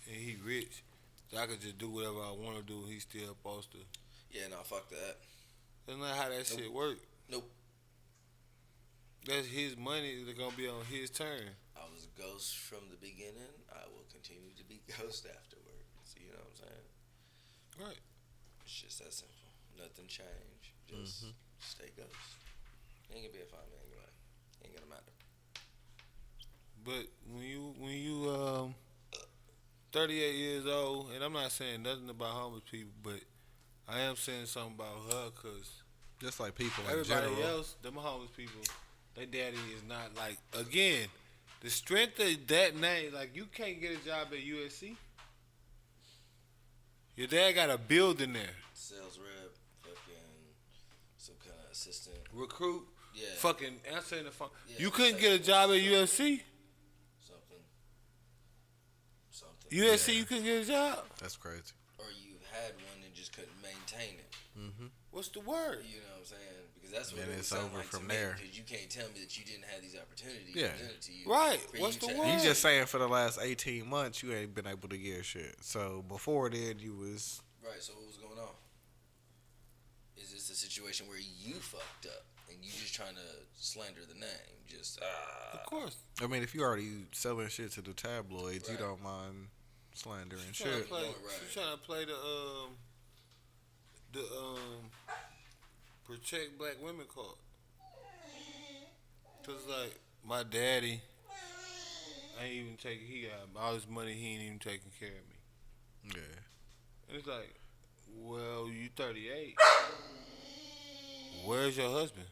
and he rich so I could just do whatever I want to do and he still supposed to. Yeah, nah, fuck that. That's not how that shit work. Nope. That's his money. They're gonna be on his turn. I was Ghost from the beginning. I will continue to be Ghost afterwards. You know what I'm saying? Right. It's just that simple. Nothing changed. Just stay Ghost. Ain't gonna be a fine man anyway. Ain't gonna matter. But when you 38 years old, and I'm not saying nothing about homeless people, but I am saying something about her because Just like people in everybody general. else, them homeless people, their daddy is not like, again, the strength of that name, like you can't get a job at USC. Your dad got a building there. Sales rep, fucking some kind of assistant. Recruit, Yeah. fucking answering the phone. Yeah, You couldn't get a job at USC? Something. USC, you couldn't get a job? That's crazy. Or you had one and just couldn't maintain it. What's the word? You know what I'm saying? Because that's what And it would it's sound over like from to me, there. because you can't tell me that you didn't have these opportunities Yeah. presented to you. Right. for What's you the to- word? He's just saying for the last 18 months, you ain't been able to get shit. So before then, you was. Right, so what was going on? Is this a situation where you fucked up and you just trying to slander the name? Just, Of course. I mean, if you already selling shit to the tabloids, you Right. don't mind slandering She's trying to shit. play, Right. she's trying to play the protect black women card. Cause like my daddy ain't even taking. He got all this money. He ain't even taking care of me. Yeah. And it's like, well, you 38. Where's your husband?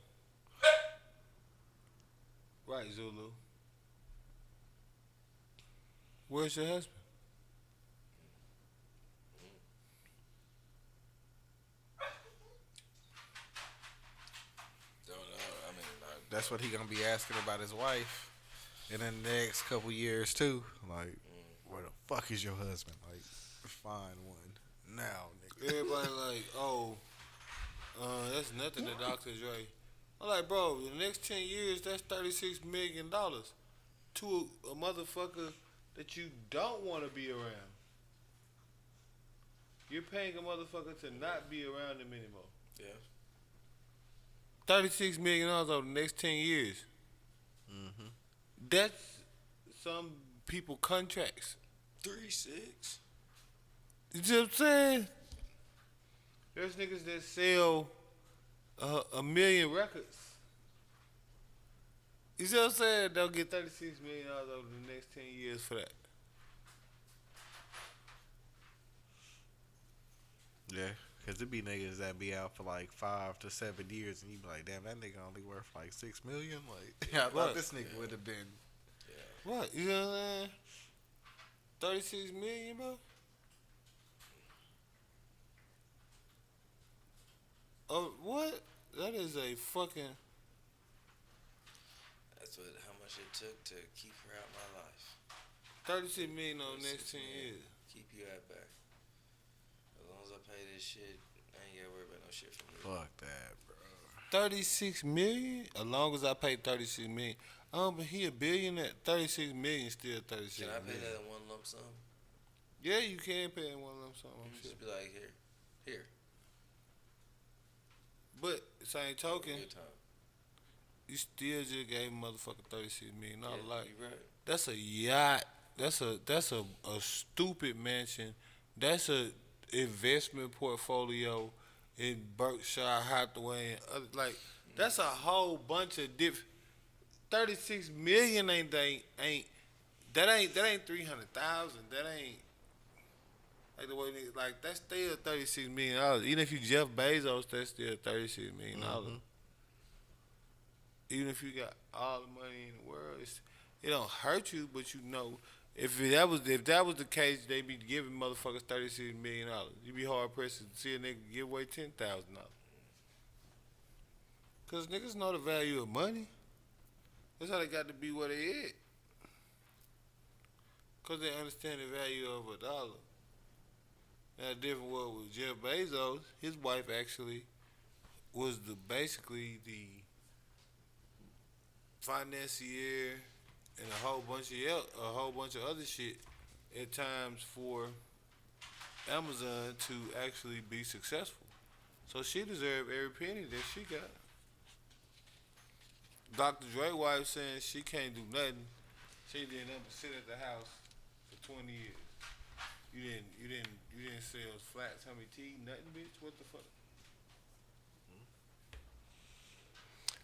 Right, Zulu. Where's your husband? don't know. I mean, That's what he gonna be asking about his wife in the next couple years too. Like, where the fuck is your husband? Like, find one now, nigga. Everybody like, oh, that's nothing. The doctor's right. I'm like, bro, the next 10 years, that's $36 million to a motherfucker that you don't want to be around. You're paying a motherfucker to not be around him anymore. Yeah. $36 million over the next 10 years. Mm-hmm. That's some people contracts. 3-6. You see what I'm saying? There's niggas that sell a million records. You see what I'm saying? They'll get $36 million over the next 10 years for that. Yeah, because it be niggas that be out for like 5 to 7 years, and you be like, damn, that nigga only worth like $6 million. Like, I thought this nigga would have been. What? You know what I'm saying? $36 million, bro? Oh, what? That is a fucking. That's how much it took to keep her out my life. $36 million over the next 10 years. Keep you at back. As long as I pay this shit, I ain't gotta worry about no shit from you. Fuck that, bro. $36 million? As long as I pay $36 million. But he a billionaire. $36 million still $36 million. Can I pay that in one lump sum? Yeah, you can pay in one lump sum. Just be like, here. But same token, Good time. you still just gave a motherfucker $36 million. Yeah, Like, you right. that's a yacht. That's a stupid mansion. That's a investment portfolio in Berkshire Hathaway and other, like, that's a whole bunch of different. $36 million ain't 300,000. That ain't like the way niggas, like, that's still $36 million. Even if you Jeff Bezos, that's still $36 million. Even if you got all the money in the world, it don't hurt you, but you know, if that was the case, they be giving motherfuckers $36 million. You'd be hard pressed to see a nigga give away $10,000. Cause niggas know the value of money. That's how they got to be where they at. Cause they understand the value of a dollar. Now, a different world with Jeff Bezos, his wife actually was basically the financier and a whole bunch of other shit at times for Amazon to actually be successful. So she deserved every penny that she got. Dr. Dre's wife saying she can't do nothing. She didn't have to sit at the house for 20 years. You didn't sell flat tummy tea, nothing, bitch. What the fuck?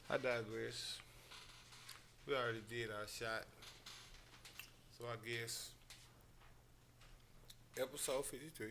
I digress. We already did our shot. So I guess episode 53.